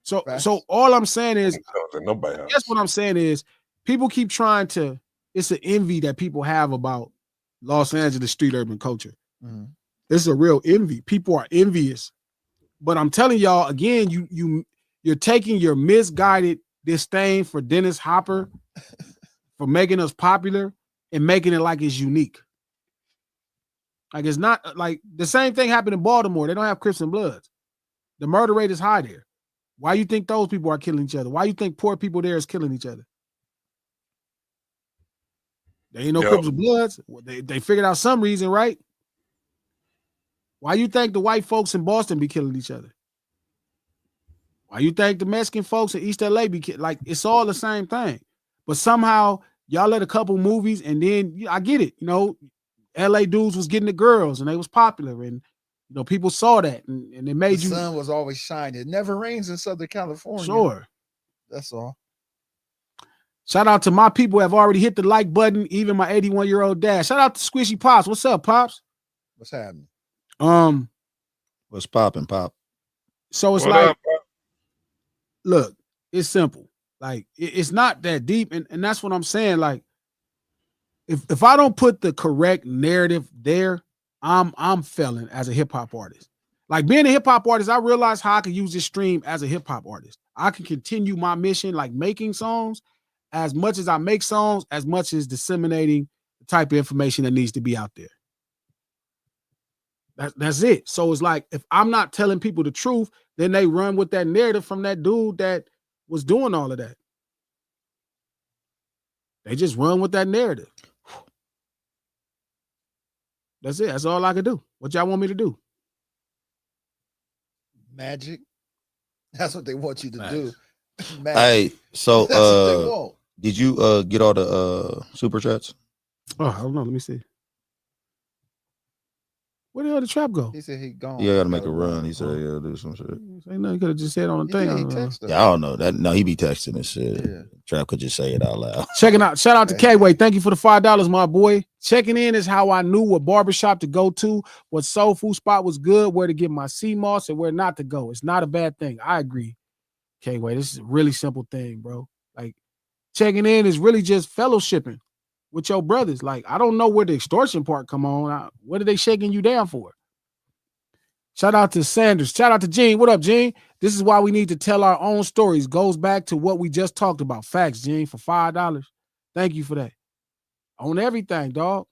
So all I'm saying is, guess what I'm saying is, people keep trying to. It's an envy that people have about Los Angeles street urban culture. Mm-hmm. It's a real envy. People are envious. But I'm telling y'all again, you're taking your misguided disdain for Dennis Hopper for making us popular and making it like it's unique. Like it's not like the same thing happened in Baltimore. They don't have Crips and Bloods. The murder rate is high there. Why you think those people are killing each other? Why you think poor people there is killing each other? There ain't no Crips and Bloods. They figured out some reason, right? Why you think the white folks in Boston be killing each other? Why you think the Mexican folks in East LA be like? It's all the same thing. But somehow y'all let a couple movies and then I get it. You know, LA dudes was getting the girls and they was popular and you know people saw that and it made the sun was always shining. It never rains in Southern California. Sure. That's all. Shout out to my people who have already hit the like button, even my 81-year-old dad. Shout out to Squishy Pops. What's up, Pops? What's happening? What's popping, Pop? So it's What like, up, bro? look, it's simple. Like, it's not that deep. And that's what I'm saying. Like, if I don't put the correct narrative there, I'm failing as a hip-hop artist. Like, being a hip-hop artist, I realized how I can use this stream as a hip-hop artist. I can continue my mission, like making songs, as much as I make songs, as much as disseminating the type of information that needs to be out there. That's it. So it's like, if I'm not telling people the truth, then they run with that narrative from that dude that was doing all of that. They just run with that narrative. That's it. That's all I can do. What y'all want me to do? Magic. That's what they want you to do. Magic. Hey, so That's what they want. Did you get all the super chats? Oh, I don't know. Let me see. Where the hell did the trap go? He said he gone. Yeah, I gotta make a run. He said, "Yeah, do some shit." Ain't nothing. Could have just said on the thing. Yeah, I don't know that. No, he be texting and shit. Yeah. Trap could just say it out loud. Checking out. Shout out to K-Way. Thank you for the $5, my boy. Checking in is how I knew what barbershop to go to, what soul food spot was good, where to get my sea moss, and where not to go. It's not a bad thing. I agree. K-Way, this is a really simple thing, bro. Like, checking in is really just fellowshipping with your brothers. Like, I don't know where the extortion part come on. What are they shaking you down for? Shout out to Sanders. Shout out to Gene. What up, Gene? This is why we need to tell our own stories. Goes back to what we just talked about. Facts, Gene, for $5. Thank you for that. On everything, dog.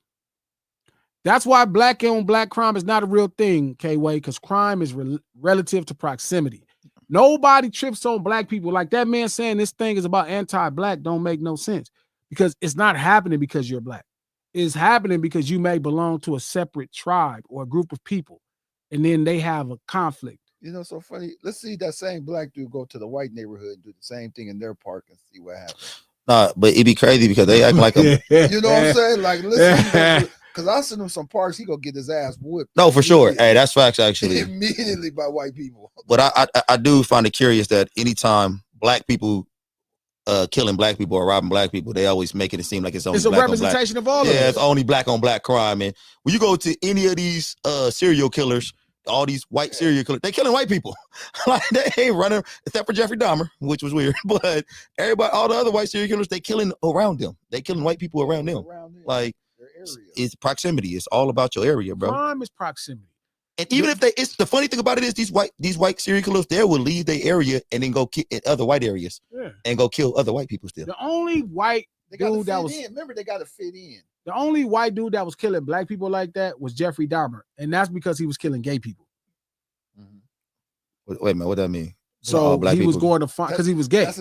That's why black on black crime is not a real thing, K-Way, because crime is relative to proximity. Nobody trips on black people. Like that man saying this thing is about anti-black don't make no sense, because it's not happening because you're black. It's happening because you may belong to a separate tribe or a group of people, and then they have a conflict. You know, so funny. Let's see that same black dude go to the white neighborhood and do the same thing in their park and see what happens. Nah, but it'd be crazy because they act like a. You know what I'm saying? Like, listen, because I send him some parks, he gonna get his ass whipped. No, for sure. Hey, that's facts actually. Immediately by white people. But I do find it curious that anytime black people killing black people or robbing black people, they always make it seem like it's only it's a black representation on black. of all of it. Yeah, it's only black on black crime. And when you go to any of these serial killers, all these white serial killers, they killing white people. Like they ain't running, except for Jeffrey Dahmer, which was weird. But everybody, all the other white serial killers, they killing around them. They killing white people around them. Like it's proximity. It's all about your area, bro. Crime is proximity. And even if it's the funny thing about it is these white serial killers, they will leave their area and then go kill in other white areas and go kill other white people still. The only white dude that was remember they got to fit in. The only white dude that was killing black people like that was Jeffrey Dahmer, and that's because he was killing gay people. Wait a minute, what that mean? So he was going to find because he was gay. That's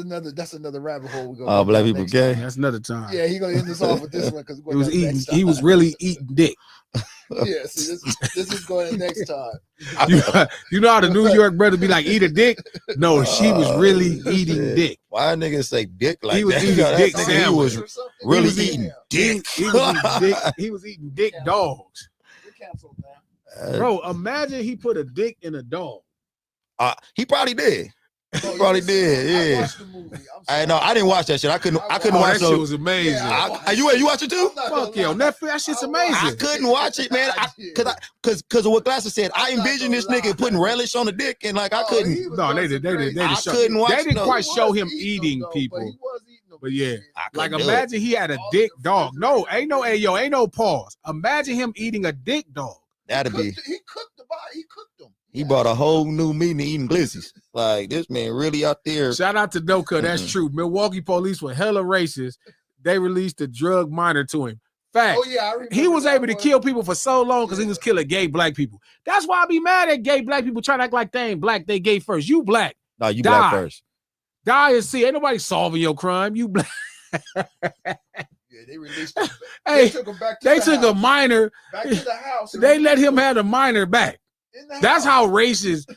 another rabbit hole. We go. Oh, black people gay. That's another time. Yeah, he gonna end this off with this one because he was eating. He was really eating dick. Yeah, see, this is going next time. You know how the New York brother be like, eat a dick? No, she was really eating dick. Why niggas say dick like he was that? Eating dick he was really eating dick. He was eating dick. He was eating dick dogs. Bro, imagine he put a dick in a dog. He probably did. He probably did. Yeah. I know. I didn't watch that shit. I couldn't watch that shit. Was amazing. Yeah, you watch it too? Fuck yeah, on Netflix. That shit's amazing. I couldn't watch it, man. Because of what Glasser said. I envisioned this nigga putting relish on the dick, and like I couldn't. No, they did. I couldn't watch. They didn't quite show him eating people. But yeah, like imagine he had a dick dog. No, ain't no ayo, ain't no pause. Imagine him eating a dick dog. That'd be. He cooked the body. He cooked them. He brought a whole new meaning to eating glizzies. Like this man really out there. Shout out to Doka. That's true. Milwaukee police were hella racist. They released a drug minor to him. Fact. Oh yeah, I remember he was able to kill people for so long because he was killing gay black people. That's why I be mad at gay black people trying to act like they ain't black. They gay first. You black. No, you black first. Die and see. Ain't nobody solving your crime. You black. Yeah, they released him. Hey, they took him back to they the took house. a minor. Back to the house. They let him have the minor back. That's how racist.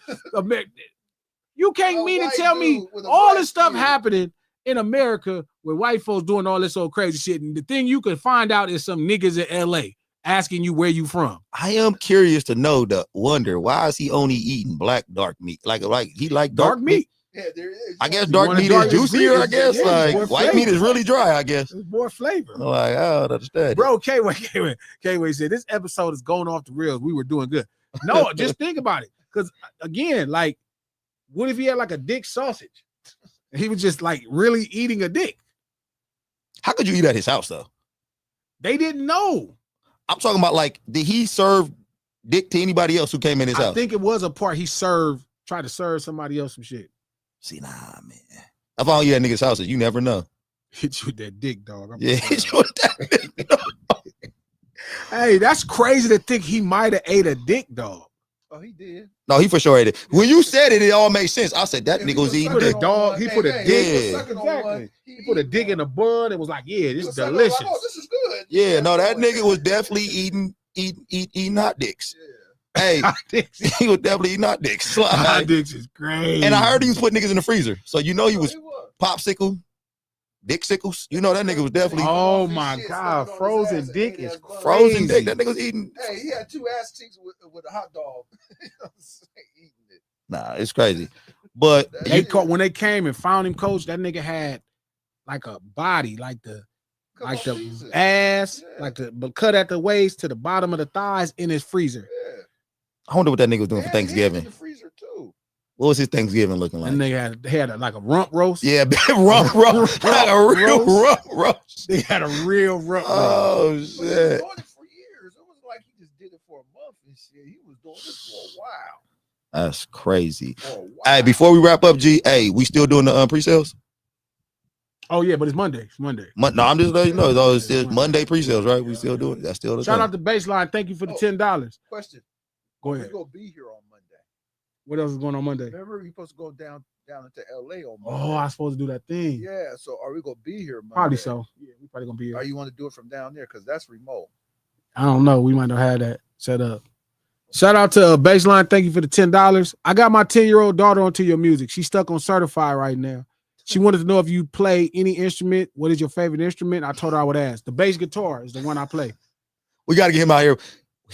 You can't mean to tell me all this stuff happening in America with white folks doing all this old crazy shit, and the thing you can find out is some niggas in LA asking you where you from. I am curious to know why is he only eating black dark meat? Like he like dark meat? Yeah, there is. I guess You dark want a meat dark- is juicier. I it's- guess yeah, it's like more white meat flavor. is really dry. I guess. It's more flavor. I'm like, I don't understand. Bro, K-Way said this episode is going off the rails. We were doing good. No, just think about it. Because again, like, what if he had like a dick sausage? And he was just like really eating a dick. How could you eat at his house though? They didn't know. I'm talking about like, did he serve dick to anybody else who came in his I house? think it was a part he tried to serve somebody else some shit. See, nah, man. If I don't eat at niggas' houses, you never know. Hit you with that dick, dog. I'm Yeah, hit you with that. Hey, that's crazy to think he might have ate a dick, dog. Oh, he did. No, he for sure ate it. When you said it, it all made sense. I said that Yeah, nigga was he eating was dick. sucking on He put a Hey, dick. he was sucking on Exactly. one. He put a dick in a bun and was like, yeah, He this was is sucking on delicious. one. Oh, this is good. Yeah, no, that nigga was definitely eating hot dicks. Yeah. Hey, Hot dicks. he was definitely eating hot dicks. Hot Like, dicks is crazy. and I heard he was putting niggas in the freezer. So you know he was He was. popsicle, dick sickles. You know that nigga was definitely Oh my God, frozen dick is frozen crazy. dick. That nigga was eating. Hey, he had 2 ass cheeks with a hot dog. You know what I'm saying? Eating it. Nah, it's crazy. But They caught when they came and found him, coach. That nigga had like a body, like the Couple pieces. ass, Yeah. but cut at the waist to the bottom of the thighs in his freezer. Yeah. I wonder what that nigga was doing They for had his Thanksgiving. in the freezer too. What was his Thanksgiving looking That like? nigga had like a rump roast. Yeah, rump roast. Like a real rump roast. They had a real rump roast. Oh But he was shit. doing it for years. It was like he just did it for a month and shit. He was doing this for a while. That's crazy. For a while. Hey, before we wrap up, G, hey, we still doing the pre-sales? Oh yeah, but it's Monday. It's Monday. No, I'm just letting you know. Though, it's still Monday pre-sales, right? We still doing it. That's still the Shout thing. out to Baseline. Thank you for the $10. Question. Go We're ahead. gonna be here on Monday. What else is going on Monday? Remember, you're supposed to go down into LA on Monday. Oh, I was supposed to do that thing. Yeah. So are we gonna be here Monday? Probably so. Yeah, we probably gonna be here. Or you want to do it from down there? Because that's remote. I don't know. We might not have that set up. Shout out to Baseline. Thank you for the $10. I got my 10-year-old daughter onto your music. She's stuck on certified right now. She wanted to know if you play any instrument. What is your favorite instrument? I told her I would ask. The bass guitar is the one I play. We got to get him out here.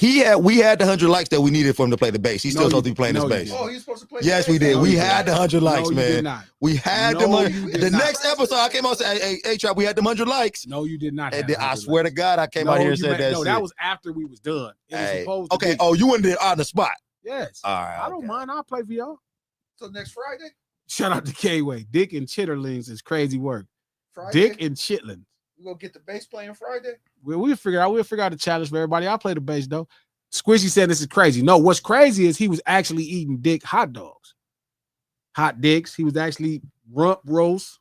We had the 100 likes that we needed for him to play the bass. He's still supposed to be playing his bass. Oh, he's supposed to play. Yes, the we bass? did. No, We you had the 100 likes, No, you man. did not. We had No, them. you did The not. next episode, I came out and said, "Hey, Trap, we had them 100 likes." No, you did not. And have then I 100 swear to likes. God, I came No, out here and you said made- that. No, shit. that was after we was done. It was Hey, supposed to okay. be. Oh, you went there on the spot. Yes. All right. I don't mind. I'll play for y'all. So next Friday. Shout out to K-Way. Dick and chitterlings is crazy work. Friday. Dick and chitlins. We gonna get the bass playing Friday. We'll figure out the challenge for everybody. I'll play the bass though. Squishy said this is crazy. No, what's crazy is he was actually eating dick hot dogs. Hot dicks. He was actually rump roast.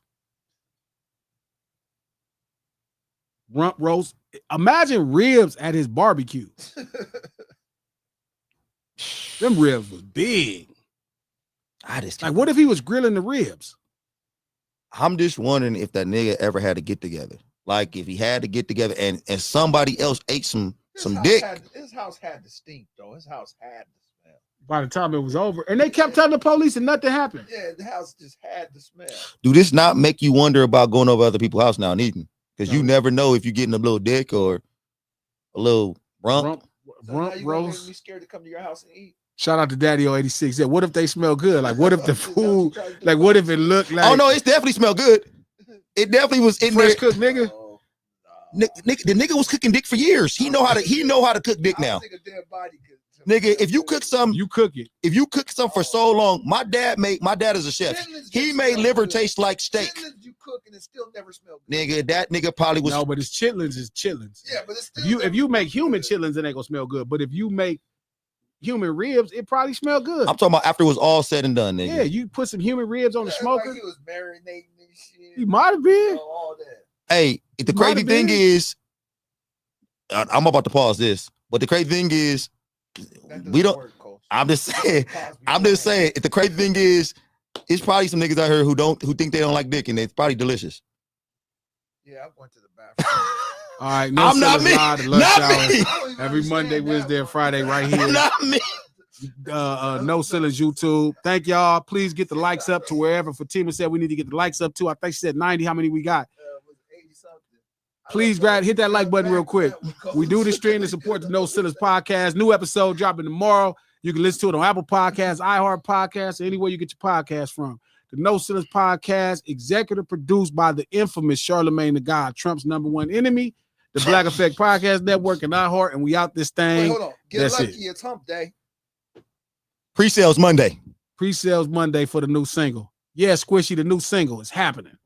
Rump roast. Imagine ribs at his barbecue. Them ribs was big. Like, what if he was grilling the ribs? I'm just wondering if that nigga ever had to get together. Like if he had to get together and somebody else ate some dick. His house had to stink though. His house had to smell. By the time it was over, and they kept telling the police and nothing happened. Yeah, the house just had to smell. Do this not make you wonder about going over other people's house now and eating? Because you never know if you're getting a little dick or a little rump. So now you gonna make roast. me scared to come to your house and eat. Shout out to Daddy 86. Yeah, what if they smell good? Like, what if the food, like, what if it looked like? Oh no, it definitely smelled good. It definitely was in fresh there. cooked nigga. Oh, The nigga was cooking dick for years. He know how to cook dick I now. don't think a dead body could. Nigga, if you cook some, You cook it. if you cook some for so long, my dad is a chef. Chitlins He just made smell liver good. taste like steak. Chitlins you cook and it still never smells good. Nigga, that nigga probably was. No, but it's chitlins is chitlins. Yeah, but it's still If you make human chitlins, it ain't gonna smell good. But if you make human ribs, it probably smell good. I'm talking about after it was all said and done, nigga. Yeah, you put some human ribs on the smoker. Like he was marinating and shit. He might have been. All that. Hey, the Might crazy have thing been. is, I'm about to pause this, but the crazy thing is, That we doesn't don't. work, Coach. I'm just saying. Cosby I'm just Bryant. saying. The crazy thing is, it's probably some niggas out here who think they don't like dick, and it's probably delicious. Yeah, I went to the bathroom. All right, no I'm not sellers me. live to lunch Not hour. me. I don't even Every understand Monday, that Wednesday, and one. Friday, right here. Not me. No Ceilings YouTube. Thank y'all. Please get the likes up to wherever. Fatima said we need to get the likes up to. I think she said 90. How many we got? Was 80 something. Please hit that like button real quick. We do this stream to support the No Ceilings podcast. New episode dropping tomorrow. You can listen to it on Apple Podcasts, iHeart Podcasts, anywhere you get your podcast from. The No Ceilings Podcast, executive produced by the infamous Charlemagne the God, Trump's #1 enemy, the Black Effect Podcast Network, and iHeart, and we out this thing. Wait, hold on. Get That's lucky. it. It's hump day. Pre-sales Monday. Pre-sales Monday for the new single. Yeah, Squishy, the new single is happening.